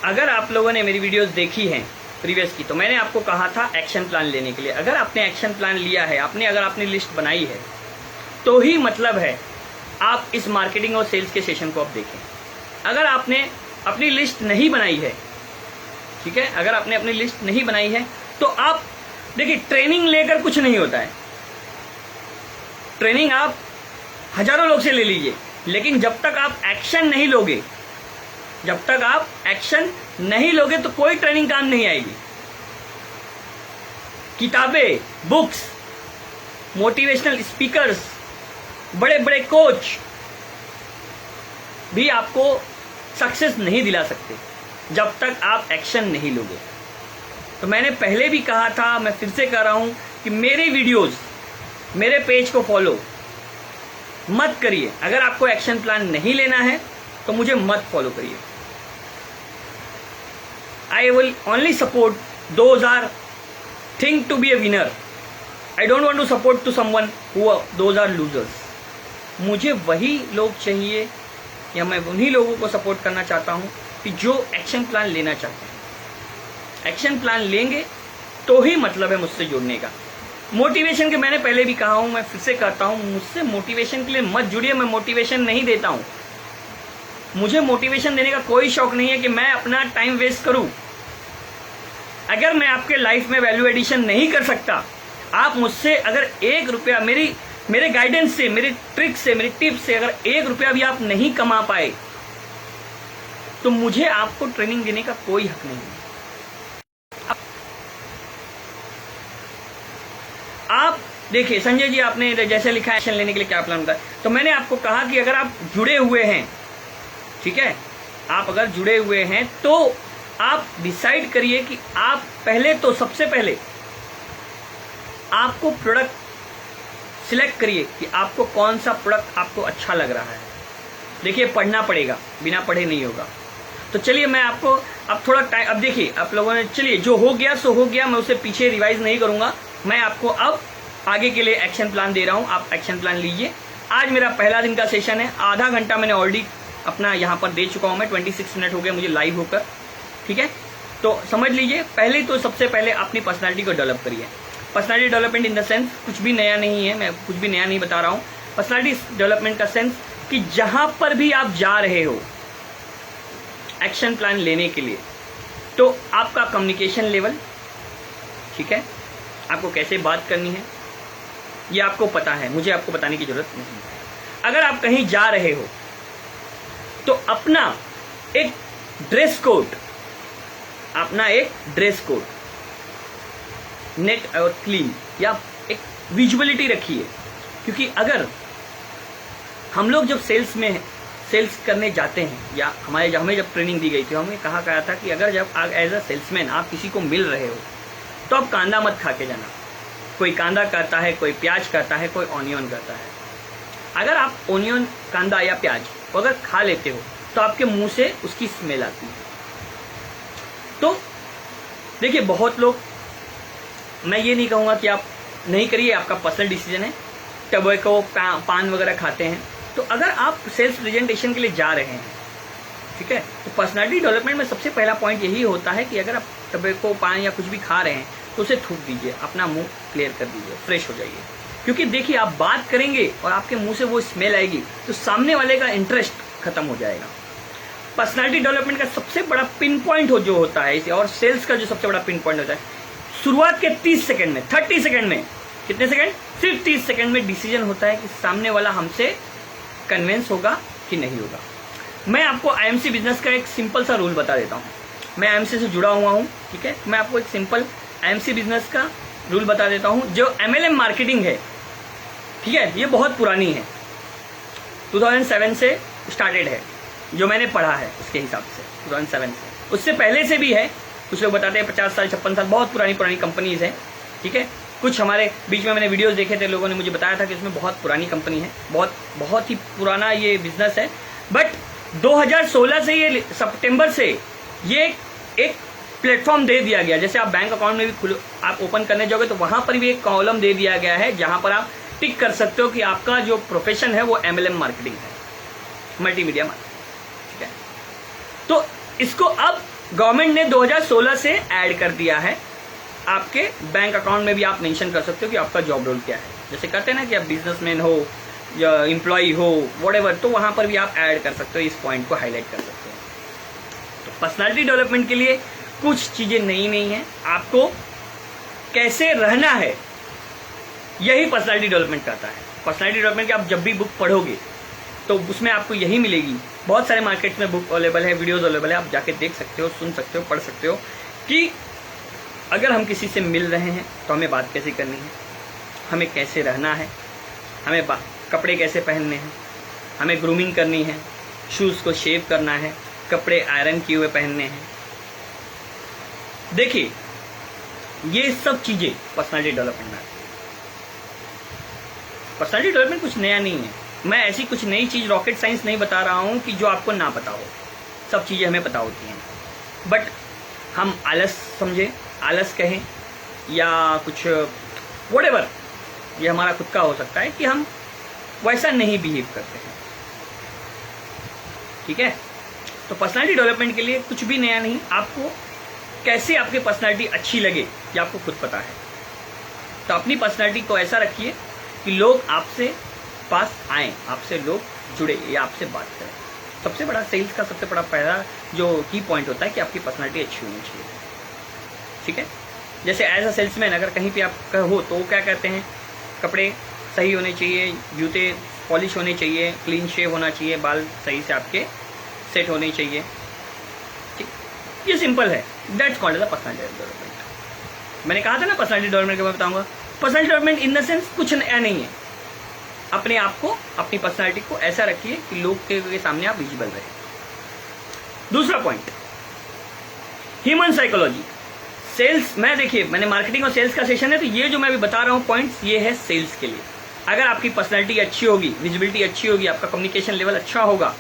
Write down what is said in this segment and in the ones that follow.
अगर आप लोगों ने मेरी वीडियोस देखी हैं प्रीवियस की, तो मैंने आपको कहा था एक्शन प्लान लेने के लिए। अगर आपने एक्शन प्लान लिया है, अगर आपने लिस्ट बनाई है, तो ही मतलब है आप इस मार्केटिंग और सेल्स के सेशन को आप देखें। अगर आपने अपनी लिस्ट नहीं बनाई है, ठीक है, अगर आपने अपनी लिस्ट नहीं बनाई है, तो आप देखिए, ट्रेनिंग लेकर कुछ नहीं होता है। ट्रेनिंग आप हजारों लोग से ले लीजिए, लेकिन जब तक आप एक्शन नहीं लोगे, तो कोई ट्रेनिंग काम नहीं आएगी। किताबें, बुक्स, मोटिवेशनल स्पीकर्स, बड़े बड़े कोच भी आपको सक्सेस नहीं दिला सकते जब तक आप एक्शन नहीं लोगे। तो मैंने पहले भी कहा था, मैं फिर से कह रहा हूं कि मेरे वीडियोस, मेरे पेज को फॉलो मत करिए। अगर आपको एक्शन प्लान नहीं लेना है तो मुझे मत फॉलो करिए। I will only support those are think to be a winner. I don't want to support to someone who those are losers. मुझे वही लोग चाहिए, या मैं उन्हीं लोगों को सपोर्ट करना चाहता हूं कि जो एक्शन प्लान लेना चाहते हैं। एक्शन प्लान लेंगे तो ही मतलब है मुझसे जुड़ने का। मोटिवेशन के मैंने पहले भी कहा हूं, मैं फिर से कहता हूं, मुझसे मोटिवेशन के लिए मत जुड़िए। मैं मोटिवेशन नहीं देता हूं। मुझे मोटिवेशन देने का कोई शौक नहीं है कि मैं अपना टाइम वेस्ट करूं। अगर मैं आपके लाइफ में वैल्यू एडिशन नहीं कर सकता, आप मुझसे अगर 1 रुपया मेरे गाइडेंस से, मेरी ट्रिक से, मेरी टिप्स से अगर 1 रुपया भी आप नहीं कमा पाए, तो मुझे आपको ट्रेनिंग देने का कोई हक नहीं है। आप देखिए, संजय जी आपने जैसे लिखा है एक्शन लेने के लिए क्या प्लान होता है, तो मैंने आपको कहा कि अगर आप जुड़े हुए हैं, ठीक है, आप अगर जुड़े हुए हैं तो आप डिसाइड करिए कि आप पहले तो सबसे पहले आपको प्रोडक्ट सिलेक्ट करिए कि आपको कौन सा प्रोडक्ट आपको अच्छा लग रहा है। देखिए, पढ़ना पड़ेगा, बिना पढ़े नहीं होगा। तो चलिए मैं आपको अब थोड़ा टाइम, अब देखिए आप लोगों ने, चलिए जो हो गया सो हो गया, मैं उसे पीछे रिवाइज नहीं करूंगा। मैं आपको अब आगे के लिए एक्शन प्लान दे रहा हूं, आप एक्शन प्लान लीजिए। आज मेरा पहला दिन का सेशन है, आधा घंटा मैंने ऑलरेडी अपना यहाँ पर दे चुका हूं। मैं 26 मिनट हो गए मुझे लाइव होकर, ठीक है। तो समझ लीजिए, पहले तो सबसे पहले अपनी पर्सनैलिटी को डेवलप करिए। Personality development in the sense कुछ भी नया नहीं है, मैं कुछ भी नया नहीं बता रहा हूं। पर्सनैलिटी डेवलपमेंट का सेंस कि जहां पर भी आप जा रहे हो एक्शन प्लान लेने के लिए, तो आपका कम्युनिकेशन लेवल, ठीक है, आपको कैसे बात करनी है ये आपको पता है, मुझे आपको बताने की जरूरत नहीं है। अगर आप कहीं जा रहे हो तो अपना एक ड्रेस कोड नेट और क्लीन, या एक विजुअलिटी रखिए। क्योंकि अगर हम लोग जब सेल्स करने जाते हैं, या हमें जब ट्रेनिंग दी गई थी, हमें कहा गया था कि अगर जब एज अ सेल्समैन आप किसी को मिल रहे हो तो आप कांदा मत खा के जाना। कोई कांदा करता है, कोई प्याज करता है, कोई ऑनियन करता है। अगर आप ऑनियन, कांदा या प्याज को अगर खा लेते हो तो आपके मुंह से उसकी स्मेल आती है। तो देखिए, बहुत लोग, मैं ये नहीं कहूंगा कि आप नहीं करिए, आपका पर्सनल डिसीजन है, टबैको, पान वगैरह खाते हैं, तो अगर आप सेल्स प्रेजेंटेशन के लिए जा रहे हैं, ठीक है, तो पर्सनालिटी डेवलपमेंट में सबसे पहला पॉइंट यही होता है कि अगर आप टबैको, पान या कुछ भी खा रहे हैं तो उसे थूक दीजिए, अपना मुंह क्लियर कर दीजिए, फ्रेश हो जाइए। क्योंकि देखिए, आप बात करेंगे और आपके मुंह से वो स्मेल आएगी तो सामने वाले का इंटरेस्ट खत्म हो जाएगा। पर्सनालिटी डेवलपमेंट का सबसे बड़ा पिन पॉइंट जो होता है इसे, और सेल्स का जो सबसे बड़ा पिन पॉइंट होता है, शुरुआत के 30 सेकंड में, 30 सेकंड में, कितने सेकंड, सिर्फ 30 सेकंड में डिसीजन होता है कि सामने वाला हमसे कन्विंस होगा कि नहीं होगा। मैं आपको IMC बिजनेस का एक सिंपल सा रूल बता देता हूं। मैं IMC से जुड़ा हुआ हूं, ठीक है। मैं आपको एक सिंपल IMC बिजनेस का रूल बता देता हूं। जो MLM मार्केटिंग है, ठीक है, ये बहुत पुरानी है, 2007 से स्टार्टेड है, जो मैंने पढ़ा है उसके हिसाब से 2007 से। उससे पहले से भी है, कुछ लोग बताते हैं 50 साल, 56 साल, बहुत पुरानी कंपनीज है, ठीक है। कुछ हमारे बीच में मैंने वीडियोस देखे थे, लोगों ने मुझे बताया था कि इसमें बहुत पुरानी कंपनी है, बहुत ही पुराना ये बिजनेस है। बट 2016 से, ये सितंबर से ये एक प्लेटफॉर्म दे दिया गया। जैसे आप बैंक अकाउंट में भी आप ओपन करने जाओगे तो वहां पर भी एक कॉलम दे दिया गया है जहां पर आप टिक कर सकते हो कि आपका जो प्रोफेशन है वो MLM मार्केटिंग है, मल्टीमीडिया मार्केटिंग, ठीक है। तो इसको अब गवर्नमेंट ने 2016 से ऐड कर दिया है, आपके बैंक अकाउंट में भी आप मेंशन कर सकते हो कि आपका जॉब रोल क्या है। जैसे कहते हैं ना कि आप बिजनेसमैन हो या एम्प्लॉय हो व्हाटएवर, तो वहां पर भी आप ऐड कर सकते हो, इस पॉइंट को हाईलाइट कर सकते हो। तो पर्सनालिटी डेवलपमेंट के लिए कुछ चीजें नई नहीं है, आपको कैसे रहना है यही पर्सनालिटी डेवलपमेंट करता है। पर्सनालिटी डेवलपमेंट की आप जब भी बुक पढ़ोगे तो उसमें आपको यही मिलेगी। बहुत सारे मार्केट्स में बुक अवेलेबल है, वीडियोस अवेलेबल है, आप जाके देख सकते हो, सुन सकते हो, पढ़ सकते हो कि अगर हम किसी से मिल रहे हैं तो हमें बात कैसे करनी है, हमें कैसे रहना है, हमें कपड़े कैसे पहनने हैं, हमें ग्रूमिंग करनी है, शूज़ को शेव करना है, कपड़े आयरन किए हुए पहनने हैं। देखिए ये सब चीज़ें पर्सनालिटी डेवलपमेंट में। पर्सनालिटी डेवलपमेंट कुछ नया नहीं है, मैं ऐसी कुछ नई चीज़ रॉकेट साइंस नहीं बता रहा हूँ कि जो आपको ना पता हो, सब चीज़ें हमें पता होती हैं। बट हम आलस समझे, आलस कहें या कुछ व्हाटएवर, ये हमारा खुद का हो सकता है कि हम वैसा नहीं बिहेव करते हैं। ठीक है, तो पर्सनालिटी डेवलपमेंट के लिए कुछ भी नया नहीं, आपको कैसे आपकी पर्सनालिटी अच्छी लगे ये आपको खुद पता है। तो अपनी पर्सनालिटी को ऐसा रखिए कि लोग आपसे पास आएं, आपसे लोग जुड़े या आपसे बात करें। सबसे बड़ा सेल्स का सबसे बड़ा पहला जो की पॉइंट होता है कि आपकी पर्सनालिटी अच्छी होनी चाहिए। ठीक है, जैसे एज अ सेल्समैन अगर कहीं पे आप हो तो वो क्या कहते हैं, कपड़े सही होने चाहिए, जूते पॉलिश होने चाहिए, क्लीन शेव होना चाहिए, बाल सही से आपके सेट होने चाहिए। ठीक, ये सिंपल है, that's called as a personality development. मैंने कहा था ना पर्सनालिटी डेवलपमेंट के मैं बताऊंगा। Personality development in the sense कुछ नया नहीं है, अपने आप को, अपनी पर्सनालिटी को ऐसा रखिए कि लोग के सामने आप विजिबल रहे। दूसरा पॉइंट, ह्यूमन साइकोलॉजी। सेल्स में देखिए, मैंने मार्केटिंग और सेल्स का सेशन है, तो ये जो मैं अभी बता रहा हूँ पॉइंट्स, ये है सेल्स के लिए। अगर आपकी पर्सनालिटी अच्छी होगी, विजिबिलिटी अच्छी होगी, आपका कम्युनिकेशन लेवल अच्छा होगा,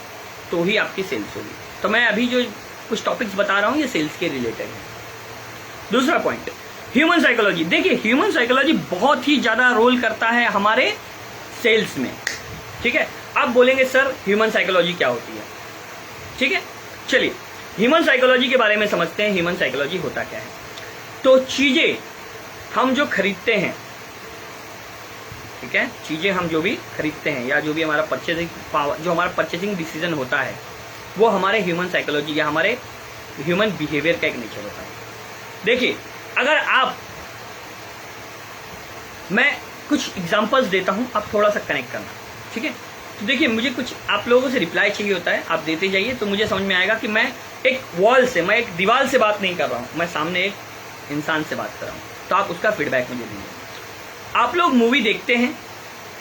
तो ही आपकी सेल्स होगी। तो मैं अभी जो कुछ टॉपिक्स बता रहा हूँ ये सेल्स के रिलेटेड है। दूसरा पॉइंट, ह्यूमन साइकोलॉजी। देखिए ह्यूमन साइकोलॉजी बहुत ही ज्यादा रोल करता है हमारे सेल्स में। ठीक है, आप बोलेंगे सर ह्यूमन साइकोलॉजी क्या होती है। ठीक है, चलिए ह्यूमन साइकोलॉजी के बारे में समझते हैं, ह्यूमन साइकोलॉजी होता क्या है। तो चीजें हम जो खरीदते हैं, ठीक है, चीजें हम जो भी खरीदते हैं या जो भी हमारा परचेजिंग पावर, जो हमारा परचेजिंग डिसीजन होता है, वो हमारे ह्यूमन साइकोलॉजी या हमारे ह्यूमन बिहेवियर का एक नेचर होता है। देखिए अगर आप, मैं कुछ एग्जांपल्स देता हूं, आप थोड़ा सा कनेक्ट करना। ठीक है, तो देखिए मुझे कुछ आप लोगों से रिप्लाई चाहिए होता है, आप देते जाइए तो मुझे समझ में आएगा कि मैं एक वॉल से, मैं एक दीवार से बात नहीं कर रहा हूं, मैं सामने एक इंसान से बात कर रहा हूं। तो आप उसका फीडबैक मुझे दीजिए। आप लोग मूवी देखते हैं,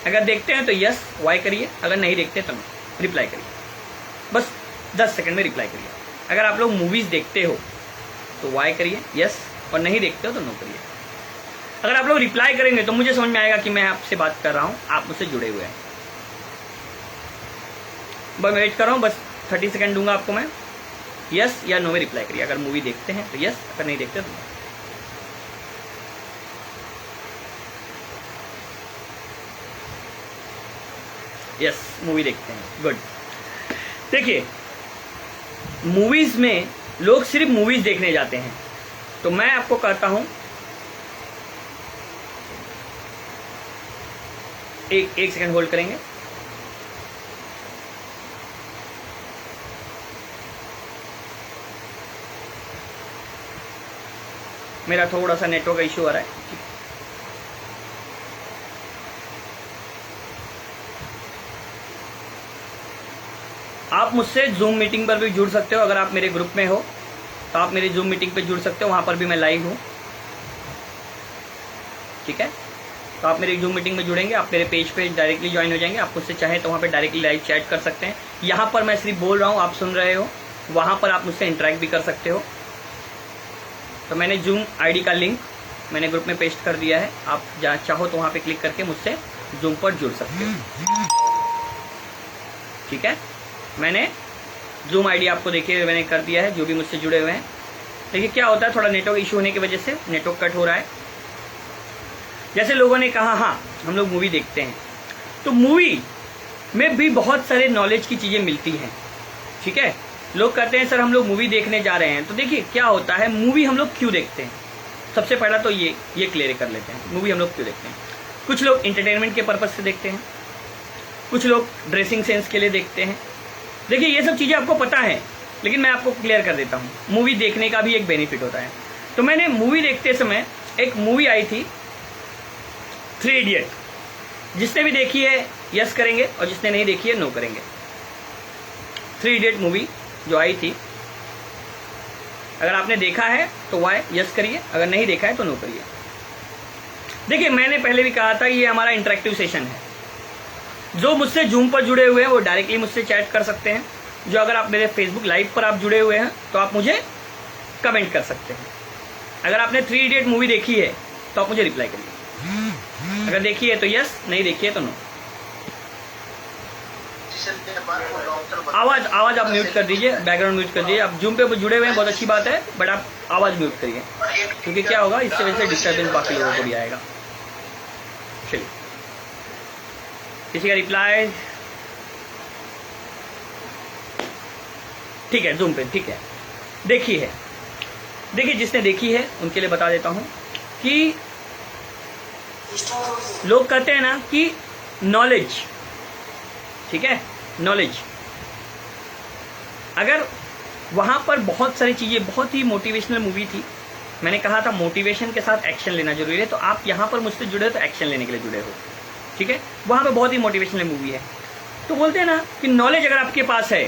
अगर देखते हैं तो यस वाई करिए, अगर नहीं देखते तो नो रिप्लाई करिए, बस 10 सेकंड में रिप्लाई करिए। अगर आप लोग मूवीज देखते हो तो वाई करिए यस, और नहीं देखते हो तो नो करिए। अगर आप लोग रिप्लाई करेंगे तो मुझे समझ में आएगा कि मैं आपसे बात कर रहा हूं, आप मुझसे जुड़े हुए हैं। बस वेट कर रहा हूं, बस 30 सेकंड दूंगा आपको मैं, यस या नो में रिप्लाई करिए। अगर मूवी देखते हैं तो यस, अगर नहीं देखते तो नो। यस, मूवी देखते हैं, गुड। देखिए मूवीज में लोग सिर्फ मूवीज देखने जाते हैं, तो मैं आपको कहता हूं एक सेकंड होल्ड करेंगे। मेरा थोड़ा सा नेटवर्क का इश्यू आ रहा है। आप मुझसे जूम मीटिंग पर भी जुड़ सकते हो, अगर आप मेरे ग्रुप में हो तो आप मेरी जूम मीटिंग पे जुड़ सकते हो, वहां पर भी मैं लाइव हूं। ठीक है, तो आप मेरी जूम मीटिंग में जुड़ेंगे, आप मेरे पेज पे डायरेक्टली ज्वाइन हो जाएंगे। आप मुझसे चाहें तो वहाँ पे डायरेक्टली लाइव चैट कर सकते हैं। यहाँ पर मैं सिर्फ बोल रहा हूँ, आप सुन रहे हो, वहाँ पर आप मुझसे इंटरेक्ट भी कर सकते हो। तो मैंने जूम आईडी का लिंक मैंने ग्रुप में पेस्ट कर दिया है, आप जहाँ चाहो तो वहाँ पे क्लिक करके मुझसे जूम पर जुड़ सकते हो। ठीक है, मैंने जूम आईडी आपको देखिए मैंने कर दिया है, जो भी मुझसे जुड़े हुए हैं। देखिए क्या होता है, थोड़ा नेटवर्क इशू होने की वजह से नेटवर्क कट हो रहा है। जैसे लोगों ने कहा हाँ हम लोग मूवी देखते हैं, तो मूवी में भी बहुत सारे नॉलेज की चीज़ें मिलती हैं। ठीक है, लोग कहते हैं सर हम लोग मूवी देखने जा रहे हैं, तो देखिए क्या होता है, मूवी हम लोग क्यों देखते हैं, सबसे पहला तो ये क्लियर कर लेते हैं, मूवी हम लोग क्यों देखते हैं। कुछ लोग एंटरटेनमेंट के पर्पज से देखते हैं, कुछ लोग ड्रेसिंग सेंस के लिए देखते हैं। देखिए ये सब चीज़ें आपको पता है, लेकिन मैं आपको क्लियर कर देता हूँ, मूवी देखने का भी एक बेनिफिट होता है। तो मैंने मूवी देखते समय, एक मूवी आई थी 3 इडियट, जिसने भी देखी है यस करेंगे और जिसने नहीं देखी है नो करेंगे। 3 इडियट मूवी जो आई थी, अगर आपने देखा है तो वाई यस करिए, अगर नहीं देखा है तो नो करिए। देखिए मैंने पहले भी कहा था ये हमारा इंटरेक्टिव सेशन है। जो मुझसे जूम पर जुड़े हुए हैं वो डायरेक्टली मुझसे चैट कर सकते हैं, जो अगर आप मेरे फेसबुक लाइव पर आप जुड़े हुए हैं तो आप मुझे कमेंट कर सकते हैं। अगर आपने 3 इडियट मूवी देखी है तो आप मुझे रिप्लाई करिए, अगर देखी है तो यस, नहीं देखी है तो नो। आवाज आप म्यूट कर दीजिए, बैकग्राउंड म्यूट कर दीजिए। आप जूम पे जुड़े हुए हैं बहुत अच्छी बात है, बट आप आवाज म्यूट करिए, क्योंकि क्या होगा इससे वजह से डिस्टर्बेंस बाकी लोगों को भी आएगा। चलिए, किसी का रिप्लाई? ठीक है, जूम पे ठीक है, देखी है। देखिए जिसने देखी है उनके लिए बता देता हूं कि लोग कहते हैं ना कि नॉलेज, ठीक है, नॉलेज, अगर वहां पर बहुत सारी चीजें, बहुत ही मोटिवेशनल मूवी थी। मैंने कहा था मोटिवेशन के साथ एक्शन लेना जरूरी है, तो आप यहां पर मुझसे जुड़े हो तो एक्शन लेने के लिए जुड़े हो, ठीक है। वहां पर बहुत ही मोटिवेशनल मूवी है। तो बोलते हैं ना कि नॉलेज अगर आपके पास है,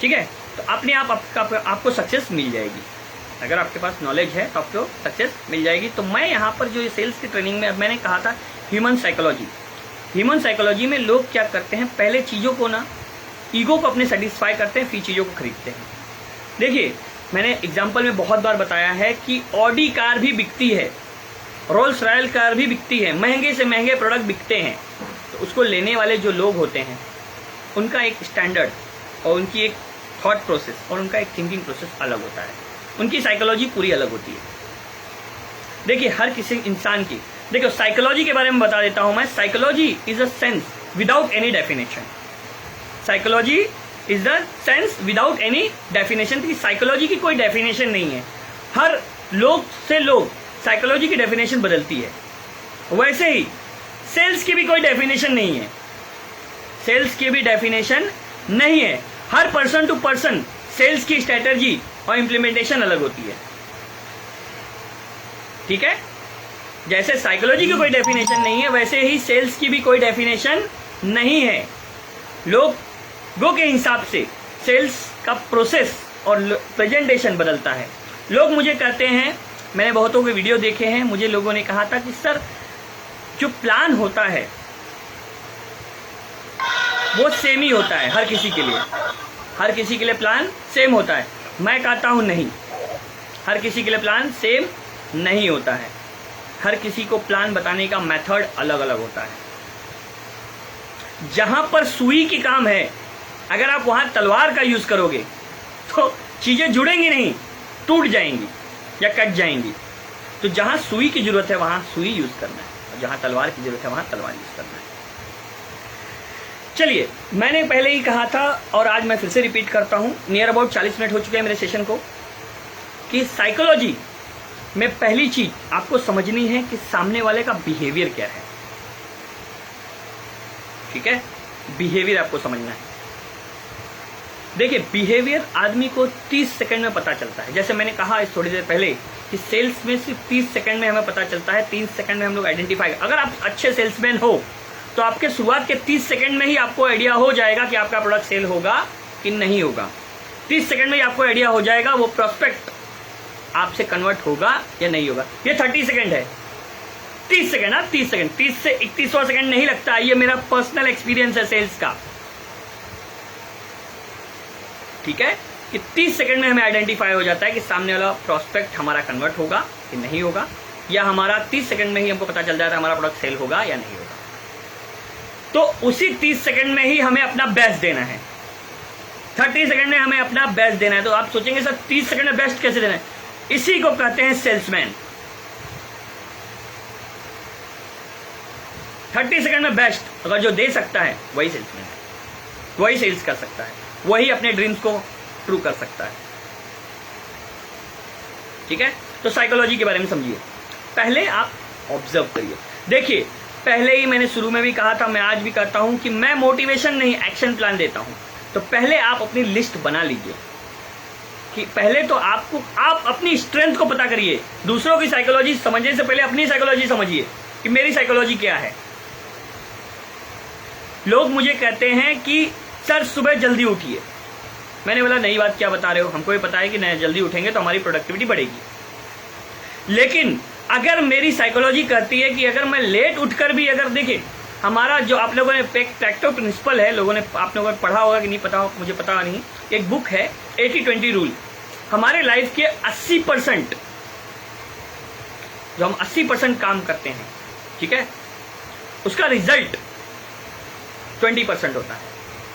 ठीक है, तो अपने आप आपको सक्सेस मिल जाएगी। अगर आपके पास नॉलेज है तो आपको सक्सेस मिल जाएगी। तो मैं यहाँ पर जो सेल्स की ट्रेनिंग में, अब मैंने कहा था ह्यूमन साइकोलॉजी, ह्यूमन साइकोलॉजी में लोग क्या करते हैं, पहले चीज़ों को ना, ईगो को अपने सेटिस्फाई करते हैं, फिर चीज़ों को खरीदते हैं। देखिए मैंने एग्जाम्पल में बहुत बार बताया है कि ऑडी कार भी बिकती है, रोल्स रॉयल कार भी बिकती है, महंगे से महंगे प्रोडक्ट बिकते हैं। तो उसको लेने वाले जो लोग होते हैं उनका एक स्टैंडर्ड और उनकी एक थॉट प्रोसेस और उनका एक थिंकिंग प्रोसेस अलग होता है, उनकी साइकोलॉजी पूरी अलग होती है। देखिए हर किसी इंसान की, देखो साइकोलॉजी के बारे में बता देता हूं मैं। Psychology is a sense without any definition. Psychology is the sense without any definition. की साइकोलॉजी की कोई डेफिनेशन नहीं है, हर लोग से लोग साइकोलॉजी की डेफिनेशन बदलती है। वैसे ही सेल्स की भी कोई डेफिनेशन नहीं है, सेल्स की भी डेफिनेशन नहीं है। हर पर्सन टू पर्सन सेल्स की स्ट्रेटजी और इंप्लीमेंटेशन अलग होती है, ठीक है। जैसे साइकोलॉजी की कोई डेफिनेशन नहीं है, वैसे ही सेल्स की भी कोई डेफिनेशन नहीं है। लोगों के हिसाब से सेल्स का प्रोसेस और प्रेजेंटेशन बदलता है। लोग मुझे कहते हैं, मैंने बहुतों के वीडियो देखे हैं, मुझे लोगों ने कहा था कि सर जो प्लान होता है वो सेम ही होता है हर किसी के लिए, हर किसी के लिए प्लान सेम होता है। मैं कहता हूं नहीं, हर किसी के लिए प्लान सेम नहीं होता है। हर किसी को प्लान बताने का मेथड अलग अलग होता है। जहां पर सुई की काम है, अगर आप वहां तलवार का यूज करोगे तो चीजें जुड़ेंगी नहीं, टूट जाएंगी या कट जाएंगी। तो जहां सुई की जरूरत है वहां सुई यूज करना है, और जहां तलवार की जरूरत है वहां तलवार यूज करना है। चलिए, मैंने पहले ही कहा था और आज मैं फिर से रिपीट करता हूं, नियर अबाउट 40 मिनट हो चुके हैं मेरे सेशन को, कि साइकोलॉजी में पहली चीज आपको समझनी है कि सामने वाले का बिहेवियर क्या है, ठीक है। बिहेवियर आपको समझना है। देखिए बिहेवियर आदमी को 30 सेकंड में पता चलता है। जैसे मैंने कहा इस थोड़ी देर पहले कि सेल्स में सिर्फ 30 सेकंड में हमें पता चलता है, 30 सेकंड में हम लोग आइडेंटिफाई। अगर आप अच्छे सेल्समैन हो तो आपके शुरुआत के 30 सेकंड में ही आपको आइडिया हो जाएगा कि आपका प्रोडक्ट सेल होगा कि नहीं होगा। 30 सेकंड में ही आपको आइडिया हो जाएगा वो प्रोस्पेक्ट आपसे कन्वर्ट होगा या नहीं होगा। ये 30 सेकंड है, 30 सेकंड, 30 सेकंड, 30 से 31वां सेकंड नहीं लगता। ये मेरा पर्सनल एक्सपीरियंस है सेल्स का, ठीक है, कि 30 सेकंड में हमें आइडेंटिफाई हो जाता है कि सामने वाला प्रोस्पेक्ट हमारा कन्वर्ट होगा कि नहीं होगा, या हमारा 30 सेकंड में ही हमको पता चल जाता है हमारा प्रोडक्ट सेल होगा या नहीं होगा। तो उसी 30 सेकंड में ही हमें अपना बेस्ट देना है, 30 सेकंड में हमें अपना बेस्ट देना है। तो आप सोचेंगे सर 30 सेकंड में बेस्ट कैसे देना है? इसी को कहते हैं सेल्समैन। 30 सेकंड में बेस्ट अगर जो दे सकता है वही सेल्समैन है, वही सेल्स कर सकता है, वही अपने ड्रीम्स को ट्रू कर सकता है। ठीक है, तो साइकोलॉजी के बारे में समझिए। पहले आप ऑब्जर्व करिए। देखिए, पहले ही मैंने शुरू में भी कहा था, मैं आज भी कहता हूं कि मैं मोटिवेशन नहीं एक्शन प्लान देता हूं। तो पहले आप अपनी लिस्ट बना लीजिए कि पहले तो आप अपनी स्ट्रेंथ को पता करिए। दूसरों की साइकोलॉजी समझने से पहले अपनी साइकोलॉजी समझिए कि मेरी साइकोलॉजी क्या है। लोग मुझे कहते हैं कि सर सुबह जल्दी उठिए। मैंने बोला नई बात क्या बता रहे हो, हमको ये पता है कि नहीं जल्दी उठेंगे तो हमारी प्रोडक्टिविटी बढ़ेगी। लेकिन अगर मेरी साइकोलॉजी कहती है कि अगर मैं लेट उठकर भी, अगर देखिए हमारा जो आप लोगों ने पैक्टो प्रिंसिपल है, आप लोगों ने पढ़ा होगा कि नहीं पता, मुझे पता नहीं, एक बुक है 80-20 रूल। हमारे लाइफ के 80% जो हम 80% काम करते हैं, ठीक है, उसका रिजल्ट 20% होता है।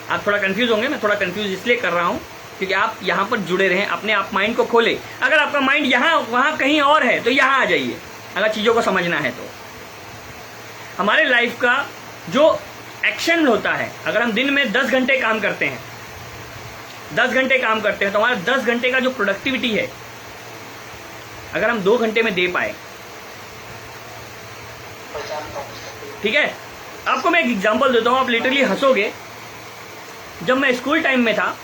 आप थोड़ा कंफ्यूज होंगे, मैं थोड़ा कंफ्यूज इसलिए कर रहा हूं क्योंकि आप यहां पर जुड़े रहें, अपने आप माइंड को खोले। अगर आपका माइंड यहां वहां कहीं और है तो यहां आ जाइए, अगर चीजों को समझना है तो। हमारे लाइफ का जो एक्शन होता है, अगर हम दिन में 10 घंटे काम करते हैं, 10 घंटे काम करते हैं तो हमारा 10 घंटे का जो प्रोडक्टिविटी है, अगर हम 2 घंटे में दे पाए, ठीक है। आपको मैं एक एग्जांपल देता हूं, आप लिटरली हंसोगे। जब मैं स्कूल टाइम में था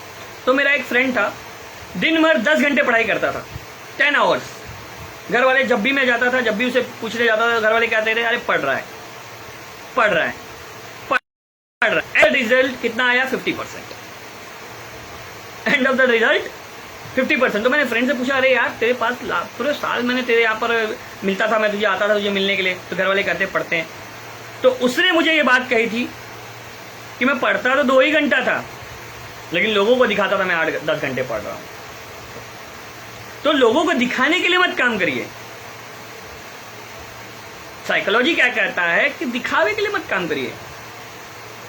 तो मेरा एक फ्रेंड था, दिन भर 10 घंटे पढ़ाई करता था, 10 आवर्स। घर वाले जब भी मैं जाता था, जब भी उसे पूछने जाता था, घर वाले कहते थे अरे पढ़ रहा है, पढ़ रहा है, पढ़ रहा है। रिजल्ट कितना आया? 50%। End of the result 50%। तो मैंने फ्रेंड से पूछा, अरे यार तेरे पास पूरे साल मैंने तेरे यहाँ पर मिलता था, मैं तुझे आता था तुझे मिलने के लिए, तो घर वाले कहते पढ़ते हैं। तो उसने मुझे ये बात कही थी कि मैं पढ़ता तो 2 ही घंटा था, लेकिन लोगों को दिखाता था मैं 8-10 घंटे पढ़ रहा हूं। तो लोगों को दिखाने के लिए मत काम करिए। साइकोलॉजी क्या कहता है कि दिखावे के लिए मत काम करिए,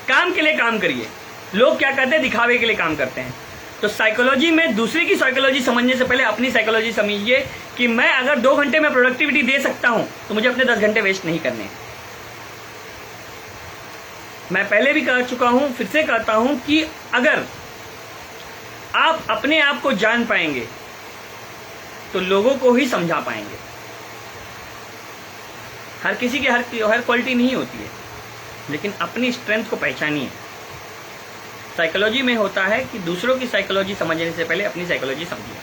काम के लिए काम करिए। लोग क्या कहते हैं? दिखावे के लिए काम करते हैं। तो साइकोलॉजी में दूसरे की साइकोलॉजी समझने से पहले अपनी साइकोलॉजी समझिए कि मैं अगर 2 घंटे में प्रोडक्टिविटी दे सकता हूं तो मुझे अपने 10 घंटे वेस्ट नहीं करने। मैं पहले भी कह चुका हूं, फिर से कहता हूं कि अगर आप अपने आप को जान पाएंगे तो लोगों को ही समझा पाएंगे। हर किसी की हर क्वालिटी नहीं होती है, लेकिन अपनी स्ट्रेंथ को पहचानिए। साइकोलॉजी में होता है कि दूसरों की साइकोलॉजी समझने से पहले अपनी साइकोलॉजी समझिए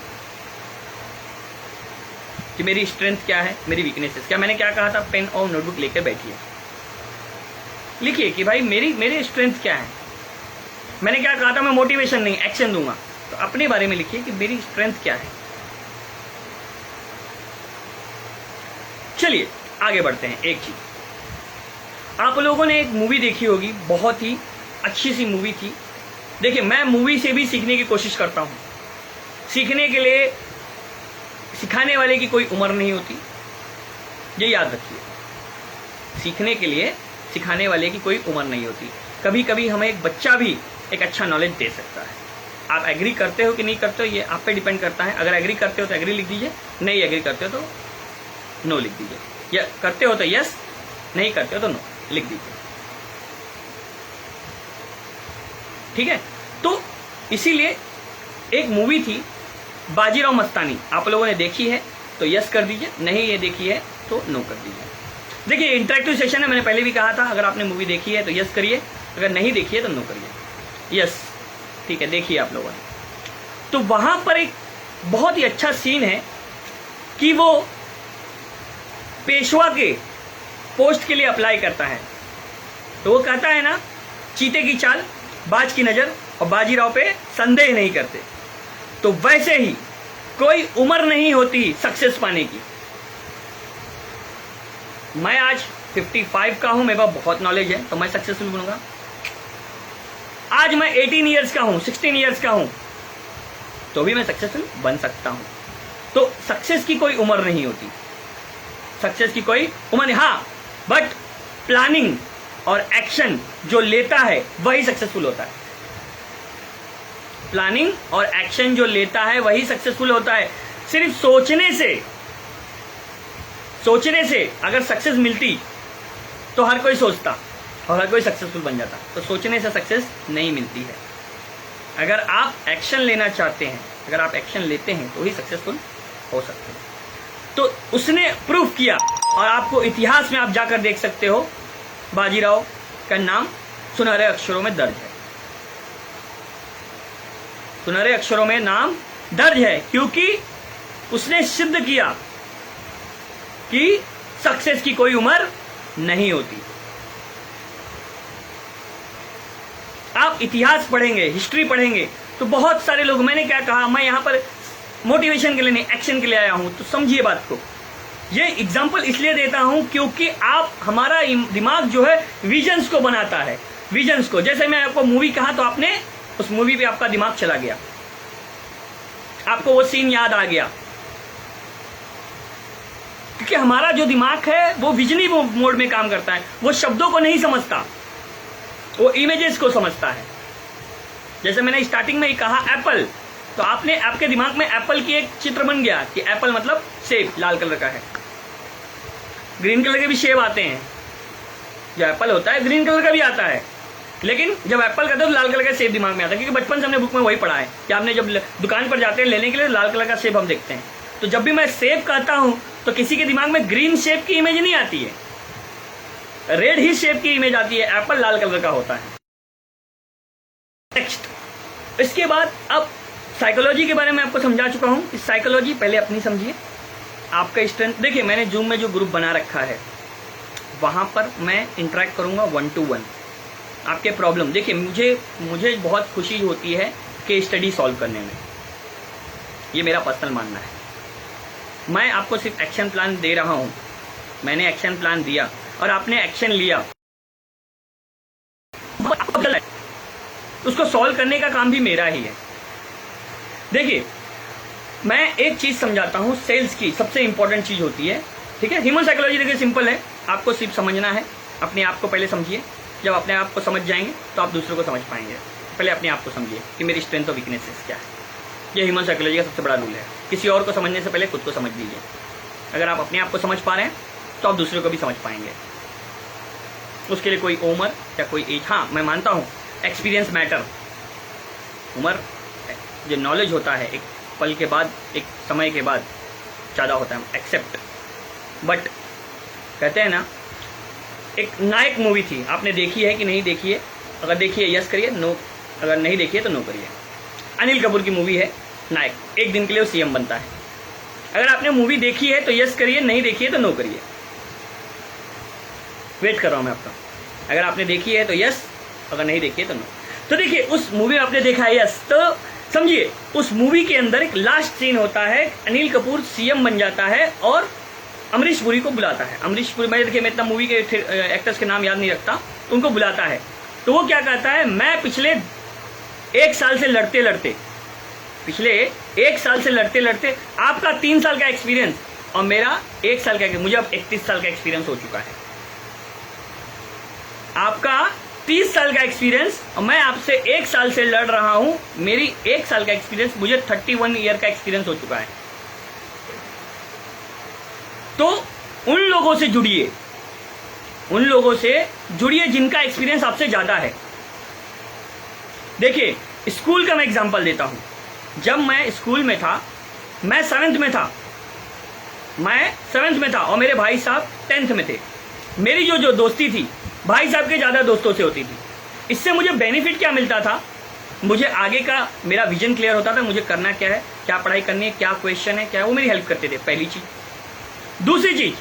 कि मेरी स्ट्रेंथ क्या है, मेरी वीकनेसेस क्या। मैंने क्या कहा था? पेन और नोटबुक लेकर बैठिए, लिखिए कि भाई मेरी स्ट्रेंथ क्या है। मैंने क्या कहा था? मैं मोटिवेशन नहीं एक्शन दूंगा। तो अपने बारे में लिखिए कि मेरी स्ट्रेंथ क्या है। चलिए आगे बढ़ते हैं। एक चीज, आप लोगों ने एक मूवी देखी होगी, बहुत ही अच्छी सी मूवी थी। देखिए, मैं मूवी से भी सीखने की कोशिश करता हूं। सीखने के लिए सिखाने वाले की कोई उम्र नहीं होती, ये याद रखिए। सीखने के लिए सिखाने वाले की कोई उम्र नहीं होती। कभी कभी हमें एक बच्चा भी एक अच्छा नॉलेज दे सकता है। आप एग्री करते हो कि नहीं करते हो, ये आप पे डिपेंड करता है। अगर एग्री करते हो तो एग्री लिख दीजिए, नहीं एग्री करते हो तो नो लिख दीजिए, या करते हो तो यस, नहीं करते हो तो नो लिख दीजिए। ठीक है, तो इसीलिए एक मूवी थी बाजीराव मस्तानी, आप लोगों ने देखी है तो यस कर दीजिए, नहीं ये देखी है तो नो कर दीजिए। देखिए, इंटरेक्टिव सेशन है, मैंने पहले भी कहा था, अगर आपने मूवी देखी है तो यस करिए, अगर नहीं देखी है तो नो करिए। यस, ठीक है, देखिए आप लोगों ने। तो वहां पर एक बहुत ही अच्छा सीन है कि वो पेशवा के पोस्ट के लिए अप्लाई करता है। तो वो कहता है ना, चीते की चाल, बाज की नजर, और बाजीराव पे संदेह नहीं करते। तो वैसे ही कोई उम्र नहीं होती सक्सेस पाने की। मैं आज 55 का हूं, मेरे पास बहुत नॉलेज है, तो मैं सक्सेसफुल बनूंगा। आज मैं 18 ईयर्स का हूं, 16 ईयर्स का हूं, तो भी मैं सक्सेसफुल बन सकता हूं। तो सक्सेस की कोई उम्र नहीं होती, सक्सेस की कोई उम्र नहीं। हाँ, बट प्लानिंग और एक्शन जो लेता है वही सक्सेसफुल होता है। प्लानिंग और एक्शन जो लेता है वही सक्सेसफुल होता है। सिर्फ सोचने से अगर सक्सेस मिलती तो हर कोई सोचता और हर कोई सक्सेसफुल बन जाता। तो सोचने से सक्सेस नहीं मिलती है। अगर आप एक्शन लेना चाहते हैं, अगर आप एक्शन लेते हैं तो ही सक्सेसफुल हो सकते हैं। तो उसने प्रूफ किया, और आपको इतिहास में आप जाकर देख सकते हो, बाजीराव का नाम सुनहरे अक्षरों में दर्ज है, सुनहरे अक्षरों में नाम दर्ज है, क्योंकि उसने सिद्ध किया कि सक्सेस की कोई उम्र नहीं होती। आप इतिहास पढ़ेंगे, हिस्ट्री पढ़ेंगे, तो बहुत सारे लोग, मैंने क्या कहा, मैं यहां पर मोटिवेशन के लिए नहीं, एक्शन के लिए आया हूं। तो समझिए बात को, ये एग्जाम्पल इसलिए देता हूं क्योंकि आप, हमारा दिमाग जो है विजन्स को बनाता है, विजन्स को। जैसे मैं आपको मूवी कहा तो आपने उस मूवी पे आपका दिमाग चला गया, आपको वो सीन याद आ गया, क्योंकि हमारा जो दिमाग है वो विजनी मोड में काम करता है, वो शब्दों को नहीं समझता, वो इमेजेस को समझता है। जैसे मैंने स्टार्टिंग में ही कहा एप्पल, तो आपने, आपके दिमाग में एप्पल की एक चित्र बन गया कि एप्पल मतलब सेब, लाल कलर का है। ग्रीन कलर के भी सेब आते हैं, जो एप्पल होता है ग्रीन कलर का भी आता है, लेकिन जब एप्पल का तो लाल कलर का सेब दिमाग में आता है, क्योंकि बचपन से हमने बुक में वही पढ़ा है कि आपने जब दुकान पर जाते हैं लेने के लिए, लाल कलर का सेब हम देखते हैं। तो जब भी मैं सेब कहता हूं तो किसी के दिमाग में ग्रीन सेब की इमेज नहीं आती है, रेड ही शेप की इमेज आती है, एप्पल लाल कलर का होता है। नेक्स्ट, इसके बाद अब साइकोलॉजी के बारे में आपको समझा चुका हूं। इस साइकोलॉजी पहले अपनी समझिए, आपका स्ट्रेंथ। देखिए मैंने जूम में जो ग्रुप बना रखा है वहां पर मैं इंटरेक्ट करूंगा 1 to 1 आपके प्रॉब्लम। देखिए मुझे बहुत खुशी होती है कि स्टडी सॉल्व करने में, ये मेरा पर्सनल मानना है। मैं आपको सिर्फ एक्शन प्लान दे रहा हूं, मैंने एक्शन प्लान दिया और आपने एक्शन लिया, उसको सॉल्व करने का काम भी मेरा ही है। देखिए मैं एक चीज समझाता हूं, सेल्स की सबसे इंपॉर्टेंट चीज होती है, ठीक है। ह्यूमन साइकोलॉजी देखिए सिंपल है, आपको सिर्फ समझना है, अपने आप को पहले समझिए। जब अपने आप को समझ जाएंगे तो आप दूसरों को समझ पाएंगे। पहले अपने आप को समझिए कि मेरी स्ट्रेंथ और वीकनेसेस क्या है। ये ह्यूमन साइकोलॉजी का सबसे बड़ा रूल है। किसी और को समझने से पहले खुद को समझ लीजिए। अगर आप अपने आप को समझ पा रहे हैं तो आप दूसरों को भी समझ पाएंगे। उसके लिए कोई उम्र या कोई एज, हाँ मैं मानता हूँ एक्सपीरियंस मैटर, उम्र जो नॉलेज होता है एक पल के बाद, एक समय के बाद ज़्यादा होता है, एक्सेप्ट। बट कहते हैं ना, एक नायक मूवी थी, आपने देखी है कि नहीं देखी है? अगर देखी है यस करिए, नो अगर नहीं देखी है तो नो करिए। अनिल कपूर की मूवी है नायक, एक दिन के लिए वो सीएम बनता है। अगर आपने मूवी देखी है तो यस करिए, नहीं देखी है तो नो करिए। वेट कर रहा हूं मैं आपका। अगर आपने देखी है तो यस, अगर नहीं देखी है तो नो। तो देखिए उस मूवी में आपने देखा है यस, तो समझिए उस मूवी के अंदर एक लास्ट सीन होता है, अनिल कपूर सीएम बन जाता है और अमरीश पुरी को बुलाता है। अमरीश पुरी, मैं देखिए मैं इतना मूवी के एक्टर्स के नाम याद नहीं रखता, उनको बुलाता है। तो वो क्या कहता है, मैं पिछले 1 साल से लड़ते लड़ते आपका 3 साल का एक्सपीरियंस और मेरा 1 साल का, मुझे अब 31 साल का एक्सपीरियंस हो चुका है। आपका 30 साल का एक्सपीरियंस और मैं आपसे 1 साल से लड़ रहा हूं, मेरी 1 साल का एक्सपीरियंस, मुझे 31 ईयर का एक्सपीरियंस हो चुका है। तो उन लोगों से जुड़िए जिनका एक्सपीरियंस आपसे ज्यादा है। देखिए स्कूल का मैं एग्जांपल देता हूं। जब मैं स्कूल में था, मैं 7th में था और मेरे भाई साहब 10th में थे। मेरी जो दोस्ती थी भाई साहब के ज्यादा दोस्तों से होती थी। इससे मुझे बेनिफिट क्या मिलता था, मुझे आगे का मेरा विजन क्लियर होता था, मुझे करना क्या है, क्या पढ़ाई करनी है, क्या क्वेश्चन है, क्या है, वो मेरी हेल्प करते थे, पहली चीज। दूसरी चीज,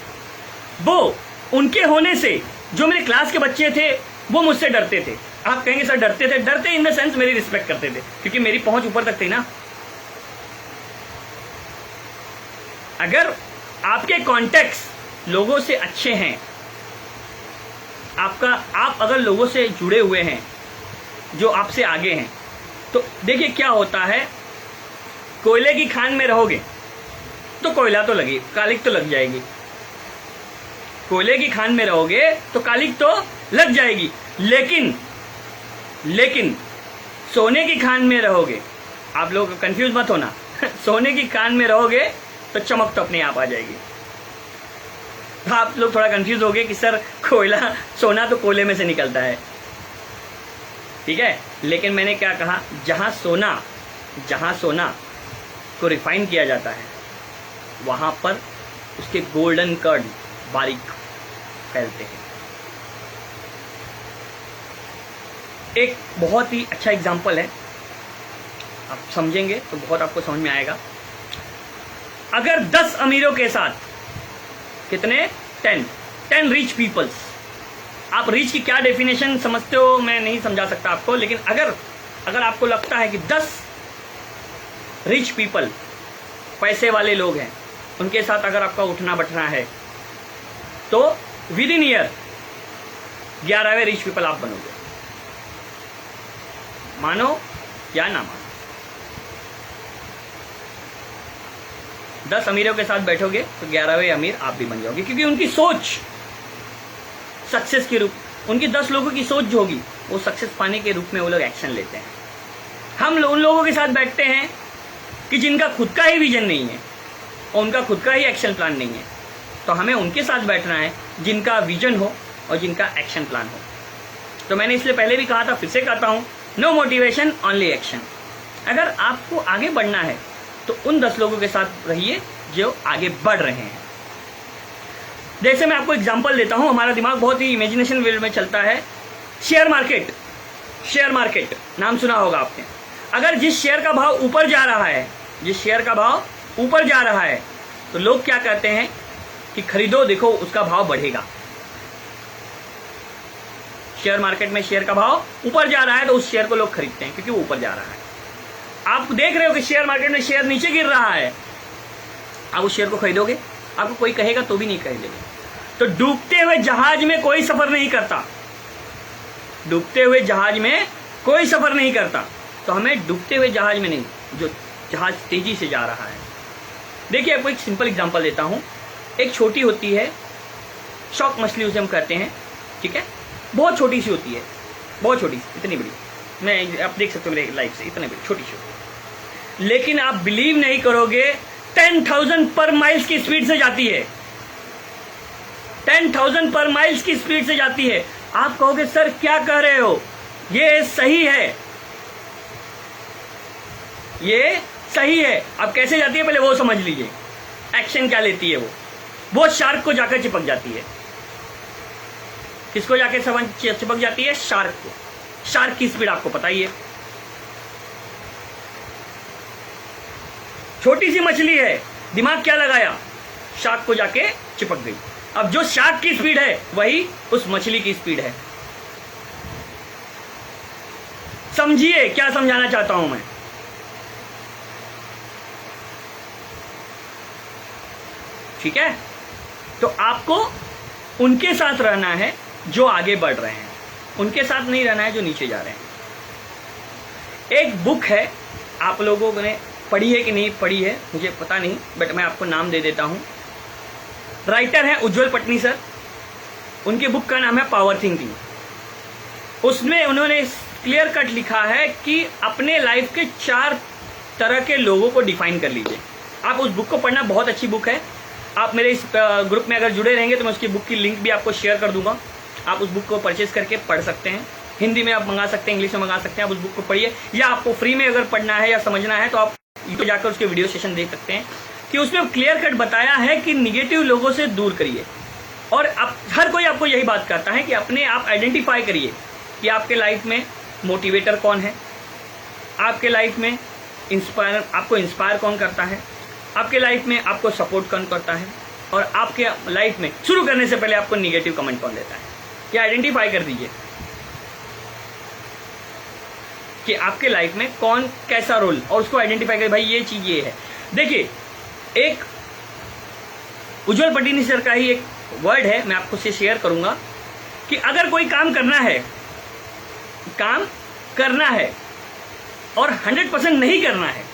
वो उनके होने से जो मेरे क्लास के बच्चे थे वो मुझसे डरते थे। आप कहेंगे सर डरते इन द सेंस मेरी रिस्पेक्ट करते थे, क्योंकि मेरी पहुंच ऊपर तक थी ना। अगर आपके कॉन्टेक्ट लोगों से अच्छे हैं, आप अगर लोगों से जुड़े हुए हैं जो आपसे आगे हैं, तो देखिए क्या होता है, कोयले की खान में रहोगे तो कोयला तो लगे, कालिक तो लग जाएगी। कोयले की खान में रहोगे तो कालिक तो लग जाएगी, लेकिन सोने की खान में रहोगे, आप लोग कंफ्यूज मत होना, सोने की खान में रहोगे तो चमक तो अपने आप आ जाएगी। आप लोग थोड़ा कंफ्यूज हो गए कि सर कोयला, सोना तो कोयले में से निकलता है। ठीक है। लेकिन मैंने क्या कहा, जहां सोना को रिफाइन किया जाता है वहां पर उसके गोल्डन कर्ड बारीक फैलते हैं। एक बहुत ही अच्छा एग्जाम्पल है, आप समझेंगे तो बहुत आपको समझ में आएगा। अगर 10 अमीरों के साथ, कितने, 10 रिच पीपल्स, आप रिच की क्या डेफिनेशन समझते हो मैं नहीं समझा सकता आपको, लेकिन अगर आपको लगता है कि 10 रिच पीपल, पैसे वाले लोग हैं, उनके साथ अगर आपका उठना बैठना है तो विद इन ईयर 11वें रिच पीपल आप बनोगे, मानो या ना मानो। 10 अमीरों के साथ बैठोगे तो 11वें अमीर आप भी बन जाओगे, क्योंकि उनकी सोच सक्सेस के रूप, उनकी 10 लोगों की सोच जो होगी वो सक्सेस पाने के रूप में वो लोग एक्शन लेते हैं। हम उन लोगों के साथ बैठते हैं कि जिनका खुद का ही विजन नहीं है और उनका खुद का ही एक्शन प्लान नहीं है, तो हमें उनके साथ बैठना है जिनका विजन हो और जिनका एक्शन प्लान हो। तो मैंने इसलिए पहले भी कहा था, फिर से कहता हूं, नो मोटिवेशन ओनली एक्शन। अगर आपको आगे बढ़ना है तो उन 10 लोगों के साथ रहिए जो आगे बढ़ रहे हैं। जैसे मैं आपको एग्जांपल देता हूं, हमारा दिमाग बहुत ही इमेजिनेशन वर्ल्ड में चलता है। शेयर मार्केट नाम सुना होगा आपने। अगर जिस शेयर का भाव ऊपर जा रहा है तो लोग क्या कहते हैं कि खरीदो, देखो उसका भाव बढ़ेगा। शेयर मार्केट में शेयर का भाव ऊपर जा रहा है तो उस शेयर को लोग खरीदते हैं क्योंकि वो ऊपर जा रहा है। आप देख रहे हो कि शेयर मार्केट में शेयर नीचे गिर रहा है, आप उस शेयर को खरीदोगे? आपको कोई कहेगा तो भी नहीं खरीदोगे। तो डूबते हुए जहाज में कोई सफर नहीं करता, तो हमें डूबते हुए जहाज में नहीं, जो जहाज तेजी से जा रहा है। देखिए आपको एक सिंपल एग्जांपल देता हूं। एक छोटी होती है शौक मछली, उसे हम कहते हैं, ठीक है। बहुत छोटी सी होती है, बहुत छोटी, इतनी बड़ी, मैं आप देख सकते हो मेरे लाइफ से, इतनी बड़ी छोटी सी होती है। लेकिन आप बिलीव नहीं करोगे, 10,000 पर माइल्स की स्पीड से जाती है। 10,000 पर माइल्स की स्पीड से जाती है। आप कहोगे सर क्या कह रहे हो, ये सही है। अब कैसे जाती है पहले वो समझ लीजिए। एक्शन क्या लेती है वो शार्क को जाकर चिपक जाती है। किसको जाके चिपक जाती है? शार्क को। शार्क की स्पीड आपको पता ही है। छोटी सी मछली है, दिमाग क्या लगाया? शार्क को जाके चिपक गई। अब जो शार्क की स्पीड है वही उस मछली की स्पीड है। समझिए क्या समझाना चाहता हूं मैं। ठीक है, तो आपको उनके साथ रहना है जो आगे बढ़ रहे हैं, उनके साथ नहीं रहना है जो नीचे जा रहे हैं। एक बुक है, आप लोगों ने पढ़ी है कि नहीं पढ़ी है मुझे पता नहीं, बट मैं आपको नाम दे देता हूं। राइटर है उज्जवल पटनी सर, उनकी बुक का नाम है पावर थिंकिंग। उसमें उन्होंने क्लियर कट लिखा है कि अपने लाइफ के 4 तरह के लोगों को डिफाइन कर लीजिए। आप उस बुक को पढ़ना, बहुत अच्छी बुक है। आप मेरे इस ग्रुप में अगर जुड़े रहेंगे तो मैं उसकी बुक की लिंक भी आपको शेयर कर दूंगा। आप उस बुक को परचेज करके पढ़ सकते हैं। हिंदी में आप मंगा सकते हैं, इंग्लिश में मंगा सकते हैं। आप उस बुक को पढ़िए, या आपको फ्री में अगर पढ़ना है या समझना है तो आप यूट्यूब जाकर उसके वीडियो सेशन देख सकते हैं कि उसमें क्लियर कट बताया है कि निगेटिव लोगों से दूर करिए। और हर कोई आपको यही बात करता है कि अपने आप आइडेंटिफाई करिए कि आपके लाइफ में मोटिवेटर कौन है, आपके लाइफ में आपको इंस्पायर कौन करता है, आपके लाइफ में आपको सपोर्ट कौन करता है, और आपके लाइफ में शुरू करने से पहले आपको निगेटिव कमेंट कौन देता है। ये आइडेंटिफाई कर दीजिए कि आपके लाइफ में कौन कैसा रोल, और उसको आइडेंटिफाई करिए भाई ये चीज ये है। देखिए, एक उज्जवल पटनी सर का ही एक वर्ड है, मैं आपको से शेयर करूंगा कि अगर कोई काम करना है और 100% नहीं करना है,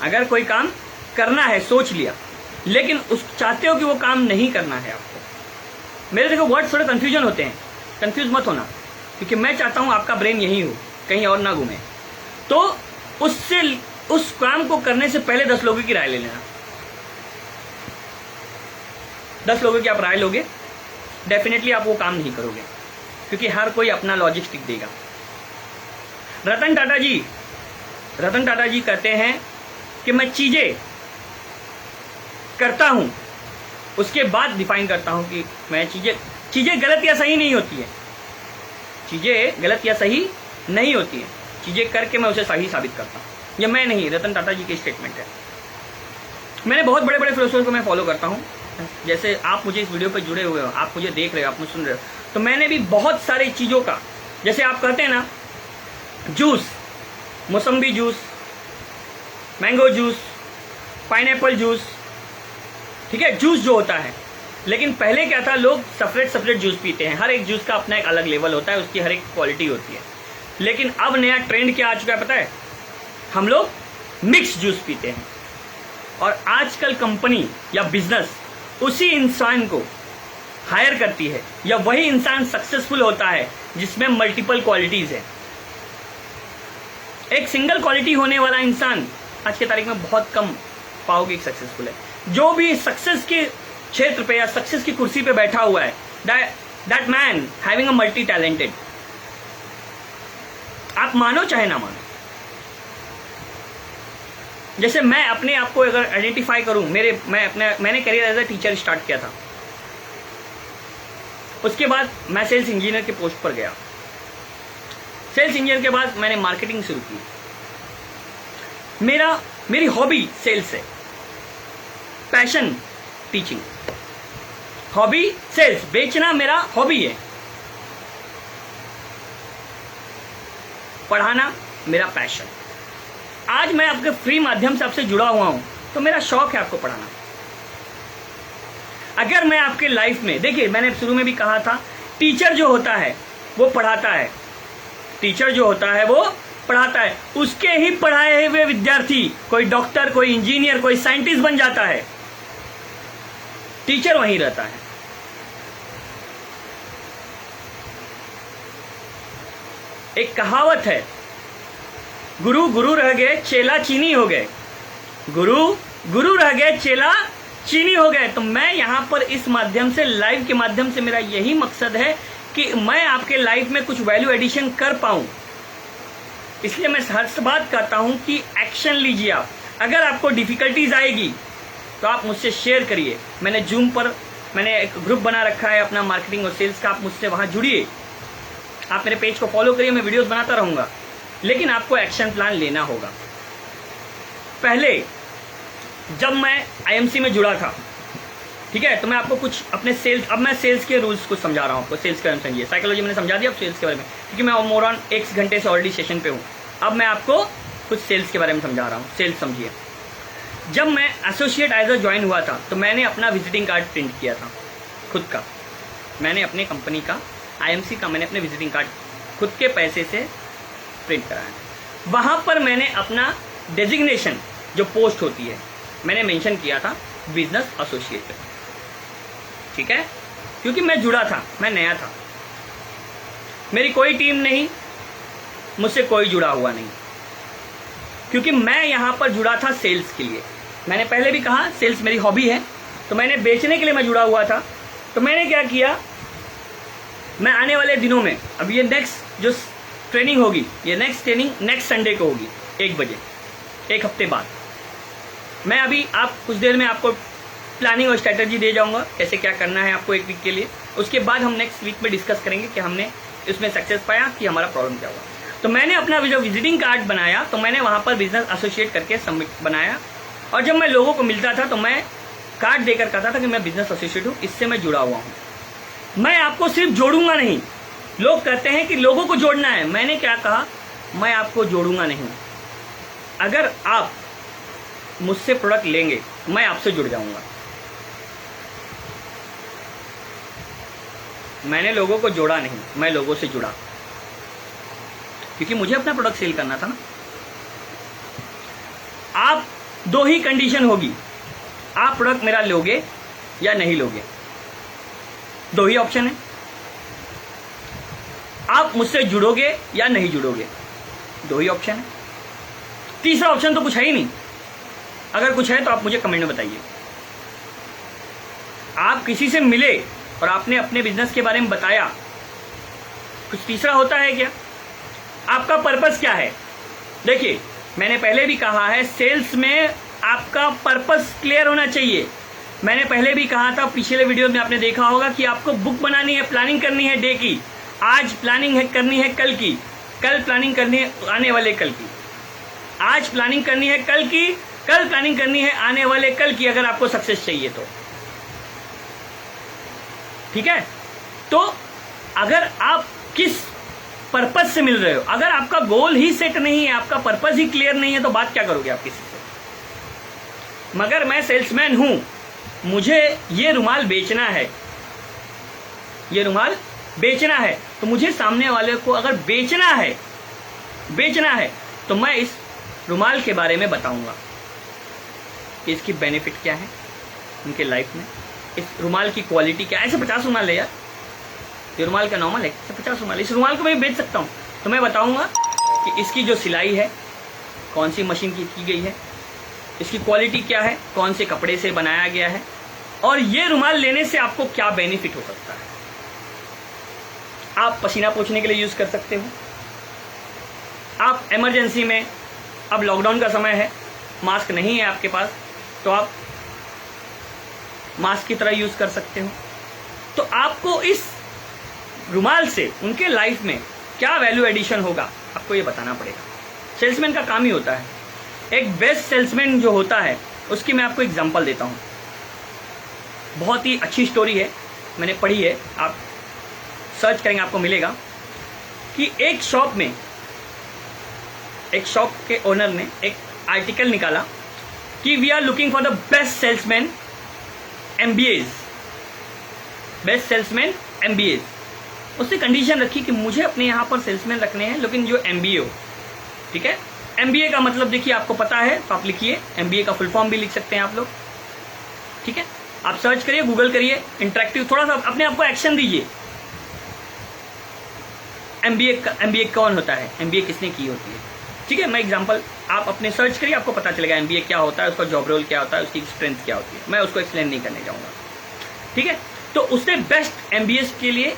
अगर कोई काम करना है, सोच लिया, लेकिन उस चाहते हो कि वो काम नहीं करना है आपको। मेरे देखो वर्ड थोड़े कंफ्यूजन होते हैं, कंफ्यूज मत होना, क्योंकि मैं चाहता हूं आपका ब्रेन यही हो, कहीं और ना घूमे। तो उस काम को करने से पहले 10 लोगों की राय ले लेना। 10 लोगों की आप राय लोगे, डेफिनेटली आप वो काम नहीं करोगे। क्योंकि हर कोई अपना लॉजिस्टिक देगा। रतन टाटा जी कहते हैं कि मैं चीजें करता हूं, उसके बाद डिफाइन करता हूं कि मैं चीजें गलत या सही नहीं होती है, चीजें गलत या सही नहीं होती है, चीजें करके मैं उसे सही साबित करता हूं। ये मैं नहीं, रतन टाटा जी की स्टेटमेंट है। मैंने बहुत बड़े बड़े फिलोसोफर को मैं फॉलो करता हूं, जैसे आप मुझे इस वीडियो पर जुड़े हुए हो, आप मुझे देख रहे हो, आप मुझे सुन रहे हो, तो मैंने भी बहुत सारी चीजों का, जैसे आप कहते हैं ना जूस, मौसम्बी juice, mango juice, pineapple juice, ठीक है, जूस जो होता है। लेकिन पहले क्या था, लोग सेपरेट जूस पीते हैं, हर एक जूस का अपना एक अलग लेवल होता है, उसकी हर एक क्वालिटी होती है। लेकिन अब नया ट्रेंड क्या आ चुका है पता है, हम लोग मिक्स जूस पीते हैं। और आजकल कंपनी या बिजनेस उसी इंसान को हायर करती है, या वही इंसान सक्सेसफुल होता है जिसमें मल्टीपल क्वालिटीज है। एक सिंगल क्वालिटी होने वाला इंसान आज के तारीख में बहुत कम पाओगे एक सक्सेसफुल है। जो भी सक्सेस के क्षेत्र पे या सक्सेस की कुर्सी पे बैठा हुआ है, that man having a multi talented, आप मानो चाहे ना मानो। जैसे मैं अपने आप को अगर आइडेंटिफाई करूं, मैंने career as a teacher start किया था, उसके बाद मैं सेल्स इंजीनियर के पोस्ट पर गया, सेल्स इंजीनियर के बाद मैंने मार्केटिंग शुरू की। मेरी हॉबी सेल्स है, पैशन टीचिंग, हॉबी सेल्स, बेचना मेरा हॉबी है, पढ़ाना मेरा पैशन। आज मैं आपके फ्री माध्यम से आपसे जुड़ा हुआ हूं, तो मेरा शौक है आपको पढ़ाना। अगर मैं आपके लाइफ में, देखिए मैंने शुरू में भी कहा था, टीचर जो होता है वो पढ़ाता है, टीचर जो होता है वो पढ़ाता है, उसके ही पढ़ाए हुए विद्यार्थी कोई डॉक्टर, कोई इंजीनियर, कोई साइंटिस्ट बन जाता है, टीचर वहीं रहता है। एक कहावत है, गुरु गुरु रह गए चेला चीनी हो गए, गुरु गुरु रह गए चेला चीनी हो गए। तो मैं यहां पर इस माध्यम से, लाइव के माध्यम से, मेरा यही मकसद है कि मैं आपके लाइफ में कुछ वैल्यू एडिशन कर पाऊं। इसलिए मैं हर बात कहता हूं कि एक्शन लीजिए आप। अगर आपको डिफिकल्टीज आएगी तो आप मुझसे शेयर करिए। मैंने जूम पर एक ग्रुप बना रखा है अपना मार्केटिंग और सेल्स का, आप मुझसे वहां जुड़िए, आप मेरे पेज को फॉलो करिए, मैं वीडियोस बनाता रहूंगा। लेकिन आपको एक्शन प्लान लेना होगा। पहले जब मैं आईएमसी में जुड़ा था, ठीक है, तो मैं आपको कुछ अपने सेल्स, अब मैं सेल्स के रूल्स कुछ समझा रहा हूँ आपको, सेल्स के बारे में समझिए। साइकोलॉजी मैंने समझा दिया, अब सेल्स के बारे में, क्योंकि मैं मोर ऑन 1 घंटे से ऑलरेडी सेशन पे हूँ। अब मैं आपको कुछ सेल्स के बारे में समझा रहा हूँ। सेल्स समझिए। जब मैं एसोसिएट एज अ ज्वाइन हुआ था, तो मैंने अपना विजिटिंग कार्ड प्रिंट किया था खुद का। मैंने अपने कंपनी का, आईएमसी का, मैंने अपने विजिटिंग कार्ड खुद के पैसे से प्रिंट कराया। वहां पर मैंने अपना डेजिग्नेशन, जो पोस्ट होती है, मैंने मेंशन किया था बिजनेस एसोसिएट, ठीक है, क्योंकि मैं जुड़ा था, मैं नया था, मेरी कोई टीम नहीं, मुझसे कोई जुड़ा हुआ नहीं, क्योंकि मैं यहां पर जुड़ा था सेल्स के लिए। मैंने पहले भी कहा सेल्स मेरी हॉबी है, तो मैंने बेचने के लिए मैं जुड़ा हुआ था। तो मैंने क्या किया, मैं आने वाले दिनों में, अब ये नेक्स्ट जो ट्रेनिंग होगी, ये नेक्स्ट ट्रेनिंग नेक्स्ट संडे को होगी 1 बजे, 1 हफ्ते बाद। मैं अभी आप कुछ देर में आपको प्लानिंग और स्ट्रैटेजी दे जाऊंगा, कैसे क्या करना है आपको 1 वीक के लिए। उसके बाद हम नेक्स्ट वीक में डिस्कस करेंगे कि हमने इसमें सक्सेस पाया कि हमारा प्रॉब्लम क्या हुआ। तो मैंने अपना जो विजिटिंग कार्ड बनाया, तो मैंने वहां पर बिजनेस एसोसिएट करके सबमिट बनाया, और जब मैं लोगों को मिलता था तो मैं कार्ड देकर कहता था कि मैं बिजनेस एसोसिएट हूं, इससे मैं जुड़ा हुआ हूं। मैं आपको सिर्फ जोड़ूंगा नहीं। लोग कहते हैं कि लोगों को जोड़ना है, मैंने क्या कहा, मैं आपको जोड़ूंगा नहीं। अगर आप मुझसे प्रोडक्ट लेंगे, मैं आपसे जुड़ जाऊंगा। मैंने लोगों को जोड़ा नहीं, मैं लोगों से जुड़ा, क्योंकि मुझे अपना प्रोडक्ट सेल करना था ना। आप 2 ही कंडीशन होगी, आप प्रोडक्ट मेरा लोगे या नहीं लोगे, 2 ही ऑप्शन है। आप मुझसे जुड़ोगे या नहीं जुड़ोगे, 2 ही ऑप्शन है। तीसरा ऑप्शन तो कुछ है ही नहीं। अगर कुछ है तो आप मुझे कमेंट में बताइए। आप किसी से मिले और आपने अपने बिजनेस के बारे में बताया, कुछ तीसरा होता है क्या? आपका पर्पस क्या है? देखिए, मैंने पहले भी कहा है, सेल्स में आपका पर्पस क्लियर होना चाहिए। मैंने पहले भी कहा था, पिछले वीडियो में आपने देखा होगा कि आपको बुक बनानी है, प्लानिंग करनी है डे की, आज प्लानिंग है करनी है कल की, कल प्लानिंग करनी है आने वाले कल की, आज प्लानिंग करनी है कल की, कल प्लानिंग करनी है आने वाले कल की, अगर आपको सक्सेस चाहिए तो। ठीक है? तो अगर आप किस पर्पस से मिल रहे हो, अगर आपका गोल ही सेट नहीं है, आपका पर्पस ही क्लियर नहीं है, तो बात क्या करोगे आप किसी से? मगर मैं सेल्समैन हूं, मुझे ये रुमाल बेचना है, ये रुमाल बेचना है, तो मुझे सामने वाले को अगर बेचना है तो मैं इस रुमाल के बारे में बताऊंगा कि इसकी बेनिफिट क्या है उनके लाइफ में, इस रुमाल की क्वालिटी क्या है। ऐसे 50 रुमाल है यार, ये रुमाल का नॉर्मल है, 50 रुमाल, इस रुमाल को मैं बेच सकता हूं, तो मैं बताऊंगा कि इसकी जो सिलाई है कौन सी मशीन की गई है, इसकी क्वालिटी क्या है, कौन से कपड़े से बनाया गया है, और ये रुमाल लेने से आपको क्या बेनिफिट हो सकता है। आप पसीना पोंछने के लिए यूज कर सकते हो, आप इमरजेंसी में, अब लॉकडाउन का समय है, मास्क नहीं है आपके पास, तो आप मास्क की तरह यूज कर सकते हो। तो आपको इस रुमाल से उनके लाइफ में क्या वैल्यू एडिशन होगा, आपको ये बताना पड़ेगा। सेल्समैन का काम ही होता है। एक बेस्ट सेल्समैन जो होता है, उसकी मैं आपको एग्जांपल देता हूं। बहुत ही अच्छी स्टोरी है, मैंने पढ़ी है, आप सर्च करेंगे आपको मिलेगा कि एक शॉप में, एक शॉप के ओनर ने एक आर्टिकल निकाला कि we are looking for the best salesman MBAs, best salesman MBAs। उसने कंडीशन रखी कि मुझे अपने यहां पर सेल्समैन रखने हैं, लेकिन जो MBA हो। ठीक है? MBA का मतलब देखिए आपको पता है, तो आप लिखिए, MBA का फुल फॉर्म भी लिख सकते हैं आप लोग। ठीक है? आप सर्च करिए, गूगल करिए, इंटरेक्टिव, थोड़ा सा अपने आप को एक्शन दीजिए। MBA कौन होता है, MBA किसने की होती है। ठीक है? मैं एग्जांपल, आप अपने सर्च करिए, आपको पता चलेगा MBA क्या होता है, उसका जॉब रोल क्या होता है, उसकी स्ट्रेंथ क्या होती है। मैं उसको एक्सप्लेन नहीं करने जाऊंगा। ठीक है? तो उसने बेस्ट MBAs के लिए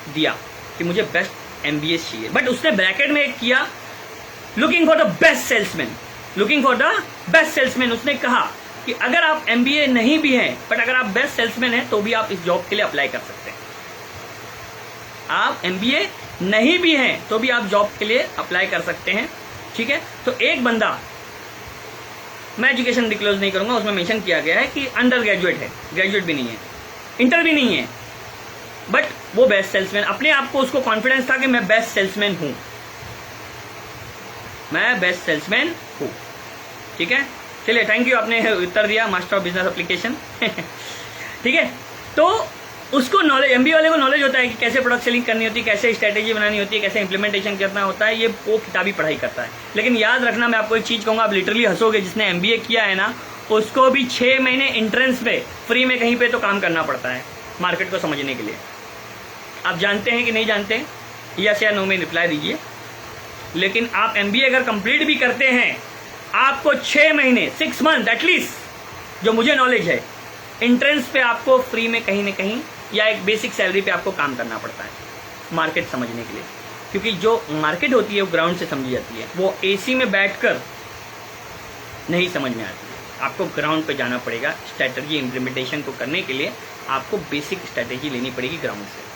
दिया कि मुझे बेस्ट MBAs चाहिए, बट उसने ब्रैकेट में एक किया, looking for the best salesman, looking for the best salesman. उसने कहा कि अगर आप MBA नहीं भी हैं, बट अगर आप बेस्ट सेल्समैन हैं, तो भी आप इस जॉब के लिए अप्लाई कर सकते हैं। आप MBA नहीं भी हैं, तो भी आप जॉब के लिए अप्लाई कर सकते हैं। ठीक है? तो एक बंदा, मैं एजुकेशन डिक्लोज नहीं करूंगा, उसमें मेंशन किया गया है कि अंडर ग्रेजुएट है, ग्रेजुएट भी नहीं है, इंटर भी नहीं है, बट वो बेस्ट सेल्समैन, अपने आप को, उसको कॉन्फिडेंस था कि मैं बेस्ट सेल्समैन हूं, मैं बेस्ट सेल्समैन हूं। ठीक है? चलिए, थैंक यू, आपने उत्तर दिया, मास्टर ऑफ बिजनेस एप्लीकेशन। ठीक है? तो उसको नॉलेज, MBA वाले को नॉलेज होता है कि कैसे प्रोडक्ट सेलिंग करनी होती है, कैसे स्ट्रेटेजी बनानी होती है, कैसे इंप्लीमेंटेशन करना होता है, ये वो किताबी पढ़ाई करता है। लेकिन याद रखना, मैं आपको एक चीज कहूंगा, आप लिटरली हंसोगे, जिसने MBA किया है ना, उसको भी 6 महीने एंट्रेंस में फ्री में कहीं पे तो काम करना पड़ता है मार्केट को समझने के लिए। आप जानते हैं कि नहीं जानते? यस या नो में रिप्लाई दीजिए। लेकिन आप MBA अगर कंप्लीट भी करते हैं, आपको 6 महीने, 6 मंथ एटलीस्ट, जो मुझे नॉलेज है, एंट्रेंस पे आपको फ्री में कहीं ना कहीं या एक बेसिक सैलरी पे आपको काम करना पड़ता है मार्केट समझने के लिए। क्योंकि जो मार्केट होती है वो ग्राउंड से समझी जाती है, वो AC में बैठकर नहीं समझ में आती है। आपको ग्राउंड पे जाना पड़ेगा। स्ट्रैटेजी इंप्लीमेंटेशन को करने के लिए आपको बेसिक स्ट्रैटेजी लेनी पड़ेगी ग्राउंड से।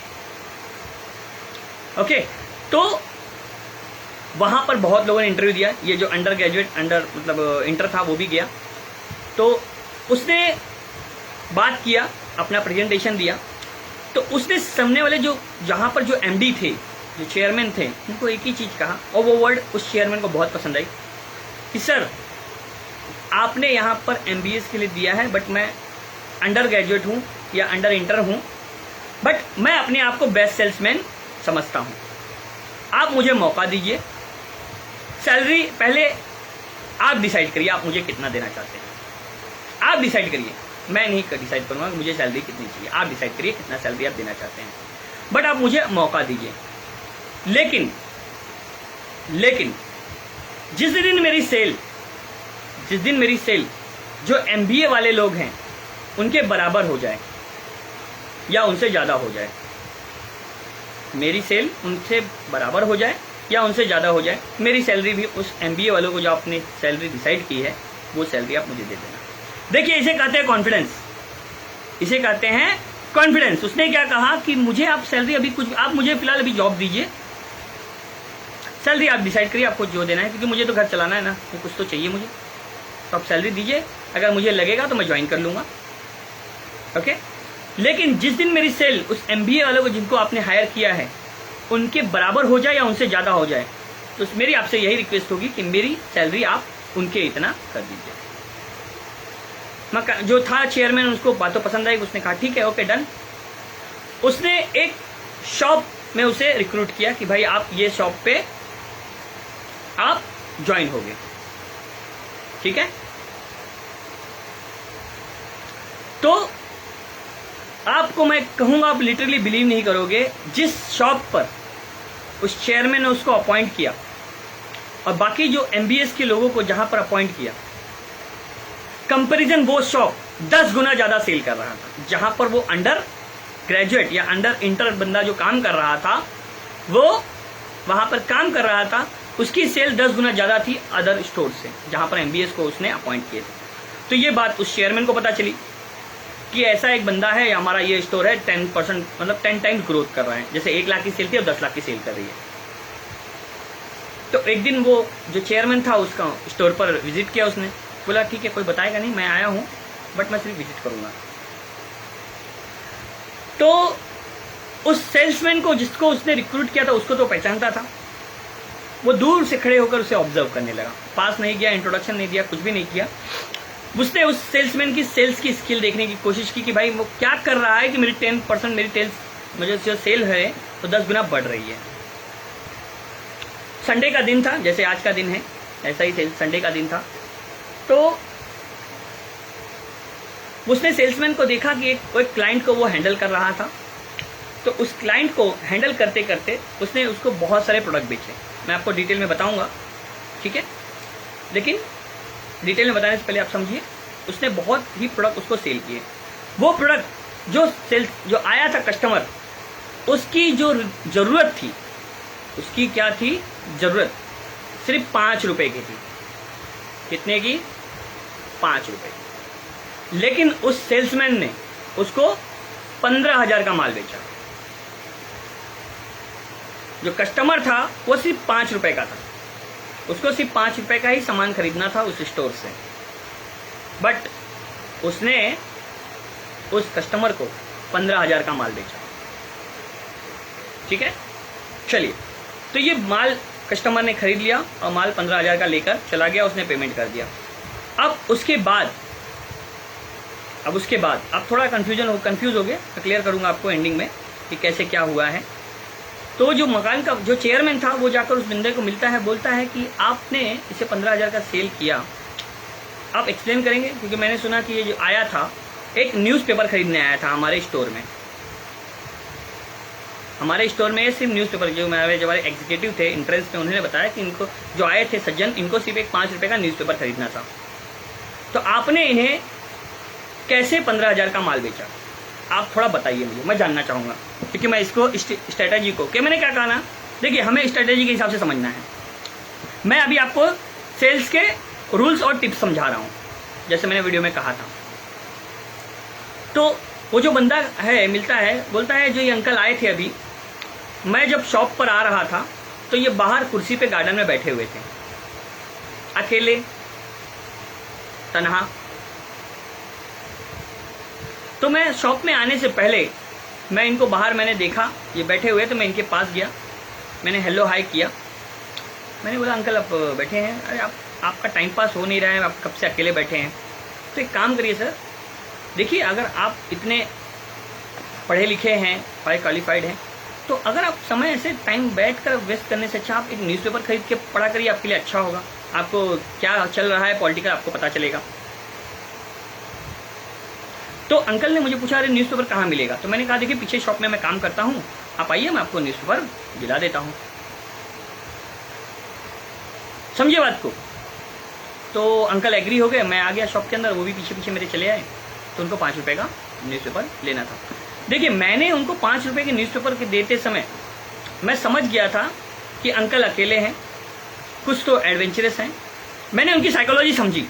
ओके, तो वहां पर बहुत लोगों ने इंटरव्यू दिया। ये जो अंडर ग्रेजुएट, मतलब इंटर था, वो भी गया। तो उसने बात किया, अपना प्रेजेंटेशन दिया। तो उसने सामने वाले जो, जहां पर जो MD थे, जो चेयरमैन थे, उनको एक ही चीज कहा, और वो वर्ड उस चेयरमैन को बहुत पसंद आई कि सर, आपने यहाँ पर MBAs के लिए दिया है, बट मैं अंडर ग्रेजुएट हूँ या अंडर इंटर हूँ, बट मैं अपने आप को बेस्ट सेल्समैन समझता हूँ। आप मुझे मौका दीजिए। सैलरी पहले आप डिसाइड करिए, आप मुझे कितना देना चाहते हैं, आप डिसाइड करिए। मैं नहीं डिसाइड करूंगा कि मुझे सैलरी कितनी चाहिए, आप डिसाइड करिए कितना सैलरी आप देना चाहते हैं, बट आप मुझे मौका दीजिए। लेकिन जिस दिन मेरी सेल जो MBA वाले लोग हैं उनके बराबर हो जाए या उनसे ज्यादा हो जाए, मेरी सेल उनसे बराबर हो जाए या उनसे ज़्यादा हो जाए, मेरी सैलरी भी उस MBA वालों को जो आपने सैलरी डिसाइड की है वो सैलरी आप मुझे दे देना। देखिए इसे कहते हैं कॉन्फिडेंस, इसे कहते हैं कॉन्फिडेंस। उसने क्या कहा कि मुझे आप सैलरी अभी कुछ, आप मुझे फिलहाल अभी जॉब दीजिए, सैलरी आप डिसाइड करिए आपको जो देना है, क्योंकि मुझे तो घर चलाना है ना, तो कुछ तो चाहिए मुझे, तो आप सैलरी दीजिए, अगर मुझे लगेगा तो मैं ज्वाइन कर लूँगा। ओके, लेकिन जिस दिन मेरी सेल उस MBA वालों को जिनको आपने हायर किया है उनके बराबर हो जाए या उनसे ज़्यादा हो जाए, तो मेरी आपसे यही रिक्वेस्ट होगी कि मेरी सैलरी आप उनके इतना कर दीजिए। जो था चेयरमैन, उसको बात तो पसंद आई, उसने कहा ठीक है, ओके डन। उसने एक शॉप में उसे रिक्रूट किया कि भाई आप ये शॉप पे आप ज्वाइन हो गए, ठीक है। तो आपको मैं कहूंगा, आप लिटरली बिलीव नहीं करोगे, जिस शॉप पर उस चेयरमैन ने उसको अपॉइंट किया और बाकी जो MBS के लोगों को जहां पर अपॉइंट किया, कंपैरिजन वो शॉप 10 गुना ज्यादा सेल कर रहा था। जहां पर वो अंडर ग्रेजुएट या अंडर इंटर बंदा जो काम कर रहा था, वो वहां पर काम कर रहा था, उसकी सेल 10 गुना ज्यादा थी अदर स्टोर से जहां पर MBS को उसने अपॉइंट किए थे। तो ये बात उस चेयरमैन को पता चली कि ऐसा एक बंदा है, हमारा ये स्टोर है 10% मतलब 10 टाइम्स ग्रोथ कर रहा है, जैसे 1 लाख की सेल थी और 10 लाख की सेल कर रही है। तो एक दिन वो जो चेयरमैन था उसका स्टोर पर विजिट किया, उसने बोला ठीक है कोई बताएगा नहीं, मैं आया हूँ बट मैं सिर्फ विजिट करूंगा। तो उस सेल्समैन को जिसको उसने रिक्रूट किया था उसको तो पहचानता था, वो दूर से खड़े होकर उसे ऑब्जर्व करने लगा, पास नहीं गया, इंट्रोडक्शन नहीं दिया, कुछ भी नहीं किया। उसने उस सेल्समैन की सेल्स की स्किल देखने की कोशिश की कि भाई वो क्या कर रहा है कि मेरी 10% मेरी मुझे जो सेल है तो 10 गुना बढ़ रही है। संडे का दिन था, जैसे आज का दिन है ऐसा ही संडे का दिन था। तो उसने सेल्समैन को देखा कि एक क्लाइंट को वो हैंडल कर रहा था। तो उस क्लाइंट को हैंडल करते करते उसने उसको बहुत सारे प्रोडक्ट बेचे। मैं आपको डिटेल में बताऊंगा, ठीक है, लेकिन डिटेल में बताने से पहले आप समझिए, उसने बहुत ही प्रोडक्ट उसको सेल किए। वो प्रोडक्ट जो आया था कस्टमर, उसकी जो जरूरत थी, उसकी क्या थी जरूरत, सिर्फ 5 रुपए की थी। कितने की? 5 रुपए। लेकिन उस सेल्समैन ने उसको 15,000 का माल बेचा। जो कस्टमर था वो सिर्फ 5 रुपए का था, उसको सिर्फ 5 रुपए का ही सामान खरीदना था उस स्टोर से, बट उसने उस कस्टमर को 15,000 का माल बेचा। ठीक है, चलिए, तो ये माल कस्टमर ने खरीद लिया और माल 15,000 का लेकर चला गया, उसने पेमेंट कर दिया। अब उसके बाद आप थोड़ा कंफ्यूज हो गए, मैं क्लियर करूंगा आपको एंडिंग में कि कैसे क्या हुआ है। तो जो मकान का जो चेयरमैन था वो जाकर उस बंदे को मिलता है, बोलता है कि आपने इसे 15,000 का सेल किया, आप एक्सप्लेन करेंगे? क्योंकि मैंने सुना कि ये जो आया था एक न्यूज़पेपर खरीदने आया था हमारे स्टोर में। हमारे स्टोर में सिर्फ न्यूज़पेपर, जो हमारे एग्जीक्यूटिव थे इंट्रेंस में, उन्होंने बताया कि इनको जो आए थे सज्जन, इनको सिर्फ एक 5 रुपए का न्यूज़पेपर खरीदना था। तो आपने इन्हें कैसे 15,000 का माल बेचा? आप थोड़ा बताइए मुझे, मैं जानना चाहूँगा, क्योंकि मैं इसको स्ट्रेटेजी को, क्या मैंने क्या कहा ना, देखिए हमें स्ट्रेटेजी के हिसाब से समझना है। मैं अभी आपको सेल्स के रूल्स और टिप्स समझा रहा हूँ, जैसे मैंने वीडियो में कहा था। तो वो जो बंदा है मिलता है, बोलता है जो ये अंकल आए थे अभी, मैं जब शॉप पर आ रहा था तो ये बाहर कुर्सी पे गार्डन में बैठे हुए थे, अकेले, तन्हा। तो मैं शॉप में आने से पहले मैं इनको बाहर मैंने देखा, ये बैठे हुए, तो मैं इनके पास गया, मैंने हेलो हाय किया। मैंने बोला अंकल आप बैठे हैं, अरे आपका टाइम पास हो नहीं रहा है, आप कब से अकेले बैठे हैं? तो एक काम करिए सर, देखिए अगर आप इतने पढ़े लिखे हैं, हाई क्वालिफाइड हैं, तो अगर आप समय ऐसे टाइम बैठ कर वेस्ट करने से अच्छा आप एक न्यूज़पेपर खरीद के पढ़ा करिए, आपके लिए अच्छा होगा। आपको क्या चल रहा है पॉलिटिकल आपको पता चलेगा। तो अंकल ने मुझे पूछा अरे न्यूज़पेपर कहाँ मिलेगा? तो मैंने कहा देखिए पीछे शॉप में मैं काम करता हूँ, आप आइए मैं आपको न्यूज़पेपर दिला देता हूँ। समझिए बात को। तो अंकल एग्री हो गए, मैं आ गया शॉप के अंदर, वो भी पीछे पीछे मेरे चले आए। तो उनको 5 रुपए का न्यूज़पेपर लेना था। देखिए मैंने उनको 5 रुपए के न्यूज़पेपर के देते समय मैं समझ गया था कि अंकल अकेले हैं, कुछ तो एडवेंचरस हैं। मैंने उनकी साइकोलॉजी समझी,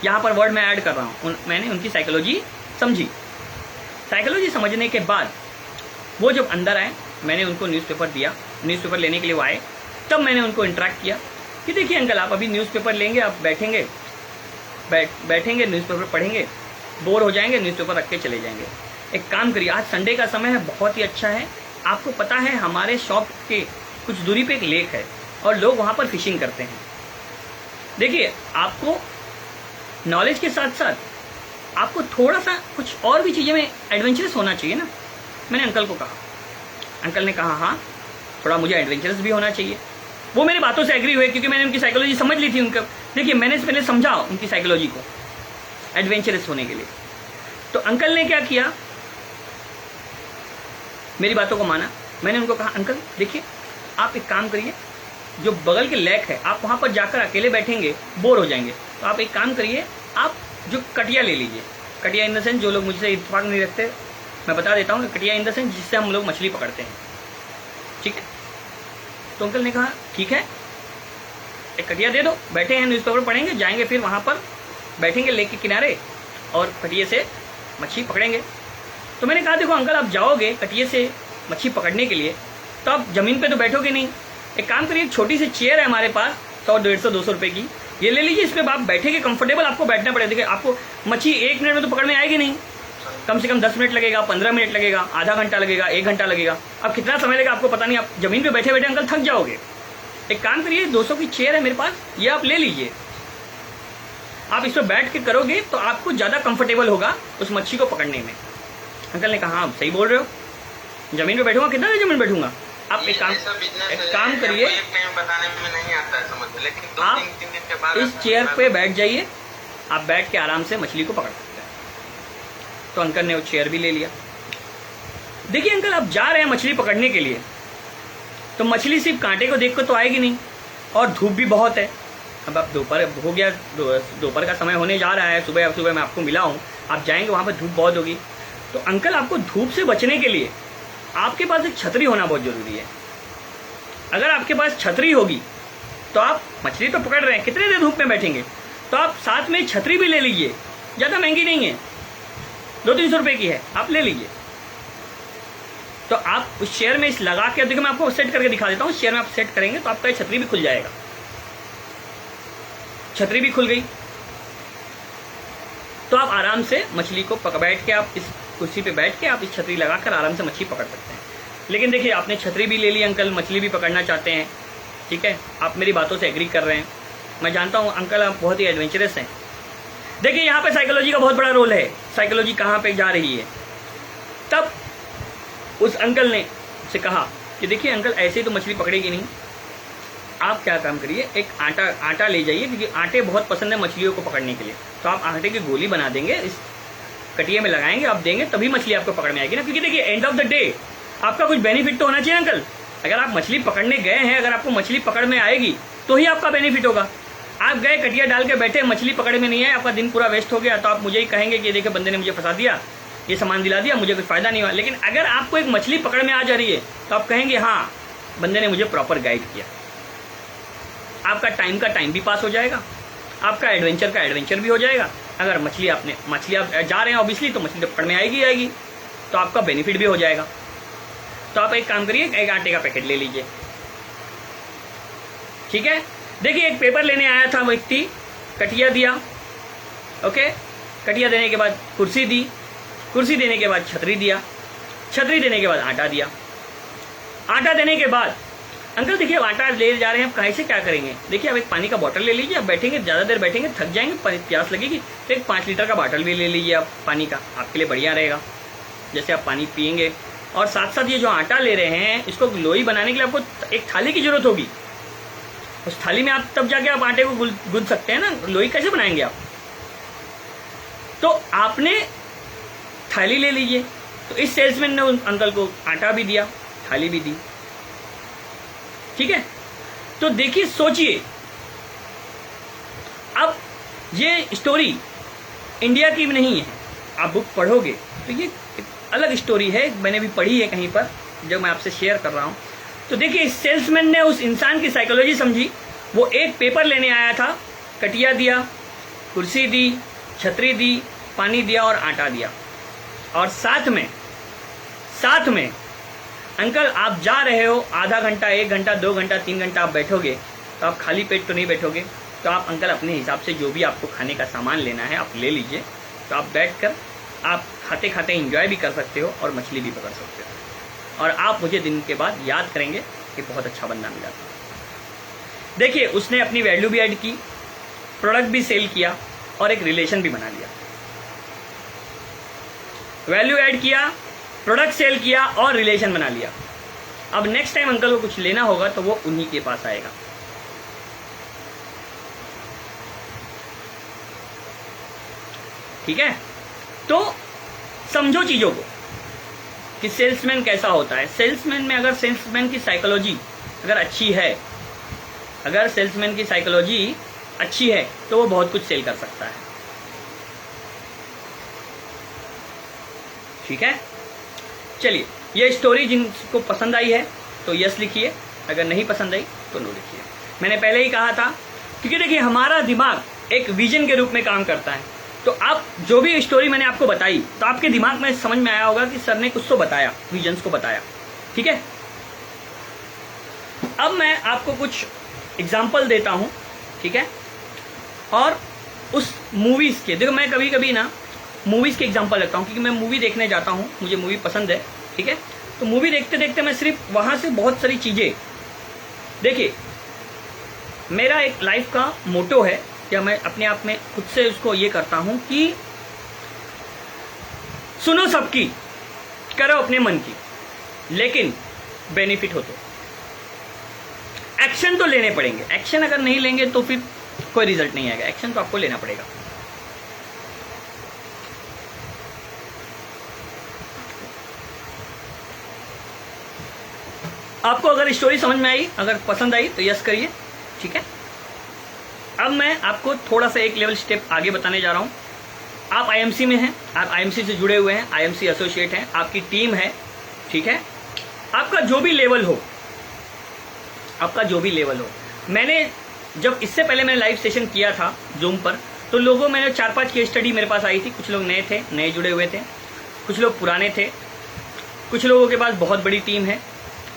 यहाँ पर वर्ड मैं ऐड कर रहा हूँ, मैंने उनकी साइकोलॉजी समझी। साइकोलॉजी समझने के बाद वो जब अंदर आए, मैंने उनको न्यूज़पेपर दिया, न्यूज़पेपर लेने के लिए वो आए, तब मैंने उनको इंटरेक्ट किया कि देखिए अंकल, आप अभी न्यूज़पेपर लेंगे, आप बैठेंगे बैठेंगे न्यूज़पेपर पढ़ेंगे, बोर हो जाएंगे, न्यूज़पेपर रख के चले जाएंगे। एक काम करिए, आज संडे का समय है, बहुत ही अच्छा है, आपको पता है हमारे शॉप के कुछ दूरी पे एक लेक है और लोग वहाँ पर फिशिंग करते हैं। देखिए, आपको नॉलेज के साथ साथ आपको थोड़ा सा कुछ और भी चीज़ें में एडवेंचरस होना चाहिए ना। मैंने अंकल को कहा, अंकल ने कहा हाँ, थोड़ा मुझे एडवेंचरस भी होना चाहिए। वो मेरी बातों से एग्री हुए क्योंकि मैंने उनकी साइकोलॉजी समझ ली थी। उनका देखिए, मैंने पहले समझा उनकी साइकोलॉजी को एडवेंचरस होने के लिए। तो अंकल ने क्या किया, मेरी बातों को माना। मैंने उनको कहा अंकल देखिए, आप एक काम करिए, जो बगल के लेक है आप वहाँ पर जाकर अकेले बैठेंगे, बोर हो जाएंगे, तो आप एक काम करिए, आप जो कटिया ले लीजिए। कटिया इन द सेंस, जो लोग मुझसे इत्तेफाक नहीं रखते, मैं बता देता हूँ, कटिया इन द सेंस जिससे हम लोग मछली पकड़ते हैं, ठीक है। तो अंकल ने कहा ठीक है, एक कटिया दे दो, बैठे हैं न्यूज़पेपर पढ़ेंगे, जाएंगे फिर वहाँ पर बैठेंगे लेक के किनारे और कटिए से मछली पकड़ेंगे। तो मैंने कहा देखो अंकल, आप जाओगे कटिए से मछली पकड़ने के लिए तो आप ज़मीन पे तो बैठोगे नहीं, एक काम करिए, छोटी सी चेयर है हमारे पास 100, 150, 200 रुपये की, ये ले लीजिए, इस पर आप बैठेंगे, कंफर्टेबल आपको बैठना पड़ेगा। देखिए, आपको मछली 1 मिनट में तो पकड़ में आएगी नहीं, कम से कम 10 मिनट लगेगा, 15 मिनट लगेगा, आधा घंटा लगेगा, 1 घंटा लगेगा। अब कितना समय लगेगा आपको पता नहीं, आप ज़मीन पे बैठे बैठे अंकल थक जाओगे। एक काम करिए, 200 की चेयर है मेरे पास, ये आप ले लीजिए, आप इस पर बैठ के करोगे तो आपको ज़्यादा कंफर्टेबल होगा उस मच्छी को पकड़ने में। अंकल ने कहा हाँ सही बोल रहे हो, ज़मीन पे बैठूंगा, कितना देर ज़मीन बैठूंगा। आप एक काम करिए, बताने में नहीं आता है समझ, लेकिन 2-3 दिन के बाद इस चेयर पे बैठ जाइए, आप बैठ के आराम से मछली को पकड़ सकते हैं। तो अंकल ने वो चेयर भी ले लिया। देखिए अंकल, आप जा रहे हैं मछली पकड़ने के लिए, तो मछली सिर्फ कांटे को देख कर तो आएगी नहीं, और धूप भी बहुत है। अब आप दोपहर हो गया, दोपहर का समय होने जा रहा है, सुबह मैं आपको मिला हूँ, आप जाएंगे वहाँ पर धूप बहुत होगी। तो अंकल, आपको धूप से बचने के लिए आपके पास एक छतरी होना बहुत ज़रूरी है। अगर आपके पास छतरी होगी तो आप मछली तो पकड़ रहे हैं, कितने देर धूप में बैठेंगे, तो आप साथ में छतरी भी ले लीजिए, ज़्यादा महंगी नहीं है, 200-300 रुपये की है, आप ले लीजिए। तो आप उस चेयर में इस लगा के, देखो मैं आपको सेट करके दिखा देता हूँ, चेयर में आप सेट करेंगे तो आपका छतरी भी खुल जाएगा। छतरी भी खुल गई तो आप आराम से मछली को बैठ के, आप इस कुर्सी पे बैठ के आप इस छतरी लगाकर आराम से मछली पकड़ सकते हैं। लेकिन देखिए, आपने छतरी भी ले ली, अंकल मछली भी पकड़ना चाहते हैं, ठीक है, आप मेरी बातों से एग्री कर रहे हैं, मैं जानता हूँ अंकल आप बहुत ही एडवेंचरस हैं। देखिए, यहाँ पे साइकोलॉजी का बहुत बड़ा रोल है, साइकोलॉजी कहाँ पे जा रही है। तब उस अंकल ने से कहा कि देखिए अंकल, ऐसे ही तो मछली पकड़ेगी नहीं, आप क्या काम करिए, एक आटा ले जाइए, क्योंकि आटे बहुत पसंद है मछलियों को पकड़ने के लिए। तो आप आटे की गोली बना देंगे, इस कटिए में लगाएंगे, आप देंगे, तभी मछली आपको पकड़ में आएगी ना। क्योंकि देखिए, एंड ऑफ द डे आपका कुछ बेनिफिट तो होना चाहिए अंकल। अगर आप मछली पकड़ने गए हैं, अगर आपको मछली पकड़ में आएगी तो ही आपका बेनिफिट होगा। आप गए कटिया डाल के बैठे, मछली पकड़ में नहीं है, आपका दिन पूरा वेस्ट हो गया, तो आप मुझे ही कहेंगे कि देखिए बंदे ने मुझे फंसा दिया, ये सामान दिला दिया, मुझे कुछ फायदा नहीं हुआ। लेकिन अगर आपको एक मछली पकड़ में आ जा रही है तो आप कहेंगे हाँ, बंदे ने मुझे प्रॉपर गाइड किया। आपका टाइम का टाइम भी पास हो जाएगा, आपका एडवेंचर का एडवेंचर भी हो जाएगा। अगर मछली आप जा रहे हैं ऑब्वियसली, तो मछली तो पकड़ में आएगी, तो आपका बेनिफिट भी हो जाएगा। तो आप एक काम करिए, एक आटे का पैकेट ले लीजिए, ठीक है। देखिए, एक पेपर लेने आया था व्यक्ति, कटिया दिया, ओके, कटिया देने के बाद कुर्सी दी, कुर्सी देने के बाद छतरी दिया, छतरी देने के बाद आटा दिया, आटा देने के बाद अंकल देखिए, आटा ले जा रहे हैं, आप कहीं से क्या करेंगे। देखिए, अब एक पानी का बॉटल ले लीजिए, आप बैठेंगे, ज़्यादा देर बैठेंगे, थक जाएंगे, प्यास लगेगी, तो एक 5 लीटर का बॉटल भी ले लीजिए आप पानी का, आपके लिए बढ़िया रहेगा, जैसे आप पानी पियेंगे। और साथ साथ ये जो आटा ले रहे हैं, इसको लोई बनाने के लिए आपको एक थाली की जरूरत होगी। उस थाली में आप तब जाके आप आटे को गूंथ सकते हैं ना, लोई कैसे बनाएंगे आप। तो आपने थाली ले लीजिए। तो इस सेल्समैन ने उन अंकल को आटा भी दिया, थाली भी दी, ठीक है। तो देखिए, सोचिए, अब ये स्टोरी इंडिया की भी नहीं है, आप बुक पढ़ोगे तो ये एक अलग स्टोरी है, मैंने भी पढ़ी है कहीं पर, जब मैं आपसे शेयर कर रहा हूँ। तो देखिए इस सेल्समैन ने उस इंसान की साइकोलॉजी समझी। वो एक पेपर लेने आया था, कटिया दिया, कुर्सी दी, छतरी दी, पानी दिया और आटा दिया, और साथ में अंकल आप जा रहे हो, आधा घंटा, 1 घंटा, 2 घंटा, 3 घंटा आप बैठोगे, तो आप खाली पेट तो नहीं बैठोगे, तो आप अंकल अपने हिसाब से जो भी आपको खाने का सामान लेना है आप ले लीजिए। तो आप बैठकर आप खाते खाते एंजॉय भी कर सकते हो और मछली भी पकड़ सकते हो, और आप मुझे दिन के बाद याद करेंगे कि बहुत अच्छा बंदा मिला था। देखिए उसने अपनी वैल्यू भी ऐड की, प्रोडक्ट भी सेल किया और एक रिलेशन भी बना लिया। वैल्यू ऐड किया, प्रोडक्ट सेल किया और रिलेशन बना लिया। अब नेक्स्ट टाइम अंकल को कुछ लेना होगा तो वो उन्हीं के पास आएगा। ठीक है, तो समझो चीजों को कि सेल्समैन कैसा होता है। सेल्समैन में अगर सेल्समैन की साइकोलॉजी अगर अच्छी है, अगर सेल्समैन की साइकोलॉजी अच्छी है तो वो बहुत कुछ सेल कर सकता है। ठीक है, चलिए ये स्टोरी जिनको पसंद आई है तो यस लिखिए, अगर नहीं पसंद आई तो नो लिखिए। मैंने पहले ही कहा था, क्योंकि देखिए हमारा दिमाग एक विजन के रूप में काम करता है। तो आप जो भी स्टोरी मैंने आपको बताई तो आपके दिमाग में समझ में आया होगा कि सर ने कुछ तो बताया, विजन्स को बताया। ठीक है, अब मैं आपको कुछ एग्जाम्पल देता हूं। ठीक है, और उस मूवीज के, देखो मैं कभी कभी ना मूवीज के एग्जाम्पल लेता हूं, क्योंकि मैं मूवी देखने जाता हूं, मुझे मूवी पसंद है। ठीक है, तो मूवी देखते देखते मैं सिर्फ वहां से बहुत सारी चीजें, देखिए मेरा एक लाइफ का मोटो है, या मैं अपने आप में खुद से उसको ये करता हूं कि सुनो सबकी, करो अपने मन की, लेकिन बेनिफिट हो तो एक्शन तो लेने पड़ेंगे। एक्शन अगर नहीं लेंगे तो फिर कोई रिजल्ट नहीं आएगा। एक्शन तो आपको लेना पड़ेगा। आपको अगर स्टोरी समझ में आई, अगर पसंद आई तो यस करिए। ठीक है, अब मैं आपको थोड़ा सा एक लेवल स्टेप आगे बताने जा रहा हूं। आप आईएमसी में हैं, आप आईएमसी से जुड़े हुए हैं, आईएमसी एसोसिएट हैं, आपकी टीम है। ठीक है, आपका जो भी लेवल हो, आपका जो भी लेवल हो, मैंने जब इससे पहले मैंने लाइव सेशन किया था जूम पर, तो लोगों मैंने 4-5 केस स्टडी मेरे पास आई थी। कुछ लोग नए थे, नए जुड़े हुए थे, कुछ लोग पुराने थे, कुछ लोगों के पास बहुत बड़ी टीम है,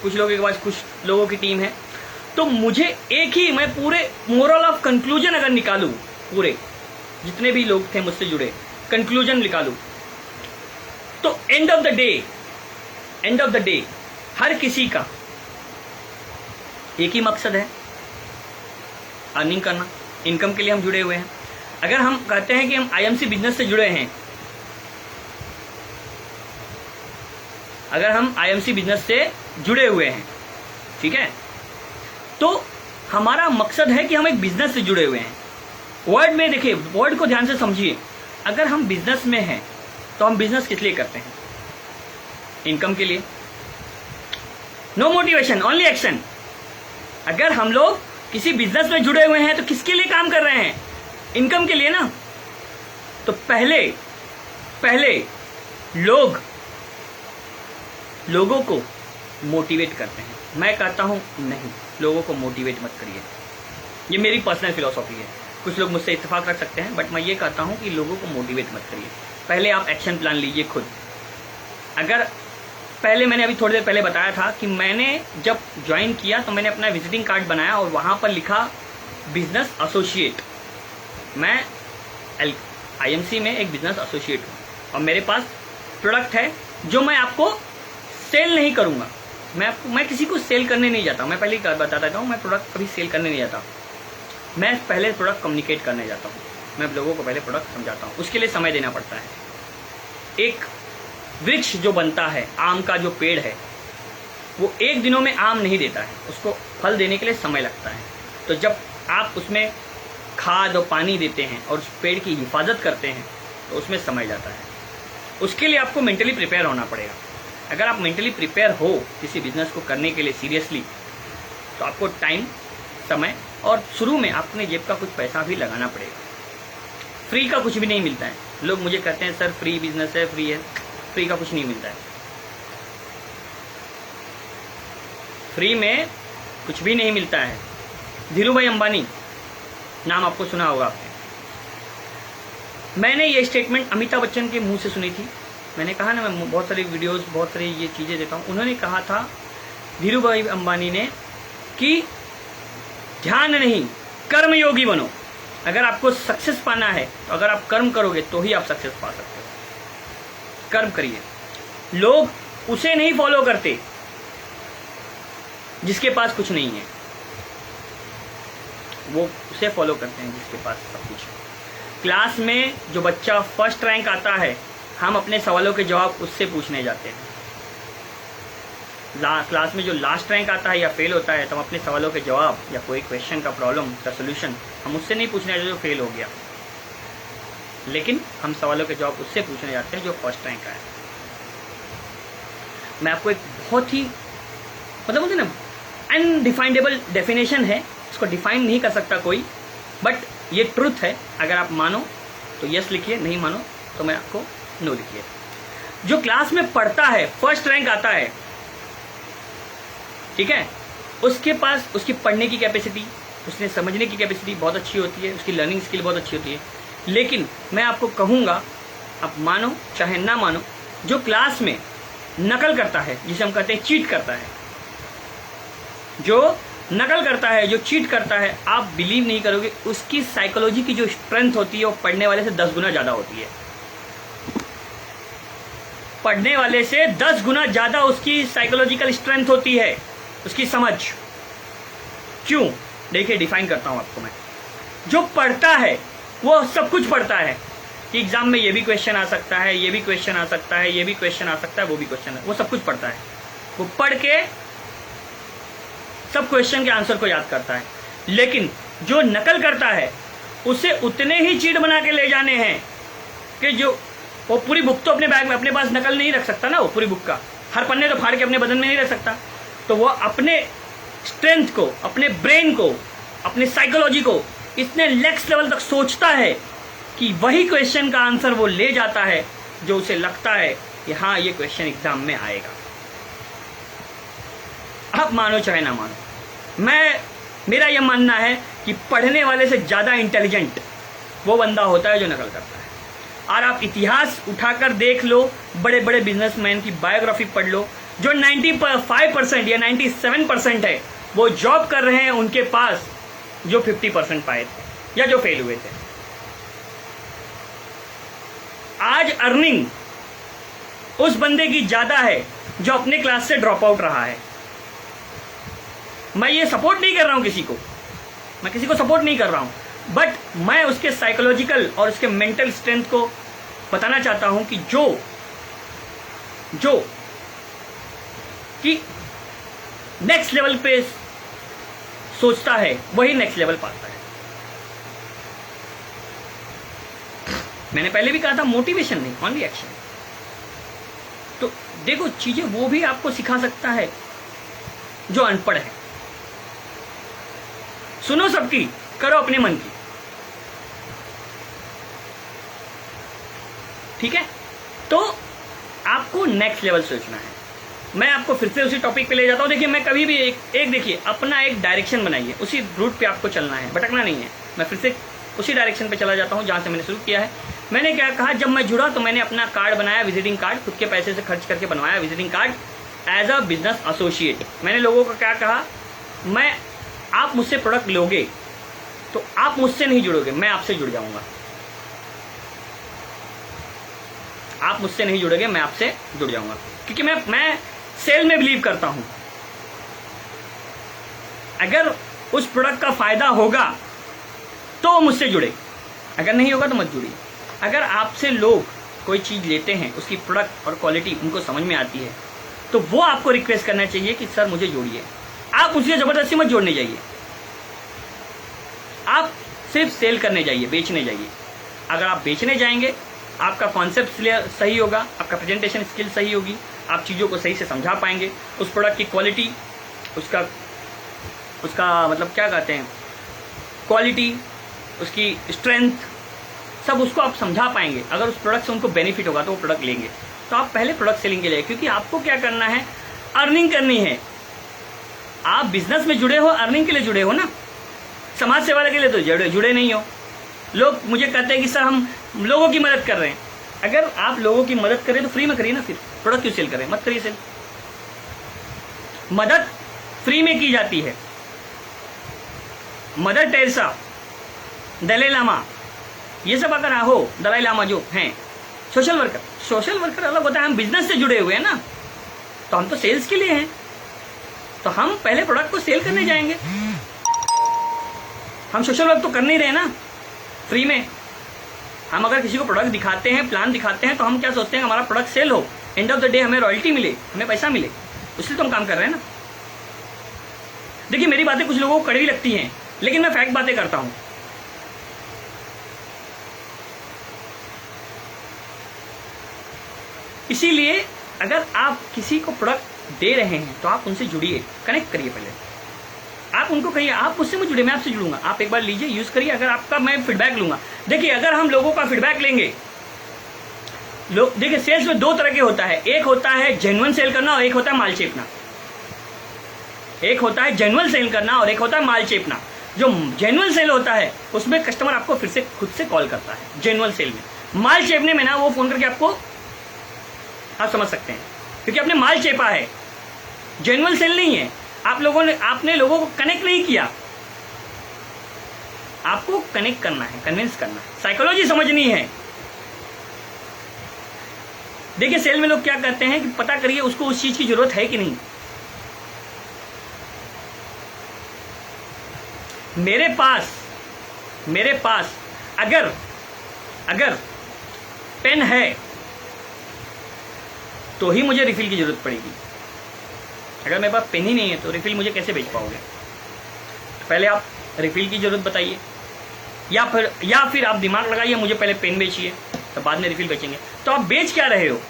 कुछ लोगों के पास कुछ लोगों की टीम है। तो मुझे एक ही, मैं पूरे मोरल ऑफ कंक्लूजन अगर निकालूं, पूरे जितने भी लोग थे मुझसे जुड़े, कंक्लूजन निकालूं, तो एंड ऑफ द डे हर किसी का एक ही मकसद है, अर्निंग करना, इनकम के लिए हम जुड़े हुए हैं। अगर हम कहते हैं कि हम आईएमसी बिजनेस से जुड़े हैं, अगर हम आईएमसी बिजनेस से जुड़े हुए हैं, ठीक है, तो हमारा मकसद है कि हम एक बिजनेस से जुड़े हुए हैं। वर्ड में देखिए, वर्ड को ध्यान से समझिए। अगर हम बिजनेस में हैं तो हम बिजनेस किस लिए करते हैं? इनकम के लिए। No motivation, only action. अगर हम लोग किसी बिजनेस में जुड़े हुए हैं तो किसके लिए काम कर रहे हैं? इनकम के लिए ना। तो पहले लोगों को मोटिवेट करते हैं। मैं कहता हूं नहीं, लोगों को मोटिवेट मत करिए। ये मेरी पर्सनल फिलॉसफी है। कुछ लोग मुझसे इत्तेफाक रख सकते हैं, बट मैं ये कहता हूं कि लोगों को मोटिवेट मत करिए। पहले आप एक्शन प्लान लीजिए खुद। अगर पहले मैंने अभी थोड़ी देर पहले बताया था कि मैंने जब ज्वाइन किया तो मैंने अपना विजिटिंग कार्ड बनाया और वहां पर लिखा बिजनेस एसोसिएट। मैं आईएमसी में एक बिजनेस एसोसिएट हूँ और मेरे पास प्रोडक्ट है जो मैं आपको सेल नहीं करूंगा। मैं किसी को सेल करने नहीं जाता। मैं पहले ही बता देता हूँ, मैं प्रोडक्ट कभी सेल करने नहीं जाता। मैं पहले प्रोडक्ट कम्युनिकेट करने जाता हूँ। मैं लोगों को पहले प्रोडक्ट समझाता हूँ। उसके लिए समय देना पड़ता है। एक वृक्ष जो बनता है, आम का जो पेड़ है, वो एक दिनों में आम नहीं देता है, उसको फल देने के लिए समय लगता है। तो जब आप उसमें खाद और पानी देते हैं और उस पेड़ की हिफाजत करते हैं तो उसमें समय जाता है। उसके लिए आपको मेंटली प्रिपेयर होना पड़ेगा। अगर आप मेंटली प्रिपेयर हो किसी बिजनेस को करने के लिए सीरियसली, तो आपको टाइम, समय और शुरू में अपने जेब का कुछ पैसा भी लगाना पड़ेगा। फ्री का कुछ भी नहीं मिलता है। लोग मुझे कहते हैं सर फ्री बिजनेस है, फ्री है। फ्री का कुछ नहीं मिलता है। फ्री में कुछ भी नहीं मिलता है। धीरूभाई अंबानी नाम आपको सुना होगा आपने। मैंने ये स्टेटमेंट अमिताभ बच्चन के मुंह से सुनी थी। मैंने कहा ना, मैं बहुत सारी वीडियोस, बहुत सारी ये चीज़ें देता हूँ। उन्होंने कहा था धीरूभाई अंबानी ने कि ध्यान नहीं, कर्मयोगी बनो। अगर आपको सक्सेस पाना है तो अगर आप कर्म करोगे तो ही आप सक्सेस पा सकते हो। कर्म करिए। लोग उसे नहीं फॉलो करते जिसके पास कुछ नहीं है, वो उसे फॉलो करते हैं जिसके पास सब कुछ है। क्लास में जो बच्चा फर्स्ट रैंक आता है, हम अपने सवालों के जवाब उससे पूछने जाते हैं। क्लास में जो लास्ट रैंक आता है या फेल होता है, तो हम अपने सवालों के जवाब या कोई क्वेश्चन का प्रॉब्लम का सोल्यूशन हम उससे नहीं पूछने जाते जो फेल हो गया, लेकिन हम सवालों के जवाब उससे पूछने जाते हैं जो फर्स्ट रैंक आया। मैं आपको एक बहुत ही मतलब बोलते ना अनडिफाइंडेबल डेफिनेशन है, इसको डिफाइन नहीं कर सकता कोई, बट ये ट्रुथ है। अगर आप मानो तो यस लिखिए, नहीं मानो तो मैं आपको नो लिखिए। जो क्लास में पढ़ता है, फर्स्ट रैंक आता है, ठीक है, उसके पास उसकी पढ़ने की कैपेसिटी, उसने समझने की कैपेसिटी बहुत अच्छी होती है, उसकी लर्निंग स्किल बहुत अच्छी होती है। लेकिन मैं आपको कहूँगा, आप मानो चाहे ना मानो, जो क्लास में नकल करता है, जिसे हम कहते हैं चीट करता है, जो नकल करता है, जो चीट करता है, आप बिलीव नहीं करोगे, उसकी साइकोलॉजी की जो स्ट्रेंथ होती है वो पढ़ने वाले से 10 गुना ज़्यादा होती है। पढ़ने वाले से 10 गुना ज़्यादा उसकी साइकोलॉजिकल स्ट्रेंथ होती है, उसकी समझ। क्यों? देखिए, डिफाइन करता हूं आपको मैं। जो पढ़ता है वो सब कुछ पढ़ता है कि एग्जाम में ये भी क्वेश्चन आ सकता है, ये भी क्वेश्चन आ सकता है, ये भी क्वेश्चन आ सकता है, वो भी क्वेश्चन है, वो सब कुछ पढ़ता है। वो पढ़ के सब क्वेश्चन के आंसर को याद करता है। लेकिन जो नकल करता है उसे उतने ही चीट बना के ले जाने हैं कि जो वो पूरी बुक तो अपने बैग में अपने पास नकल नहीं रख सकता ना, वो पूरी बुक का हर पन्ने तो फाड़ के अपने बदन में नहीं रख सकता। तो वो अपने स्ट्रेंथ को, अपने ब्रेन को, अपने साइकोलॉजी को इतने नेक्स्ट लेवल तक सोचता है कि वही क्वेश्चन का आंसर वो ले जाता है जो उसे लगता है कि हाँ, ये क्वेश्चन एग्जाम में आएगा। आप मानो चाहे ना मानो, मेरा यह मानना है कि पढ़ने वाले से ज़्यादा इंटेलिजेंट वो बंदा होता है जो नकल करता है। और आप इतिहास उठाकर देख लो, बड़े बड़े बिजनेसमैन की बायोग्राफी पढ़ लो, जो 95% या 97% है वो जॉब कर रहे हैं उनके पास जो 50% पाए थे या जो फेल हुए थे। आज अर्निंग उस बंदे की ज़्यादा है जो अपने क्लास से ड्रॉप आउट रहा है। मैं ये सपोर्ट नहीं कर रहा हूं किसी को, मैं किसी को सपोर्ट नहीं कर रहा हूं, बट मैं उसके साइकोलॉजिकल और उसके मेंटल स्ट्रेंथ को बताना चाहता हूं कि जो कि नेक्स्ट लेवल पे सोचता है वही नेक्स्ट लेवल पाता है। मैंने पहले भी कहा था, मोटिवेशन नहीं, ओनली एक्शन। तो देखो, चीजें वो भी आपको सिखा सकता है जो अनपढ़ है। सुनो सबकी, करो अपने मन की, ठीक है? तो आपको नेक्स्ट लेवल सोचना है। मैं आपको फिर से उसी टॉपिक पे ले जाता हूं। देखिए, मैं कभी भी एक देखिए, अपना एक डायरेक्शन बनाइए, उसी रूट पे आपको चलना है, भटकना नहीं है। मैं फिर से उसी डायरेक्शन पे चला जाता हूं जहां से मैंने शुरू किया है। मैंने क्या कहा, जब मैं जुड़ा तो मैंने अपना कार्ड बनाया, विजिटिंग कार्ड, खुद के पैसे से खर्च करके बनवाया visiting card as a business associate. मैंने लोगों को क्या कहा, आप मुझसे प्रोडक्ट लोगे तो आप मुझसे नहीं जुड़ोगे, मैं आपसे जुड़ जाऊंगा। आप मुझसे नहीं जुड़ोगे, मैं आपसे जुड़ जाऊंगा, क्योंकि मैं सेल में बिलीव करता हूं। अगर उस प्रोडक्ट का फायदा होगा तो मुझसे जुड़े, अगर नहीं होगा तो मत जुड़िए। अगर आपसे लोग कोई चीज लेते हैं, उसकी प्रोडक्ट और क्वालिटी उनको समझ में आती है, तो वो आपको रिक्वेस्ट करना चाहिए कि सर मुझे जोड़िए। आप मुझे जबरदस्ती मत जोड़ने जाइए, आप सिर्फ सेल करने जाइए, बेचने जाइए। अगर आप बेचने जाएंगे, आपका कॉन्सेप्ट सही होगा, आपका प्रेजेंटेशन स्किल सही होगी, आप चीज़ों को सही से समझा पाएंगे, उस प्रोडक्ट की क्वालिटी, उसका मतलब क्या कहते हैं, क्वालिटी, उसकी स्ट्रेंथ, सब उसको आप समझा पाएंगे। अगर उस प्रोडक्ट से उनको बेनिफिट होगा तो वो प्रोडक्ट लेंगे। तो आप पहले प्रोडक्ट सेलिंग के लिए, क्योंकि आपको क्या करना है, अर्निंग करनी है। आप बिजनेस में जुड़े हो, अर्निंग के लिए जुड़े हो ना, समाज सेवा के लिए तो जुड़े नहीं हो। लोग मुझे कहते हैं कि सर हम लोगों की मदद कर रहे हैं। अगर आप लोगों की मदद करें तो फ्री में करिए ना, फिर प्रोडक्ट क्यों सेल करें? मत करिए सेल। मदद फ्री में की जाती है। मदर टेरेसा, दलाई लामा, ये सब अगर हो, दलाई लामा जो हैं सोशल वर्कर अलग होता है। हम बिजनेस से जुड़े हुए हैं ना, तो हम तो सेल्स के लिए हैं, तो हम पहले प्रोडक्ट को सेल करने जाएंगे। हम सोशल वर्क तो कर नहीं रहे ना फ्री में। हम अगर किसी को प्रोडक्ट दिखाते हैं, प्लान दिखाते हैं, तो हम क्या सोचते हैं हमारा प्रोडक्ट सेल हो, एंड ऑफ द डे हमें रॉयल्टी मिले, हमें पैसा मिले, उसलिए तो हम काम कर रहे हैं ना। देखिए मेरी बातें कुछ लोगों को कड़वी लगती हैं, लेकिन मैं फैक्ट बातें करता हूं। इसीलिए अगर आप किसी को प्रोडक्ट दे रहे हैं तो आप उनसे जुड़िए, कनेक्ट करिए। पहले आप उनको कहिए आप मुझसे मत जुड़े, मैं आपसे जुड़ूंगा। आप एक बार लीजिए, यूज करिए, अगर आपका मैं फीडबैक लूंगा। देखिए अगर हम लोगों का फीडबैक लेंगे, लोग देखिए सेल्स में दो तरह के होता है, एक होता है जेन्युइन सेल करना और एक होता है माल चेपना। एक होता है जेन्युइन सेल करना और एक होता है माल चेपना। जो जेन्युइन सेल होता है उसमें कस्टमर आपको फिर से खुद से कॉल करता है। जेन्युइन सेल में, माल चेपने में ना वो फोन करके आपको, आप समझ सकते हैं, क्योंकि आपने माल चेपा है, जेन्युइन सेल नहीं है। आपने लोगों को कनेक्ट नहीं किया। आपको कनेक्ट करना है, कन्विंस करना है, साइकोलॉजी समझनी है। देखिए सेल में लोग क्या कहते हैं कि पता करिए उसको उस चीज की जरूरत है कि नहीं। मेरे पास अगर पेन है तो ही मुझे रिफिल की जरूरत पड़ेगी। अगर मेरे पास पेन ही नहीं है तो रिफिल मुझे कैसे बेच पाओगे? पहले आप रिफिल की जरूरत बताइए, या फिर आप दिमाग लगाइए मुझे पहले पेन बेचिए, तो बाद में रिफिल बेचेंगे। तो आप बेच क्या रहे हो?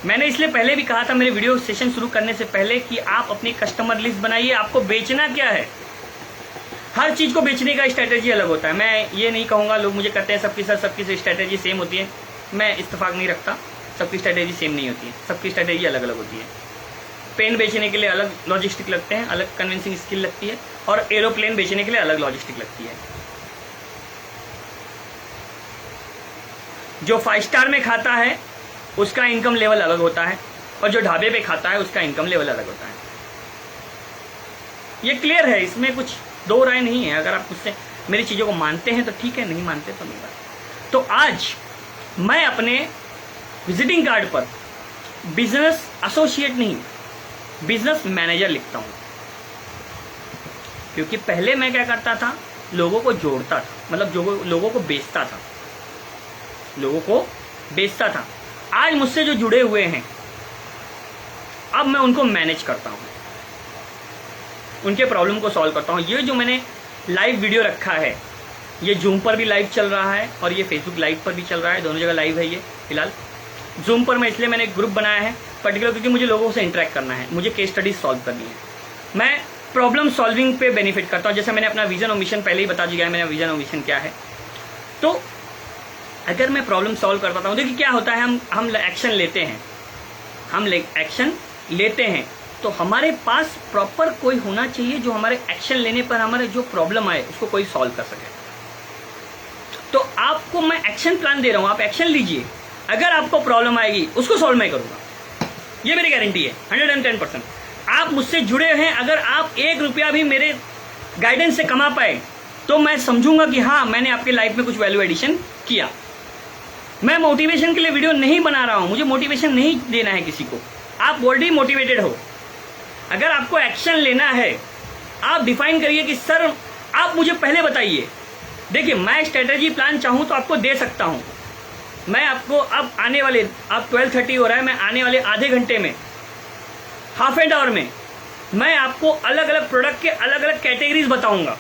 मैंने इसलिए पहले भी कहा था मेरे वीडियो सेशन शुरू करने से पहले कि आप अपनी कस्टमर लिस्ट बनाइए। आपको बेचना क्या है? हर चीज को बेचने का स्ट्रेटेजी अलग होता है। मैं ये नहीं कहूंगा, लोग मुझे कहते हैं सबकी स्ट्रेटेजी सेम होती है। मैं इत्तेफाक नहीं रखता, सबकी स्ट्रेटेजी सेम नहीं होती है, सबकी स्ट्रेटेजी अलग अलग होती है। पेन बेचने के लिए अलग लॉजिस्टिक लगते हैं, अलग कन्विंसिंग स्किल लगती है, और एरोप्लेन बेचने के लिए अलग लॉजिस्टिक लगती है। जो 5 स्टार में खाता है उसका इनकम लेवल अलग होता है, और जो ढाबे पे खाता है उसका इनकम लेवल अलग होता है। ये क्लियर है, इसमें कुछ दो राय नहीं है। अगर आप मुझसे मेरी चीज़ों को मानते हैं तो ठीक है, नहीं मानते तो नहीं बात। तो आज मैं अपने विजिटिंग कार्ड पर बिजनेस एसोसिएट नहीं, बिजनेस मैनेजर लिखता हूं, क्योंकि पहले मैं क्या करता था, लोगों को जोड़ता था, मतलब लोगों को बेचता था। आज मुझसे जो जुड़े हुए हैं, अब मैं उनको मैनेज करता हूं, उनके प्रॉब्लम को सॉल्व करता हूं। ये जो मैंने लाइव वीडियो रखा है, ये जूम पर भी लाइव चल रहा है और ये फेसबुक लाइव पर भी चल रहा है, दोनों जगह लाइव है ये फिलहाल। जूम पर मैं इसलिए मैंने एक ग्रुप बनाया है पर्टिकुलर, क्योंकि मुझे लोगों से इंटरेक्ट करना है, मुझे केस स्टडीज सॉल्व करनी है। मैं प्रॉब्लम सॉल्विंग पे बेनिफिट करता हूँ। जैसे मैंने अपना विजन और मिशन पहले ही बता दिया है, मेरा विजन और मिशन क्या है। तो अगर मैं प्रॉब्लम सॉल्व करता हूँ, देखिए क्या होता है, हम एक्शन लेते हैं, तो हमारे पास प्रॉपर कोई होना चाहिए जो हमारे एक्शन लेने पर हमारे जो प्रॉब्लम आए उसको कोई सॉल्व कर सके। तो आपको मैं एक्शन प्लान दे रहा हूं, आप एक्शन लीजिए। अगर आपको प्रॉब्लम आएगी उसको सॉल्व मैं करूंगा, ये मेरी गारंटी है 110%। आप मुझसे जुड़े हैं, अगर आप 1 रुपया भी मेरे गाइडेंस से कमा पाए तो मैं समझूंगा कि हाँ, मैंने आपके लाइफ में कुछ वैल्यू एडिशन किया। मैं मोटिवेशन के लिए वीडियो नहीं बना रहा हूं, मुझे मोटिवेशन नहीं देना है किसी को। आप ऑलरेडी मोटिवेटेड हो। अगर आपको एक्शन लेना है, आप डिफाइन करिए कि सर आप मुझे पहले बताइए। देखिए मैं स्ट्रेटेजी प्लान चाहूं तो आपको दे सकता हूं। मैं आपको अब 12:30 हो रहा है, मैं आने वाले आधे घंटे में, हाफ एन आवर में, मैं आपको अलग अलग प्रोडक्ट के अलग अलग कैटेगरीज बताऊंगा,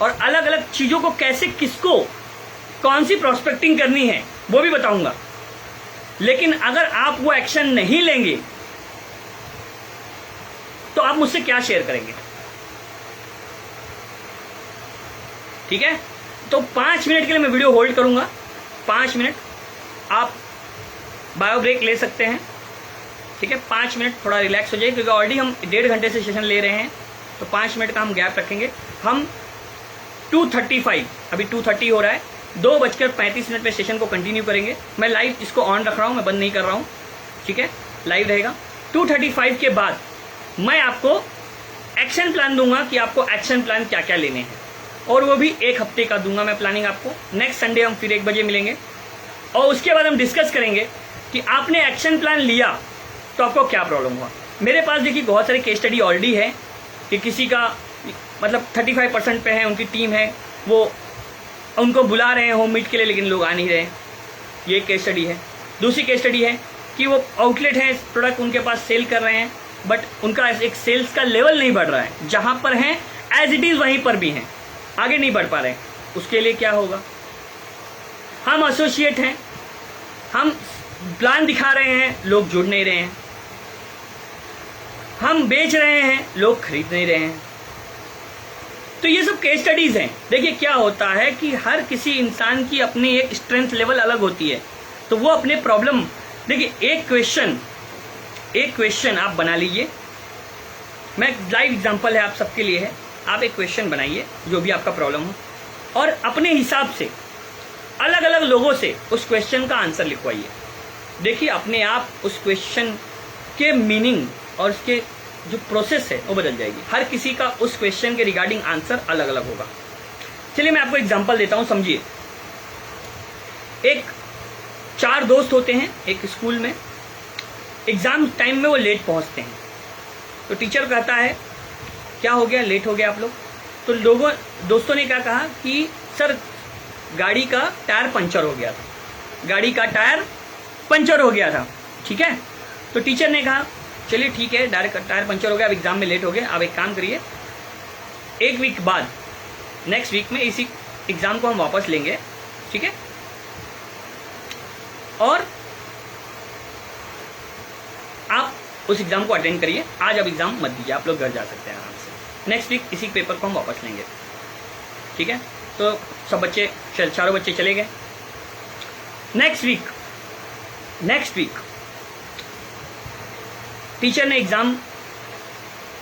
और अलग अलग चीजों को कैसे, किसको कौन सी प्रोस्पेक्टिंग करनी है वो भी बताऊंगा। लेकिन अगर आप वो एक्शन नहीं लेंगे तो आप मुझसे क्या शेयर करेंगे? ठीक है, तो 5 मिनट के लिए मैं वीडियो होल्ड करूंगा। 5 मिनट आप बायो ब्रेक ले सकते हैं, ठीक है, 5 मिनट थोड़ा रिलैक्स हो जाइए, क्योंकि ऑलरेडी हम 1.5 घंटे से सेशन ले रहे हैं, तो 5 मिनट का हम गैप रखेंगे। हम 2:35, अभी 2:30 हो रहा है, 2:35 में सेशन को कंटिन्यू करेंगे। मैं लाइव इसको ऑन रख रहा हूँ, मैं बंद नहीं कर रहा हूँ, ठीक है, लाइव रहेगा। 2:35 के बाद मैं आपको एक्शन प्लान दूंगा कि आपको एक्शन प्लान क्या क्या लेने हैं, और वो भी 1 हफ्ते का दूंगा मैं प्लानिंग आपको। नेक्स्ट संडे हम फिर 1 बजे मिलेंगे, और उसके बाद हम डिस्कस करेंगे कि आपने एक्शन प्लान लिया तो आपको क्या प्रॉब्लम हुआ। मेरे पास देखिए बहुत सारी केस स्टडी ऑलरेडी है कि किसी का मतलब 35% पे है, उनकी टीम है, वो उनको बुला रहे हैं होम मीट के लिए, लेकिन लोग आ नहीं रहे हैं, ये केस स्टडी है। दूसरी केस स्टडी है कि वो आउटलेट है, प्रोडक्ट उनके पास सेल कर रहे हैं, बट उनका एक सेल्स का लेवल नहीं बढ़ रहा है, जहाँ पर हैं एज इट इज़ वहीं पर भी हैं, आगे नहीं बढ़ पा रहे हैं। उसके लिए क्या होगा, हम एसोसिएट हैं, हम प्लान दिखा रहे हैं, लोग जुड़ नहीं रहे हैं, हम बेच रहे हैं, लोग खरीद नहीं रहे हैं। तो ये सब केस स्टडीज हैं। देखिए क्या होता है कि हर किसी इंसान की अपनी एक स्ट्रेंथ लेवल अलग होती है, तो वो अपने प्रॉब्लम, देखिए एक क्वेश्चन आप बना लीजिए, मैं लाइव एग्जांपल है आप सबके लिए है, आप एक क्वेश्चन बनाइए जो भी आपका प्रॉब्लम हो, और अपने हिसाब से अलग अलग लोगों से उस क्वेश्चन का आंसर लिखवाइए। देखिए अपने आप उस क्वेश्चन के मीनिंग और उसके जो प्रोसेस है वो बदल जाएगी। हर किसी का उस क्वेश्चन के रिगार्डिंग आंसर अलग अलग होगा। चलिए मैं आपको एग्जांपल देता हूं, समझिए। एक 4 दोस्त होते हैं एक स्कूल में, एग्जाम टाइम में वो लेट पहुंचते हैं, तो टीचर कहता है क्या हो गया, लेट हो गया आप लोग। तो दोस्तों ने क्या कहा कि सर गाड़ी का टायर पंचर हो गया था, गाड़ी का टायर पंचर हो गया था, ठीक है। तो टीचर ने कहा चलिए ठीक है, टायर पंचर हो गया, अब एग्जाम में लेट हो गए, अब एक काम करिए, 1 वीक बाद नेक्स्ट वीक में इसी एग्जाम को हम वापस लेंगे, ठीक है, और आप उस एग्जाम को अटेंड करिए, आज अब एग्जाम मत दीजिए, आप लोग घर जा सकते हैं आराम से, नेक्स्ट वीक इसी पेपर को हम वापस लेंगे, ठीक है। तो सब बच्चे, चारों बच्चे चले गए। नेक्स्ट वीक टीचर ने एग्जाम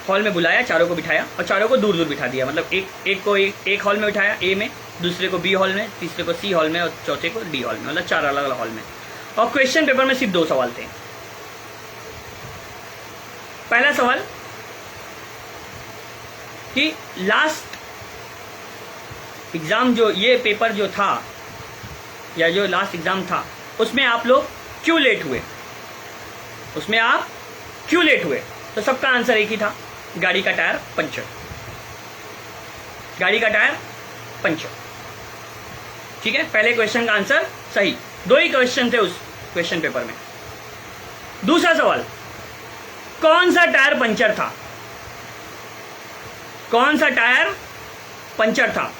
हॉल में बुलाया, चारों को बिठाया और चारों को दूर दूर बिठा दिया, मतलब एक को एक हॉल में बिठाया ए में, दूसरे को बी हॉल में, तीसरे को सी हॉल में और चौथे को डी हॉल में, मतलब 4 अलग अलग हॉल में। और क्वेश्चन पेपर में सिर्फ 2 सवाल थे। पहला सवाल कि लास्ट एग्जाम जो ये पेपर जो था या जो लास्ट एग्जाम था उसमें आप लोग क्यों लेट हुए, उसमें आप क्यों लेट हुए। तो सबका आंसर एक ही था, गाड़ी का टायर पंचर, गाड़ी का टायर पंचर, ठीक है। पहले क्वेश्चन का आंसर सही, 2 ही क्वेश्चन थे उस क्वेश्चन पेपर में। दूसरा सवाल, कौन सा टायर पंचर था, कौन सा टायर पंचर था।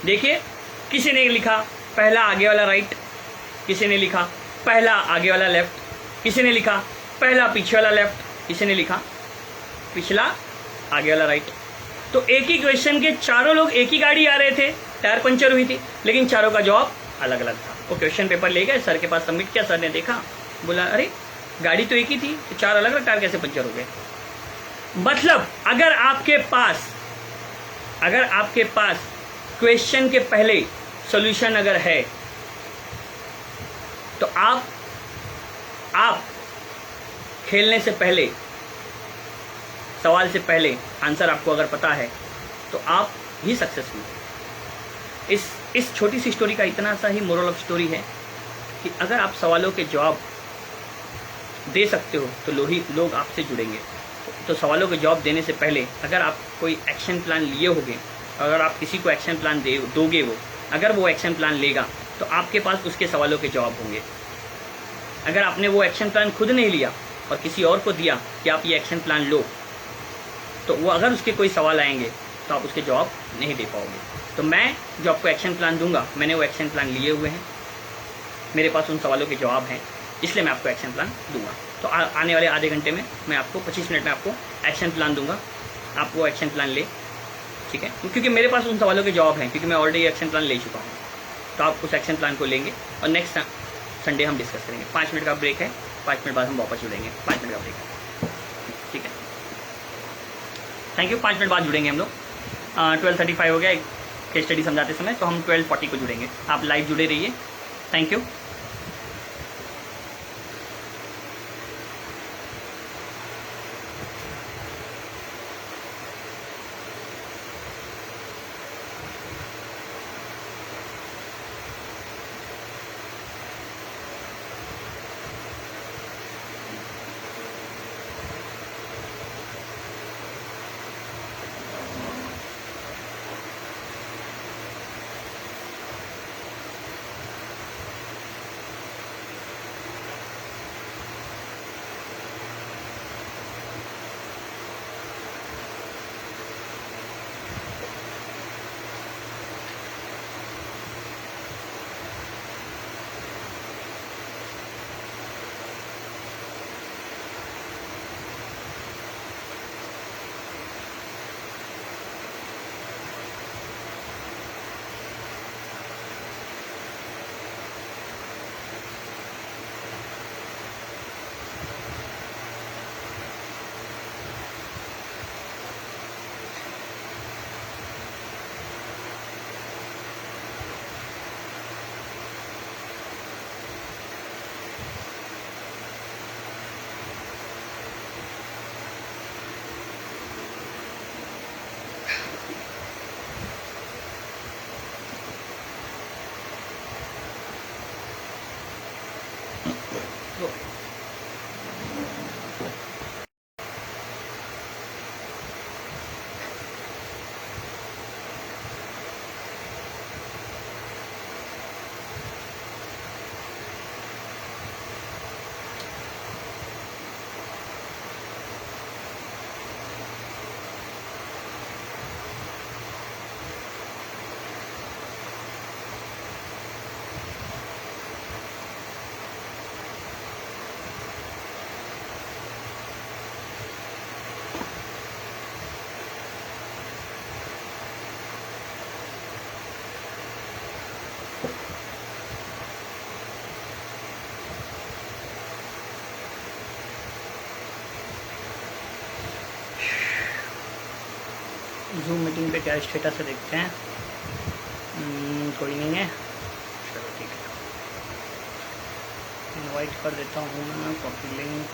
देखिए किसी ने लिखा पहला आगे वाला राइट, किसी ने लिखा पहला आगे वाला लेफ्ट, किसी ने लिखा पहला पीछे वाला लेफ्ट, किसी ने लिखा पिछला आगे वाला राइट। तो एक ही क्वेश्चन के चारों लोग एक ही गाड़ी आ रहे थे, टायर पंचर हुई थी, लेकिन चारों का जवाब अलग अलग था। वो क्वेश्चन पेपर ले गए, सर के पास सबमिट किया, सर ने देखा, बोला अरे गाड़ी तो एक ही थी, तो 4 अलग अलग टायर कैसे पंचर हो गए। मतलब अगर आपके पास क्वेश्चन के पहले सॉल्यूशन अगर है तो आप खेलने से पहले, सवाल से पहले आंसर आपको अगर पता है तो आप ही सक्सेसफुल। इस छोटी सी स्टोरी का इतना सा ही मोरल ऑफ स्टोरी है कि अगर आप सवालों के जवाब दे सकते हो तो लोग आपसे जुड़ेंगे। तो सवालों के जवाब देने से पहले अगर आप कोई एक्शन प्लान लिए होगे, अगर आप किसी को एक्शन प्लान दोगे, अगर वो एक्शन प्लान लेगा तो आपके पास उसके सवालों के जवाब होंगे। अगर आपने वो एक्शन प्लान खुद नहीं लिया और किसी और को दिया कि आप ये एक्शन प्लान लो, तो वो अगर उसके कोई सवाल आएंगे तो आप उसके जवाब नहीं दे पाओगे। तो मैं जो आपको एक्शन प्लान दूंगा, मैंने वो एक्शन प्लान लिए हुए हैं, मेरे पास उन सवालों के जवाब हैं, इसलिए मैं आपको एक्शन प्लान दूंगा। तो आने वाले आधे घंटे में मैं आपको 25 मिनट में आपको एक्शन प्लान दूंगा, आप वो एक्शन प्लान ले, ठीक है, क्योंकि मेरे पास उन सवालों के जवाब हैं, क्योंकि मैं ऑलरेडी एक्शन प्लान ले चुका हूँ। तो आप उस एक्शन प्लान को लेंगे और नेक्स्ट संडे हम डिस्कस करेंगे। 5 मिनट का ब्रेक है, 5 मिनट बाद हम वापस जुड़ेंगे, 5 मिनट का ब्रेक, ठीक है। Thank you. 5 मिनट बाद जुड़ेंगे हम लोग। 12:35 हो गया एक केस स्टडी समझाते समय, तो हम 12:40 को जुड़ेंगे। आप लाइव जुड़े रहिए। Thank you. जूम मीटिंग पे क्या स्टेटस है देखते हैं। कोई नहीं है, चलो ठीक है। इनवाइट कर देता हूँ मैं, कॉपी लिंक।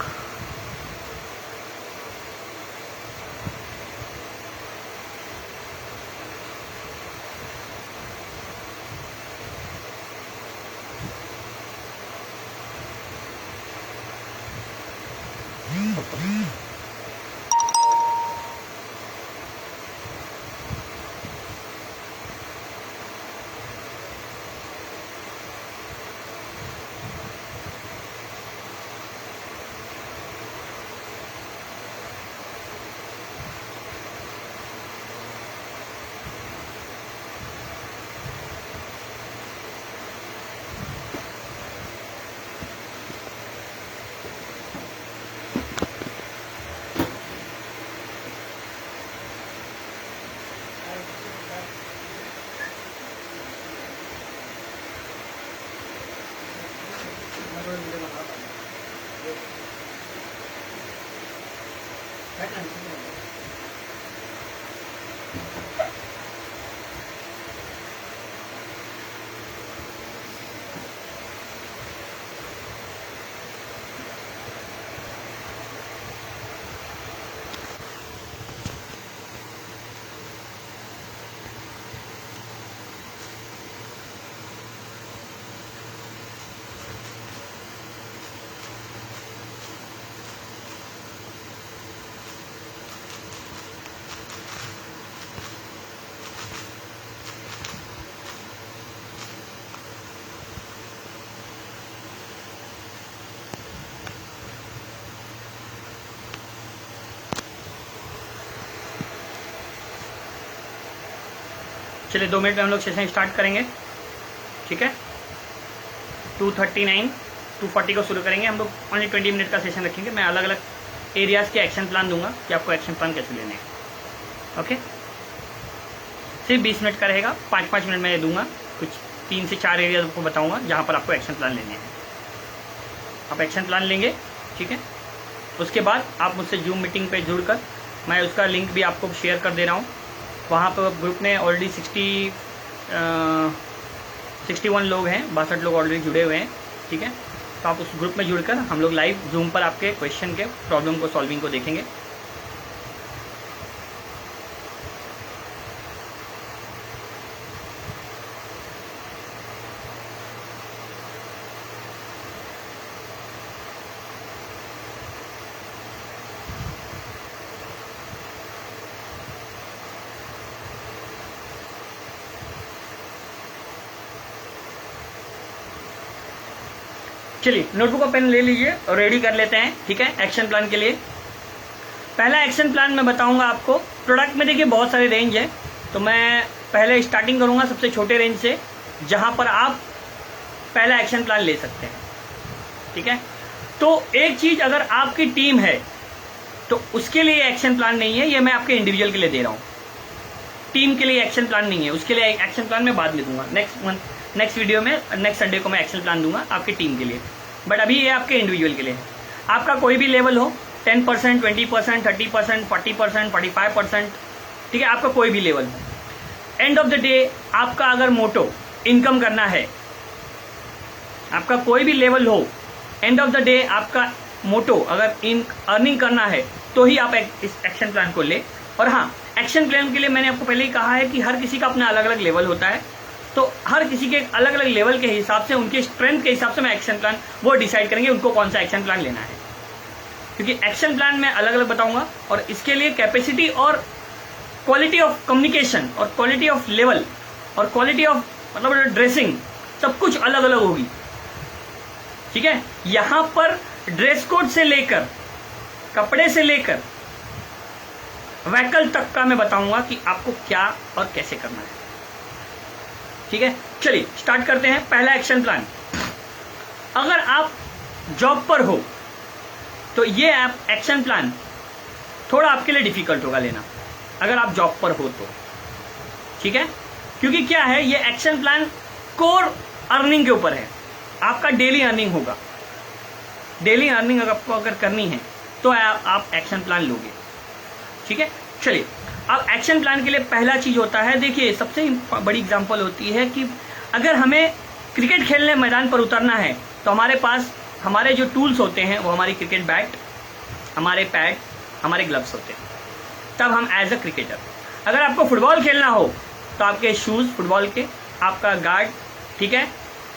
चलिए 2 मिनट में हम लोग सेशन स्टार्ट करेंगे, ठीक है। 2:39 2:40 को शुरू करेंगे हम लोग। ओनली 20 मिनट का सेशन रखेंगे। मैं अलग अलग एरियाज़ के एक्शन प्लान दूंगा कि आपको एक्शन प्लान कैसे लेने हैं, ओके। सिर्फ 20 मिनट का रहेगा, 5-5 मिनट में दूंगा। कुछ 3 से 4 एरियाज आपको बताऊंगा जहाँ पर आपको एक्शन प्लान लेने हैं। आप एक्शन प्लान लेंगे, ठीक है। उसके बाद आप मुझसे जूम मीटिंग पे जुड़कर, मैं उसका लिंक भी आपको शेयर कर दे रहा हूँ। वहाँ पर ग्रुप में ऑलरेडी 61 लोग हैं, 62 लोग ऑलरेडी जुड़े हुए हैं, ठीक है। तो आप उस ग्रुप में जुड़कर हम लोग लाइव जूम पर आपके क्वेश्चन के प्रॉब्लम को सॉल्विंग को देखेंगे। चलिए नोटबुक और पेन ले लीजिए और रेडी कर लेते हैं, ठीक है, एक्शन प्लान के लिए। पहला एक्शन प्लान मैं बताऊंगा आपको। प्रोडक्ट में देखिए बहुत सारे रेंज है, तो मैं पहले स्टार्टिंग करूंगा सबसे छोटे रेंज से, जहां पर आप पहला एक्शन प्लान ले सकते हैं, ठीक है। तो एक चीज, अगर आपकी टीम है तो उसके लिए एक्शन प्लान नहीं है, ये मैं आपके इंडिविजुअल के लिए दे रहा हूं। टीम के लिए एक्शन प्लान नहीं है, उसके लिए एक्शन प्लान मैं बाद में दूंगा, नेक्स्ट वीडियो में, नेक्स्ट संडे को मैं एक्शन प्लान दूंगा आपकी टीम के लिए। बट अभी ये आपके इंडिविजुअल के लिए है। आपका कोई भी लेवल हो, 10%, 20%, 30%, 40%, 45%, ठीक है, आपका कोई भी लेवल हो। एंड ऑफ द डे आपका अगर मोटो इनकम करना है, आपका कोई भी लेवल हो, एंड ऑफ द डे आपका मोटो अगर अर्निंग करना है, तो ही आप इस एक्शन प्लान को ले। और हाँ, एक्शन प्लान के लिए मैंने आपको पहले ही कहा है कि हर किसी का अपना अलग अलग लेवल होता है, तो हर किसी के अलग अलग लेवल के हिसाब से, उनके स्ट्रेंथ के हिसाब से मैं एक्शन प्लान वो डिसाइड करेंगे उनको कौन सा एक्शन प्लान लेना है, क्योंकि एक्शन प्लान मैं अलग अलग बताऊंगा। और इसके लिए कैपेसिटी और क्वालिटी ऑफ कम्युनिकेशन और क्वालिटी ऑफ लेवल और क्वालिटी ऑफ मतलब ड्रेसिंग सब कुछ अलग अलग होगी, ठीक है। यहां पर ड्रेस कोड से लेकर, कपड़े से लेकर व्हीकल तक का मैं बताऊंगा कि आपको क्या और कैसे करना है, ठीक है। चलिए स्टार्ट करते हैं। पहला एक्शन प्लान, अगर आप जॉब पर हो तो ये एक्शन प्लान थोड़ा आपके लिए डिफिकल्ट होगा लेना, अगर आप जॉब पर हो तो, ठीक है। क्योंकि क्या है, ये एक्शन प्लान कोर अर्निंग के ऊपर है, आपका डेली अर्निंग होगा। डेली अर्निंग आपको अगर करनी है तो आप एक्शन प्लान लोगे, ठीक है। चलिए, अब एक्शन प्लान के लिए पहला चीज होता है, देखिए सबसे बड़ी एग्जांपल होती है कि अगर हमें क्रिकेट खेलने मैदान पर उतरना है तो हमारे पास हमारे जो टूल्स होते हैं वो हमारी क्रिकेट बैट, हमारे पैड, हमारे ग्लव्स होते हैं, तब हम एज अ क्रिकेटर। अगर आपको फुटबॉल खेलना हो तो आपके शूज फुटबॉल के, आपका गार्ड, ठीक है,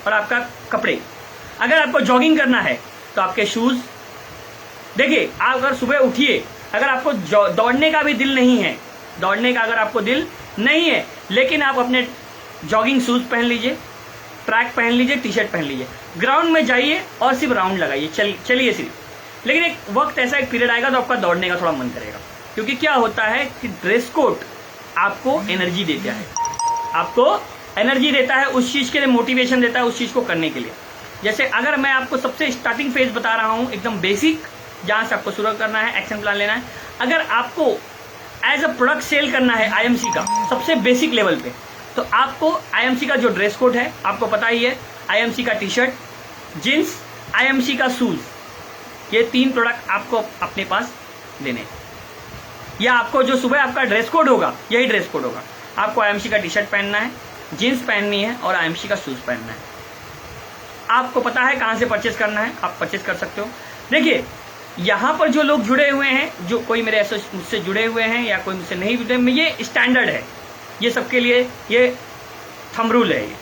और आपका कपड़े। अगर आपको जॉगिंग करना है तो आपके शूज। देखिए, आप अगर सुबह उठिए, अगर आपको दौड़ने का भी दिल नहीं है, दौड़ने का अगर आपको दिल नहीं है, लेकिन आप अपने जॉगिंग शूज पहन लीजिए, ट्रैक पहन लीजिए, टी शर्ट पहन लीजिए, ग्राउंड में जाइए और सिर्फ राउंड लगाइए, चलिए सिर्फ। लेकिन एक वक्त ऐसा एक पीरियड आएगा तो आपका दौड़ने का थोड़ा मन करेगा, क्योंकि क्या होता है कि ड्रेस कोड आपको एनर्जी देता है, आपको एनर्जी देता है, उस चीज के लिए मोटिवेशन देता है, उस चीज को करने के लिए। जैसे अगर मैं आपको सबसे स्टार्टिंग फेज बता रहा हूं, एकदम बेसिक, जहां से आपको शुरू करना है, एक्शन प्लान लेना है। अगर आपको एज अ प्रोडक्ट सेल करना है आईएमसी का सबसे बेसिक लेवल पे, तो आपको आईएमसी का जो ड्रेस कोड है आपको पता ही है, आईएमसी का टी शर्ट, जींस, आईएमसी का शूज, ये 3 प्रोडक्ट आपको अपने पास लेने हैं। या आपको जो सुबह आपका ड्रेस कोड होगा यही ड्रेस कोड होगा, आपको आईएमसी का टी शर्ट पहनना है, जीन्स पहननी है और आईएमसी का शूज पहनना है। आपको पता है कहां से परचेस करना है, आप परचेस कर सकते हो। देखिए, यहां पर जो लोग जुड़े हुए हैं, जो कोई मेरे ऐसे मुझसे जुड़े हुए हैं या कोई मुझसे नहीं जुड़े, ये स्टैंडर्ड है, ये सबके लिए ये थंब रूल है। ये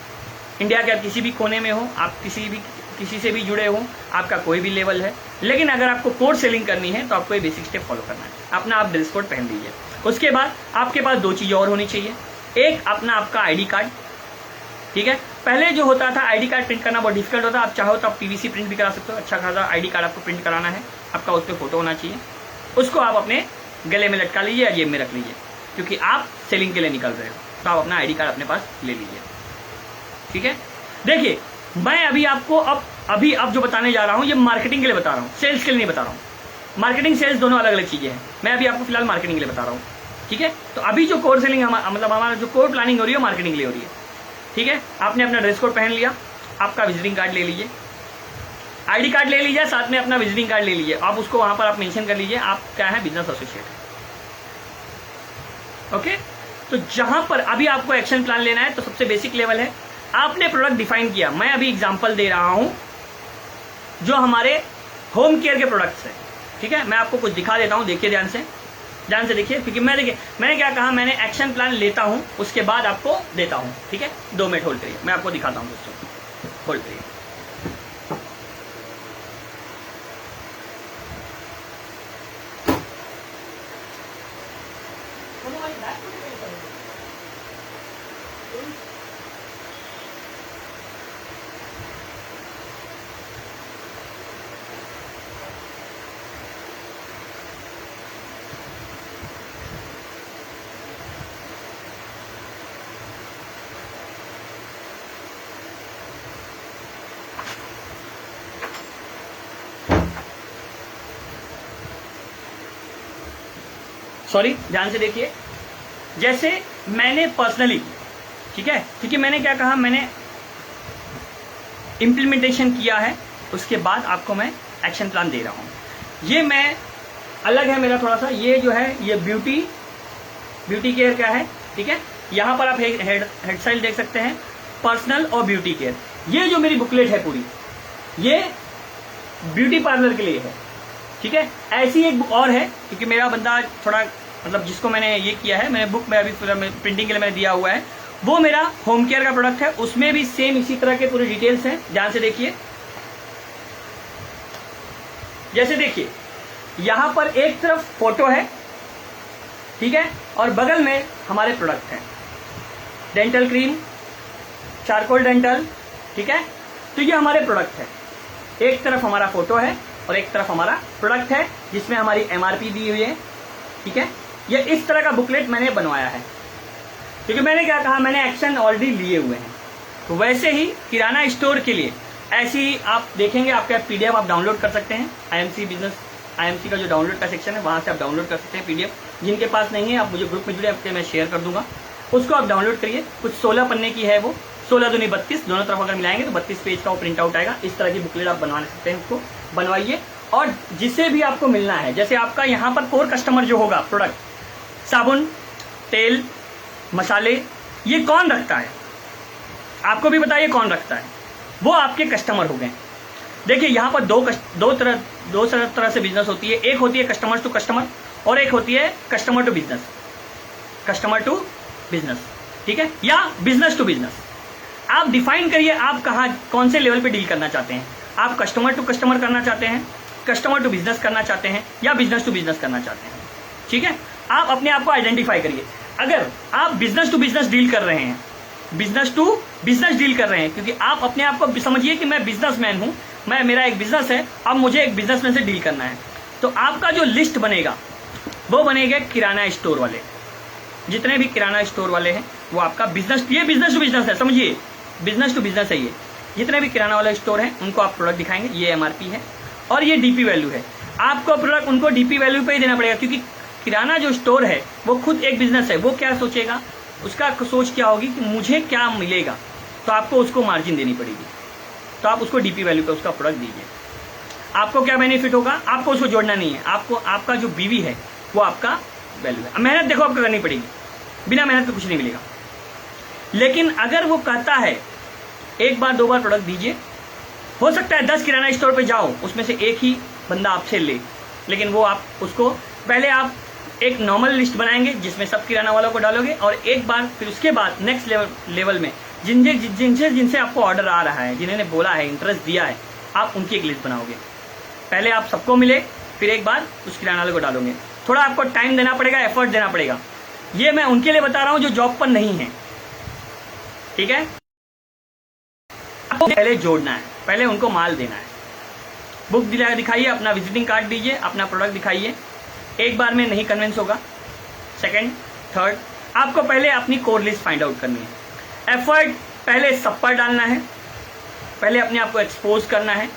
इंडिया के आप किसी भी कोने में हो, आप किसी से भी जुड़े हो, आपका कोई भी लेवल है, लेकिन अगर आपको कोर सेलिंग करनी है तो आपको ये बेसिक स्टेप फॉलो करना है। अपना आप ड्रेस कोड पहन लीजिए। उसके बाद आपके पास 2 चीजें और होनी चाहिए। एक अपना आपका आईडी कार्ड, ठीक है। पहले जो होता था आईडी कार्ड प्रिंट करना बहुत डिफिकल्ट होता है, आप चाहो तो आप पीवीसी प्रिंट भी करा सकते हो। अच्छा खासा आईडी कार्ड आपको प्रिंट कराना है, आपका उस पर फोटो होना चाहिए, उसको आप अपने गले में लटका लीजिए या जेब में रख लीजिए, क्योंकि आप सेलिंग के लिए निकल रहे हो, तो आप अपना आईडी कार्ड अपने पास ले लीजिए, ठीक है। देखिए, मैं अभी आपको अब जो बताने जा रहा हूं ये मार्केटिंग के लिए बता रहा हूं, सेल्स के लिए नहीं बता रहा हूं। मार्केटिंग सेल्स दोनों अलग अलग चीजें हैं, मैं अभी आपको फिलहाल मार्केटिंग के लिए बता रहा हूं, ठीक है। तो अभी जो कोर सेलिंग मतलब हमारा जो कोर प्लानिंग हो रही है मार्केटिंग के लिए हो रही है, ठीक है। आपने अपना ड्रेस कोड पहन लिया, आपका विजिटिंग कार्ड ले लीजिए, आईडी कार्ड ले लीजिए, साथ में अपना विजिटिंग कार्ड ले लीजिए, आप उसको वहां पर आप मेंशन कर लीजिए आप क्या है, बिजनेस एसोसिएट है। ओके, तो जहां पर अभी आपको एक्शन प्लान लेना है तो सबसे बेसिक लेवल है, आपने प्रोडक्ट डिफाइन किया। मैं अभी एग्जांपल दे रहा हूं जो हमारे होम केयर के प्रोडक्ट्स हैं, ठीक है। मैं आपको कुछ दिखा देता हूं, देखिए ध्यान से देखिए, क्योंकि मैंने क्या कहा, मैंने एक्शन प्लान लेता हूं उसके बाद आपको देता हूं, ठीक है। 2 मिनट होल्ड करिए, मैं आपको दिखाता हूं दोस्तों, होल्ड करिए। सॉरी, ध्यान से देखिए। जैसे मैंने पर्सनली, ठीक है, क्योंकि मैंने क्या कहा, मैंने इंप्लीमेंटेशन किया है, उसके बाद आपको मैं एक्शन प्लान दे रहा हूं। ये मैं अलग है मेरा थोड़ा सा, ये जो है ये ब्यूटी केयर का है, ठीक है। यहां पर आप हेड स्टाइल देख सकते हैं, पर्सनल और ब्यूटी केयर। ये जो मेरी बुकलेट है पूरी, ये ब्यूटी पार्लर के लिए है, ठीक है। ऐसी एक बुक और है, क्योंकि मेरा बंदा थोड़ा मतलब जिसको मैंने ये किया है, मैंने बुक में अभी प्रिंटिंग के लिए मैंने दिया हुआ है, वो मेरा होम केयर का प्रोडक्ट है। उसमें भी सेम इसी तरह के पूरे डिटेल्स हैं, ध्यान से देखिए। जैसे देखिए यहां पर एक तरफ फोटो है, ठीक है, और बगल में हमारे प्रोडक्ट हैं, डेंटल क्रीम, चारकोल डेंटल, ठीक है। तो ये हमारे प्रोडक्ट है, एक तरफ हमारा फोटो है और एक तरफ हमारा प्रोडक्ट है जिसमें हमारी एमआरपी दी हुई है, ठीक है। ये इस तरह का बुकलेट मैंने बनवाया है, क्योंकि मैंने क्या कहा, मैंने एक्शन ऑलरेडी लिए हुए हैं। तो वैसे ही किराना स्टोर के लिए ऐसी आप देखेंगे, आपका पीडीएफ आप डाउनलोड कर सकते हैं, आईएमसी का जो डाउनलोड का सेक्शन है वहां से आप डाउनलोड कर सकते हैं पीडीएफ। जिनके पास नहीं है, आप मुझे ग्रुप में जुड़े, आपके मैं शेयर कर दूंगा, उसको आप डाउनलोड करिए। कुछ 16 पन्ने की है वो, 16 दूनी 32, दोनों तरफ अगर मिलाएंगे तो 32 पेज का वो प्रिंट आउट आएगा। इस तरह की बुकलेट आप बनवा सकते हैं, उसको बनवाइए। और जिसे भी आपको मिलना है, जैसे आपका यहाँ पर कोर कस्टमर जो होगा, प्रोडक्ट साबुन, तेल, मसाले, ये कौन रखता है, आपको भी बताइए कौन रखता है, वो आपके कस्टमर हो गए। देखिए यहाँ पर दो तरह से बिजनेस होती है। एक होती है कस्टमर टू कस्टमर और एक होती है कस्टमर टू बिजनेस, ठीक है, या बिजनेस टू बिजनेस। आप डिफाइन करिए आप कौन से लेवल पे डील करना चाहते हैं। आप कस्टमर टू कस्टमर करना चाहते हैं, कस्टमर टू बिजनेस करना चाहते हैं, या बिजनेस टू बिजनेस करना चाहते हैं, ठीक है। आप अपने आप को आइडेंटिफाई करिए। अगर आप बिजनेस टू बिजनेस डील कर रहे हैं, क्योंकि आप अपने आप को समझिए कि मैं बिजनेसमैन हूं, मेरा एक बिजनेस है, अब मुझे एक बिजनेसमैन से डील करना है, तो आपका जो लिस्ट बनेगा वो बनेगा किराना स्टोर वाले। जितने भी किराना स्टोर वाले हैं वो आपका बिजनेस, ये बिजनेस टू बिजनेस है, समझिए बिजनेस टू बिजनेस है। ये जितने भी किराना वाले स्टोर हैं उनको आप प्रोडक्ट दिखाएंगे, ये एमआरपी है और ये डीपी वैल्यू है। आपको प्रोडक्ट उनको डीपी वैल्यू पे ही देना पड़ेगा, क्योंकि किराना जो स्टोर है वो खुद एक बिजनेस है। वो क्या सोचेगा, उसका सोच क्या होगी कि मुझे क्या मिलेगा, तो आपको उसको मार्जिन देनी पड़ेगी। तो आप उसको डीपी वैल्यू पे उसका प्रोडक्ट दीजिए। आपको क्या बेनिफिट होगा, आपको उसको जोड़ना नहीं है, आपको आपका जो बीवी है वो आपका वैल्यू है। मेहनत देखो आपको करनी पड़ेगी, बिना मेहनत के कुछ नहीं मिलेगा। लेकिन अगर वो कहता है एक बार 2 बार प्रोडक्ट दीजिए, हो सकता है 10 किराना स्टोर पे जाओ, उसमें से एक ही बंदा आपसे ले, लेकिन वो आप उसको पहले आप एक नॉर्मल लिस्ट बनाएंगे जिसमें सब किराना वालों को डालोगे, और एक बार फिर उसके बाद नेक्स्ट लेवल में जिनसे आपको ऑर्डर आ रहा है, जिन्होंने बोला है, इंटरेस्ट दिया है, आप उनकी एक लिस्ट बनाओगे। पहले आप सबको मिले, फिर एक बार उस किराना वाले को डालोगे। थोड़ा आपको टाइम देना पड़ेगा, एफर्ट देना पड़ेगा। ये मैं उनके लिए बता रहा हूं जो जॉब पर नहीं है, ठीक है। आपको पहले जोड़ना है, पहले उनको माल देना है। बुक दिखाइए, अपना विजिटिंग कार्ड दीजिए, अपना प्रोडक्ट दिखाइए। एक बार में नहीं कन्विंस होगा, सेकंड, थर्ड, आपको पहले अपनी कोर लिस्ट फाइंड आउट करनी है। एफर्ट पहले सब पर डालना है, पहले अपने आप को एक्सपोज करना है।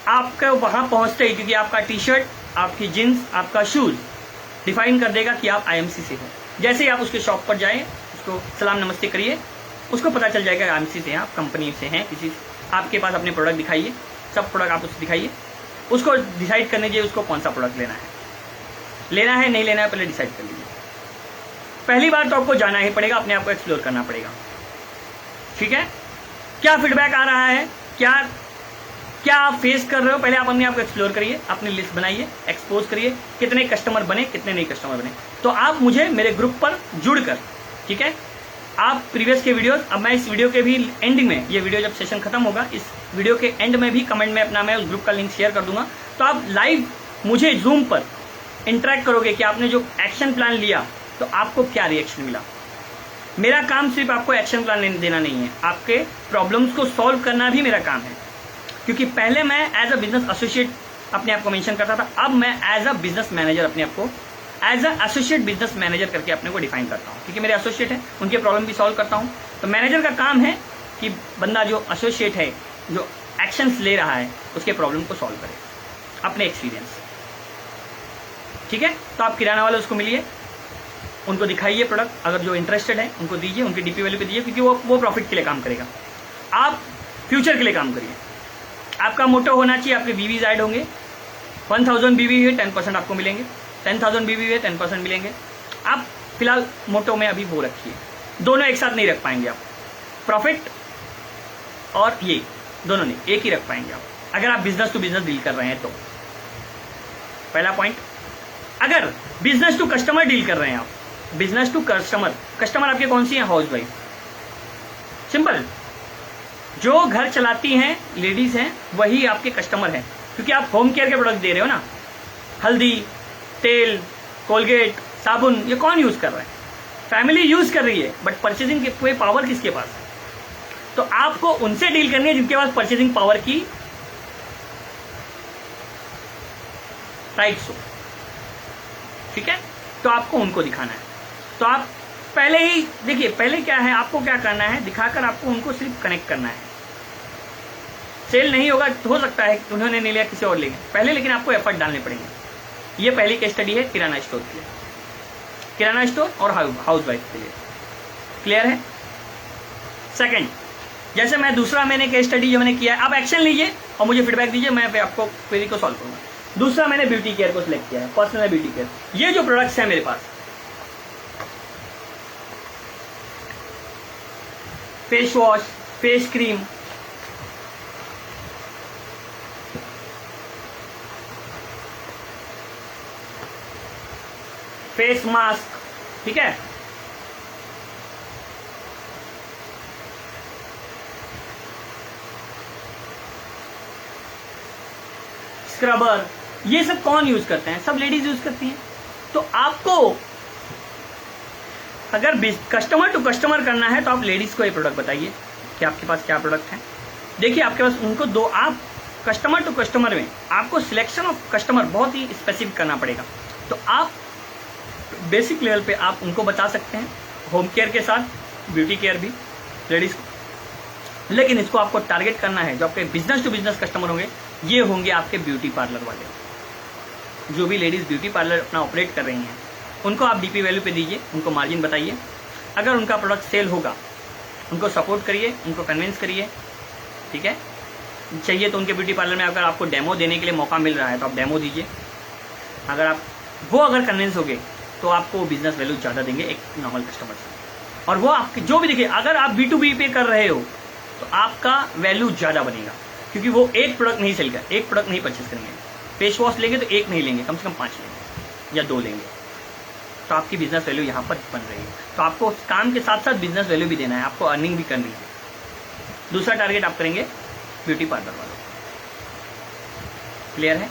आपका वहां पहुंचते ही, क्योंकि आपका टी शर्ट, आपकी जींस, आपका शूज डिफाइन कर देगा कि आप आईएमसी से हो। जैसे ही आप उसके शॉप पर जाएं, उसको सलाम नमस्ते करिए, उसको पता चल जाएगा आईएमसी से हैं, आप कंपनी से हैं, किसी आपके पास अपने प्रोडक्ट दिखाइए, सब प्रोडक्ट आप उसको दिखाइए, उसको डिसाइड करने दीजिए उसको कौन सा प्रोडक्ट लेना है नहीं लेना है, पहले डिसाइड कर लीजिए। पहली बार तो आपको जाना ही पड़ेगा, अपने आप को एक्सप्लोर करना पड़ेगा, ठीक है। क्या फीडबैक आ रहा है, क्या आप फेस कर रहे हो, पहले आप अपने आप को एक्सप्लोर करिए, अपनी लिस्ट बनाइए, एक्सपोज करिए, कितने कस्टमर बने, कितने नहीं कस्टमर बने। तो आप मुझे मेरे ग्रुप पर जुड़कर, ठीक है, आप प्रीवियस के वीडियोस, अब मैं इस वीडियो के भी एंडिंग में, ये वीडियो जब सेशन खत्म होगा, इस वीडियो के एंड में भी कमेंट में अपना मैं उस ग्रुप का लिंक शेयर कर दूंगा। तो आप लाइव मुझे जूम पर इंटरेक्ट करोगे कि आपने जो एक्शन प्लान लिया तो आपको क्या रिएक्शन मिला। मेरा काम सिर्फ आपको एक्शन प्लान देना नहीं है, आपके प्रॉब्लम्स को सॉल्व करना भी मेरा काम है। क्योंकि पहले मैं एज अ बिजनेस एसोसिएट अपने आप को मेंशन करता था, अब मैं एज अ बिजनेस मैनेजर अपने आप को as a associate business manager करके अपने को डिफाइन करता हूँ। क्योंकि मेरे एसोसिएट है, उनके प्रॉब्लम भी सॉल्व करता हूँ। तो मैनेजर का काम है कि बंदा जो एसोसिएट है, जो एक्शंस ले रहा है, उसके प्रॉब्लम को सॉल्व करे अपने एक्सपीरियंस, ठीक है। तो आप किराना वाले उसको मिलिए, उनको दिखाइए प्रोडक्ट, अगर जो इंटरेस्टेड है उनको दीजिए, उनकी डीपी वैल्यू पे दीजिए, क्योंकि वो प्रॉफिट के लिए काम करेगा। आप फ्यूचर के लिए काम करिए। आपका मोटो होना चाहिए, आपके बीवीज ऐड होंगे। 1000 बीवी है 10% आपको मिलेंगे, 10,000 बीवी है 10% मिलेंगे। आप फिलहाल मोटो में अभी वो रखिए, दोनों एक साथ नहीं रख पाएंगे आप, प्रॉफिट और ये दोनों नहीं, एक ही रख पाएंगे आप, अगर आप बिजनेस टू बिजनेस डील कर रहे हैं तो। पहला पॉइंट, अगर बिजनेस टू कस्टमर डील कर रहे हैं आप, बिजनेस टू कस्टमर आपके कौन सी हैं? हाउस वाइफ, सिंपल, जो घर चलाती हैं लेडीज हैं वही आपके कस्टमर हैं, क्योंकि आप होम केयर के प्रोडक्ट दे रहे हो ना। हल्दी, तेल, कोलगेट, साबुन, ये कौन यूज कर रहा है? फैमिली यूज कर रही है, बट परचेजिंग की कोई पावर किसके पास है? तो आपको उनसे डील करनी है जिनके पास परचेजिंग पावर की राइट्स हो, ठीक है। तो आपको उनको दिखाना है। तो आप पहले ही देखिए, पहले क्या है, आपको क्या करना है, दिखाकर आपको उनको सिर्फ कनेक्ट करना है। सेल नहीं होगा तो हो सकता है उन्होंने नहीं लिया, किसी और लेंगे पहले, लेकिन आपको एफर्ट डालने पड़ेंगे। ये पहली केस स्टडी है किराना स्टोर के लिए, किराना स्टोर और हाउस वाइफ के लिए, क्लियर है। सेकंड, जैसे मैं दूसरा मैंने केस स्टडी जो मैंने किया है, आप एक्शन लीजिए और मुझे फीडबैक दीजिए, मैं पे आपको क्वेरी को सॉल्व करूंगा। दूसरा मैंने ब्यूटी केयर को सिलेक्ट किया है, पर्सनल ब्यूटी केयर। ये जो प्रोडक्ट्स है मेरे पास, face wash, face cream, face mask, ठीक है, स्क्रबर, ये सब कौन यूज करते हैं? सब लेडीज यूज करती हैं। तो आपको अगर कस्टमर टू कस्टमर करना है तो आप लेडीज को ये प्रोडक्ट बताइए कि आपके पास क्या प्रोडक्ट है। देखिए आपके पास उनको दो, आप कस्टमर टू कस्टमर में आपको सिलेक्शन ऑफ कस्टमर बहुत ही स्पेसिफिक करना पड़ेगा। तो आप बेसिक लेवल पे आप उनको बता सकते हैं, होम केयर के साथ ब्यूटी केयर भी लेडीज को, लेकिन इसको आपको टारगेट करना है। जो आपके बिजनेस टू बिजनेस कस्टमर होंगे, ये होंगे आपके ब्यूटी पार्लर वाले। जो भी लेडीज ब्यूटी पार्लर अपना ऑपरेट कर रही हैं, उनको आप डीपी वैल्यू पे दीजिए, उनको मार्जिन बताइए। अगर उनका प्रोडक्ट सेल होगा, उनको सपोर्ट करिए, उनको कन्विंस करिए, ठीक है। चाहिए तो उनके ब्यूटी पार्लर में अगर आपको डेमो देने के लिए मौका मिल रहा है तो आप डेमो दीजिए। अगर कन्विंस हो गए तो आपको बिजनेस वैल्यू ज़्यादा देंगे एक नॉर्मल कस्टमर से। और वो आपके जो भी देखिए, अगर आप B2B पे कर रहे हो तो आपका वैल्यू ज़्यादा बनेगा, क्योंकि वो एक प्रोडक्ट नहीं सेल कर, एक प्रोडक्ट नहीं परचेज करेंगे। फेस वॉश लेंगे तो एक नहीं लेंगे, कम से कम 5 लेंगे या 2 लेंगे। तो आपकी बिजनेस वैल्यू यहाँ पर बन रही है। तो आपको काम के साथ साथ बिजनेस वैल्यू भी देना है, आपको अर्निंग भी करनी है। दूसरा टारगेट आप करेंगे ब्यूटी पार्लर वालों, क्लियर है।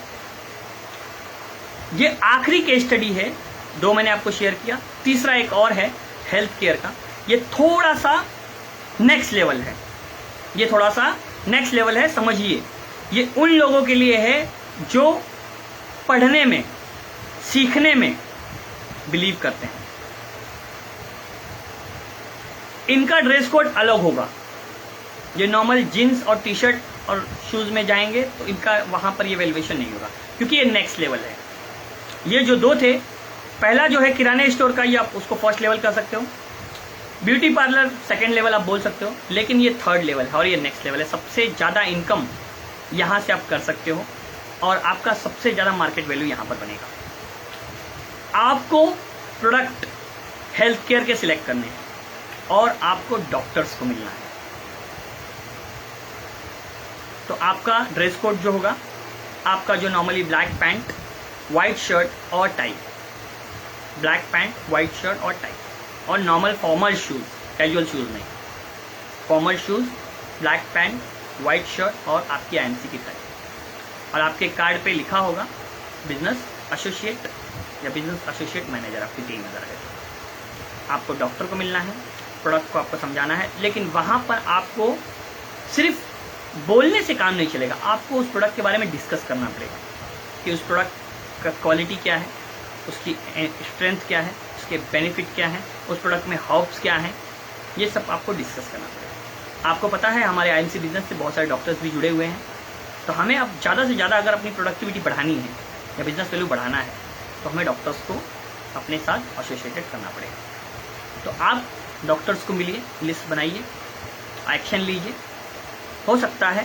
ये आखिरी केस स्टडी है, 2 मैंने आपको शेयर किया, तीसरा एक और है हेल्थ केयर का। ये थोड़ा सा नेक्स्ट लेवल है, ये थोड़ा सा नेक्स्ट लेवल है, समझिए। ये उन लोगों के लिए है जो पढ़ने में, सीखने में बिलीव करते हैं। इनका ड्रेस कोड अलग होगा। ये नॉर्मल जीन्स और टी शर्ट और शूज में जाएंगे तो इनका वहां पर ये वैल्यूएशन नहीं होगा, क्योंकि ये नेक्स्ट लेवल है। ये जो 2 थे, पहला जो है किराने स्टोर का, ये आप उसको फर्स्ट लेवल कर सकते हो, ब्यूटी पार्लर सेकंड लेवल आप बोल सकते हो, लेकिन ये थर्ड लेवल है और ये नेक्स्ट लेवल है। सबसे ज्यादा इनकम यहाँ से आप कर सकते हो और आपका सबसे ज़्यादा मार्केट वैल्यू यहाँ पर बनेगा। आपको प्रोडक्ट हेल्थ केयर के सिलेक्ट करने हैं और आपको डॉक्टर्स को मिलना है। तो आपका ड्रेस कोड जो होगा, आपका जो normally black pant, white shirt और tie, black pant, white shirt और टाई, और normal formal shoes, casual shoes नहीं, formal shoes, black pant, white shirt और आपकी आईएमसी की टाई। और आपके कार्ड पे लिखा होगा बिजनेस एसोसिएट या बिजनेस एसोसिएट मैनेजर, आपकी टीम नजर आएगी। आपको डॉक्टर को मिलना है, प्रोडक्ट को आपको समझाना है, लेकिन वहां पर आपको सिर्फ बोलने से काम नहीं चलेगा, आपको उस प्रोडक्ट के बारे में डिस्कस करना पड़ेगा कि उस प्रोडक्ट का क्वालिटी क्या है, उसकी स्ट्रेंथ क्या है, उसके बेनिफिट क्या है, उस प्रोडक्ट में हर्ब्स क्या है, ये सब आपको डिस्कस करना पड़ेगा। आपको पता है हमारे आईएमसी बिजनेस से बहुत सारे डॉक्टर्स भी जुड़े हुए हैं, तो हमें अब ज़्यादा से ज़्यादा अगर अपनी प्रोडक्टिविटी बढ़ानी है या बिजनेस वैल्यू बढ़ाना है तो हमें डॉक्टर्स को अपने साथ एसोसिएटेड करना पड़ेगा। तो आप डॉक्टर्स को मिलिए, लिस्ट बनाइए, एक्शन लीजिए। हो सकता है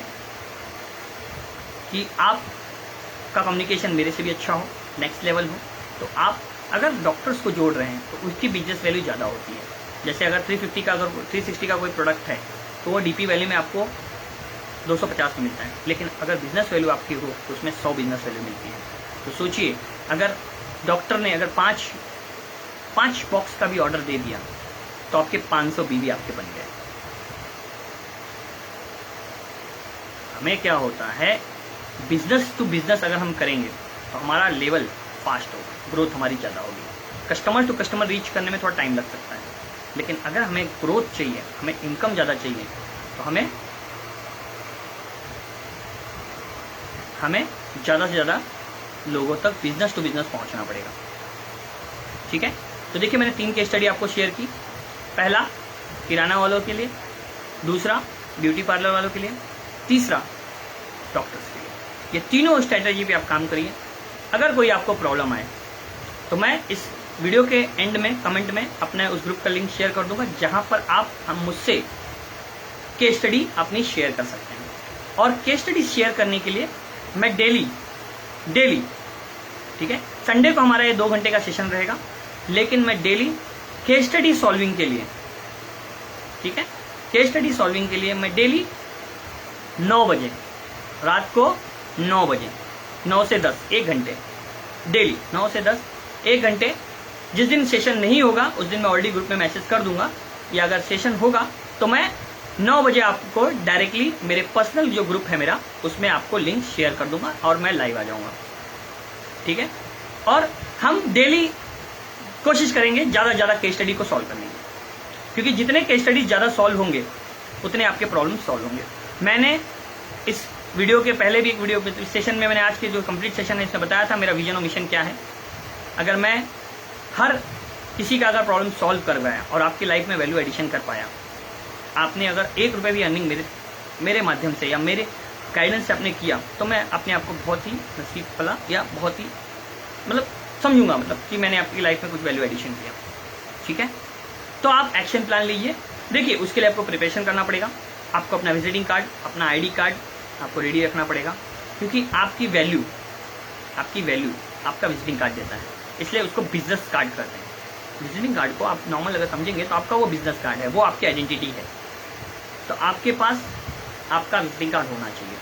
कि आपका कम्युनिकेशन मेरे से भी अच्छा हो, नेक्स्ट लेवल हो, तो आप अगर डॉक्टर्स को जोड़ रहे हैं तो उसकी बिजनेस वैल्यू ज़्यादा होती है। जैसे अगर 350 का, अगर 360 का कोई प्रोडक्ट है तो वो डीपी वैल्यू में आपको 250 में मिलता है, लेकिन अगर बिजनेस वैल्यू आपकी हो तो उसमें 100 बिजनेस वैल्यू मिलती है। तो सोचिए, अगर डॉक्टर ने अगर 5 बॉक्स का भी ऑर्डर दे दिया तो आपके 500 बीवी आपके बन गए। हमें क्या होता है, बिजनेस टू बिजनेस अगर हम करेंगे तो हमारा लेवल फास्ट होगा, ग्रोथ हमारी ज़्यादा होगी। कस्टमर टू कस्टमर रीच करने में थोड़ा टाइम लग सकता है, लेकिन अगर हमें ग्रोथ चाहिए, हमें इनकम ज़्यादा चाहिए, तो हमें ज़्यादा से ज़्यादा लोगों तक बिजनेस टू बिजनेस पहुंचना पड़ेगा। ठीक है, तो देखिए मैंने 3 केस स्टडी आपको शेयर की। पहला किराना वालों के लिए, दूसरा ब्यूटी पार्लर वालों के लिए, तीसरा डॉक्टर्स के लिए। ये तीनों स्ट्रैटेजी पे आप काम करिए। अगर कोई आपको प्रॉब्लम आए तो मैं इस वीडियो के एंड में कमेंट में अपने उस ग्रुप का लिंक शेयर कर दूंगा, जहां पर आप मुझसे केस स्टडी अपनी शेयर कर सकते हैं। और केस स्टडी शेयर करने के लिए मैं डेली ठीक है, संडे को हमारा ये 2 घंटे का सेशन रहेगा, लेकिन मैं डेली केस स्टडी सॉल्विंग के लिए, ठीक है, केस स्टडी सॉल्विंग के लिए मैं डेली 9 बजे, रात को 9 बजे, 9 से 10, 1 घंटे डेली, 9 से 10 1 घंटे। जिस दिन सेशन नहीं होगा उस दिन मैं ऑलरेडी ग्रुप में मैसेज कर दूंगा, या अगर सेशन होगा तो मैं 9 बजे आपको डायरेक्टली मेरे पर्सनल जो ग्रुप है मेरा, उसमें आपको लिंक शेयर कर दूंगा और मैं लाइव आ जाऊंगा। ठीक है, और हम डेली कोशिश करेंगे ज़्यादा से ज़्यादा केस स्टडी को सॉल्व करने की, क्योंकि जितने केस स्टडी ज़्यादा सॉल्व होंगे उतने आपके प्रॉब्लम सॉल्व होंगे। मैंने इस वीडियो के पहले भी एक वीडियो सेशन में, मैंने आज के जो कंप्लीट सेशन है इसमें बताया था मेरा विजन और मिशन क्या है। अगर मैं हर किसी का अगर प्रॉब्लम सॉल्व कर पाया और आपकी लाइफ में वैल्यू एडिशन कर पाया, आपने अगर 1 रुपये भी अर्निंग मेरे माध्यम से या मेरे गाइडेंस से आपने किया, तो मैं अपने आप को बहुत ही नसीब वाला या बहुत ही मतलब समझूंगा, मतलब कि मैंने आपकी लाइफ में कुछ वैल्यू एडिशन किया। ठीक है, तो आप एक्शन प्लान लीजिए। देखिए, उसके लिए आपको प्रिपरेशन करना पड़ेगा। आपको अपना विजिटिंग कार्ड, अपना आईडी कार्ड आपको रेडी रखना पड़ेगा, क्योंकि आपकी वैल्यू आपका विजिटिंग कार्ड देता है, इसलिए उसको बिजनेस कार्ड करते हैं। विजिटिंग कार्ड को आप नॉर्मल अगर समझेंगे तो आपका वो बिजनेस कार्ड है, वो आपकी आइडेंटिटी है। तो आपके पास आपका विजिटिंग कार्ड होना चाहिए।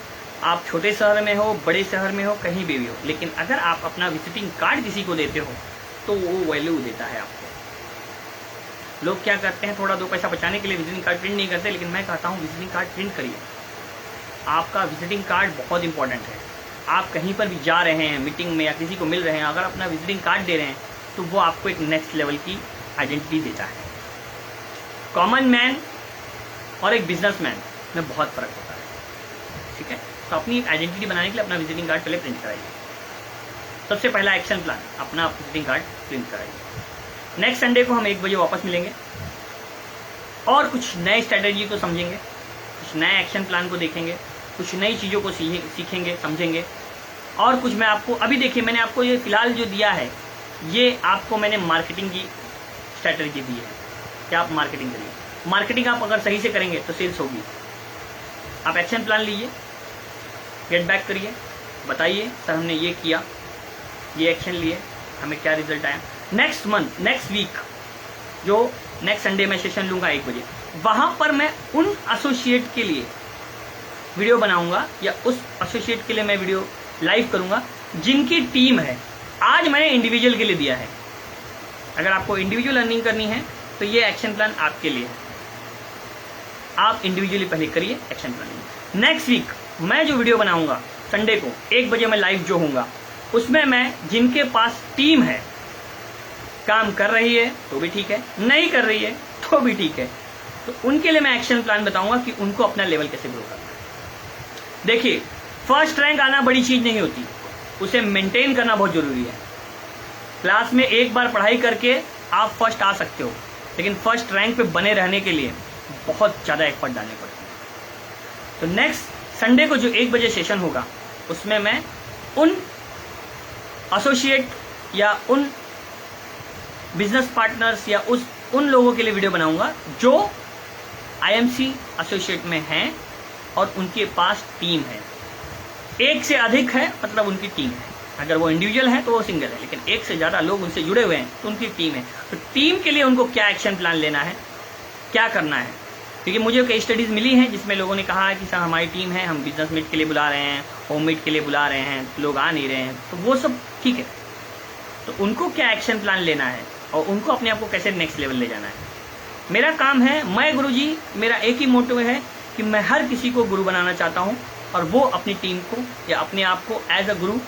आप छोटे शहर में हो, बड़े शहर में हो, कहीं भी हो, लेकिन अगर आप अपना विजिटिंग कार्ड किसी को देते हो तो वो वैल्यू देता है आपको। लोग क्या करते हैं, थोड़ा 2 पैसा बचाने के लिए विजिटिंग कार्ड प्रिंट नहीं करते, लेकिन मैं कहता हूँ विजिटिंग कार्ड प्रिंट करिए। आपका विजिटिंग कार्ड बहुत इंपॉर्टेंट है। आप कहीं पर भी जा रहे हैं, मीटिंग में या किसी को मिल रहे हैं, अगर अपना विजिटिंग कार्ड दे रहे हैं तो वो आपको एक नेक्स्ट लेवल की आइडेंटिटी देता है। कॉमन मैन और एक बिजनेसमैन में बहुत फर्क होता है। ठीक है, तो अपनी आइडेंटिटी बनाने के लिए अपना विजिटिंग कार्ड पहले प्रिंट कराइए। सबसे पहला एक्शन प्लान, अपना विजिटिंग कार्ड प्रिंट कराइए। नेक्स्ट संडे को हम 1 बजे वापस मिलेंगे और कुछ नए स्ट्रैटेजी को समझेंगे, कुछ नए एक्शन प्लान को देखेंगे, कुछ नई चीज़ों को सीखेंगे, समझेंगे। और कुछ मैं आपको अभी, देखिए मैंने आपको ये फिलहाल जो दिया है, ये आपको मैंने मार्केटिंग की स्ट्रैटेजी दी है कि आप मार्केटिंग करिए। मार्केटिंग आप अगर सही से करेंगे तो सेल्स होगी। आप एक्शन प्लान लीजिए, गेट बैक करिए, बताइए सर हमने ये किया, ये एक्शन लिए, हमें क्या रिजल्ट आया। नेक्स्ट मंथ, नेक्स्ट वीक, जो नेक्स्ट संडे में सेशन लूंगा 1 बजे, वहां पर मैं उन एसोसिएट के लिए वीडियो बनाऊंगा या उस एसोसिएट के लिए मैं वीडियो लाइव करूंगा जिनकी टीम है। आज मैंने इंडिविजुअल के लिए दिया है, अगर आपको इंडिविजुअल अर्निंग करनी है तो ये एक्शन प्लान आपके लिए है। आप इंडिविजुअली पहले करिए एक्शन प्लान। नेक्स्ट वीक मैं जो वीडियो बनाऊंगा संडे को 1 बजे मैं लाइव जो होऊंगा, उसमें मैं जिनके पास टीम है, काम कर रही है तो भी ठीक है, नहीं कर रही है तो भी ठीक है, तो उनके लिए मैं एक्शन प्लान बताऊंगा कि उनको अपना लेवल कैसे ग्रो करना है। देखिए, फर्स्ट रैंक आना बड़ी चीज नहीं होती, उसे मेंटेन करना बहुत जरूरी है। क्लास में एक बार पढ़ाई करके आप फर्स्ट आ सकते हो, लेकिन फर्स्ट रैंक पे बने रहने के लिए बहुत ज्यादा एफर्ट डालने पड़ते हैं। तो नेक्स्ट संडे को जो 1 बजे सेशन होगा, उसमें मैं उन एसोसिएट या उन बिजनेस पार्टनर्स या उन लोगों के लिए वीडियो बनाऊंगा जो IMC एसोसिएट में हैं और उनके पास टीम है। 1 से अधिक है मतलब उनकी टीम है, अगर वो इंडिविजुअल है तो वो सिंगल है, लेकिन 1 से ज्यादा लोग उनसे जुड़े हुए हैं तो उनकी टीम है। तो टीम के लिए उनको क्या एक्शन प्लान लेना है, क्या करना है, क्योंकि मुझे कई स्टडीज मिली हैं जिसमें लोगों ने कहा है कि सर हमारी टीम है, हम बिजनेस मीट के लिए बुला रहे हैं, होम मीट के लिए बुला रहे हैं, लोग आ नहीं रहे हैं, तो वो सब ठीक है। तो उनको क्या एक्शन प्लान लेना है और उनको अपने आप को कैसे नेक्स्ट लेवल ले जाना है। मेरा काम है, मैं गुरुजी, मेरा एक ही मोटिव है कि मैं हर किसी को गुरु बनाना चाहता हूं और वो अपनी टीम को या अपने आप को एज अ गुरु,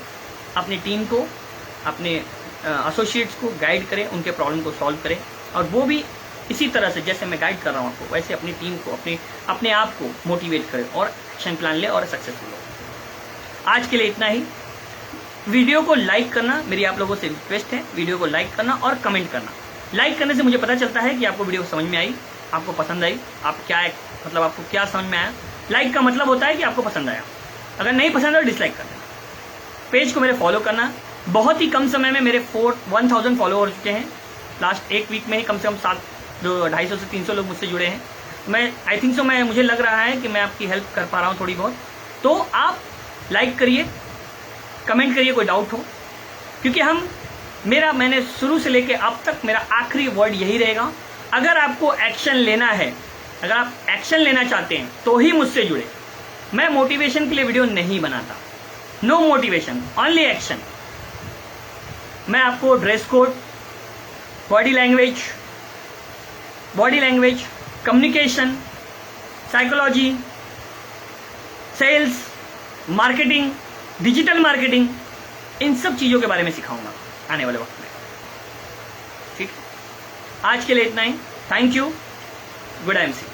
अपनी टीम को, अपने एसोसिएट्स को गाइड करे, उनके प्रॉब्लम को सॉल्व करे, और वो भी इसी तरह से जैसे मैं गाइड कर रहा हूं आपको, वैसे अपनी टीम को, अपने आप को मोटिवेट करे और एक्शन प्लान ले और सक्सेसफुल हो। आज के लिए इतना ही। वीडियो को लाइक करना मेरी आप लोगों से रिक्वेस्ट है, वीडियो को लाइक करना और कमेंट करना। लाइक करने से मुझे पता चलता है कि आपको वीडियो समझ में आई, आपको पसंद आई, आप क्या मतलब आपको क्या समझ में आया। लाइक का मतलब होता है कि आपको पसंद आया, अगर नहीं पसंद है डिसलाइक कर देना। पेज को मेरे फॉलो करना। बहुत ही कम समय में मेरे 1000 फॉलोअर हो चुके हैं। लास्ट 1 वीक में ही कम से कम 250 से 300 लोग मुझसे जुड़े हैं। मैं आई थिंक सो, मुझे लग रहा है कि मैं आपकी हेल्प कर पा रहा हूँ थोड़ी बहुत। तो आप लाइक करिए, कमेंट करिए कोई डाउट हो, क्योंकि मैंने शुरू से लेके अब तक मेरा आखिरी वर्ड यही रहेगा, अगर आपको एक्शन लेना है, अगर आप एक्शन लेना चाहते हैं तो ही मुझसे जुड़े। मैं मोटिवेशन के लिए वीडियो नहीं बनाता, नो मोटिवेशन, ओनली एक्शन। मैं आपको dress code, body language, communication, psychology, sales, marketing, digital marketing, इन सब चीजों के बारे में सिखाऊंगा आने वाले वक्त में। ठीक, आज के लिए इतना ही। Thank you, good IMC।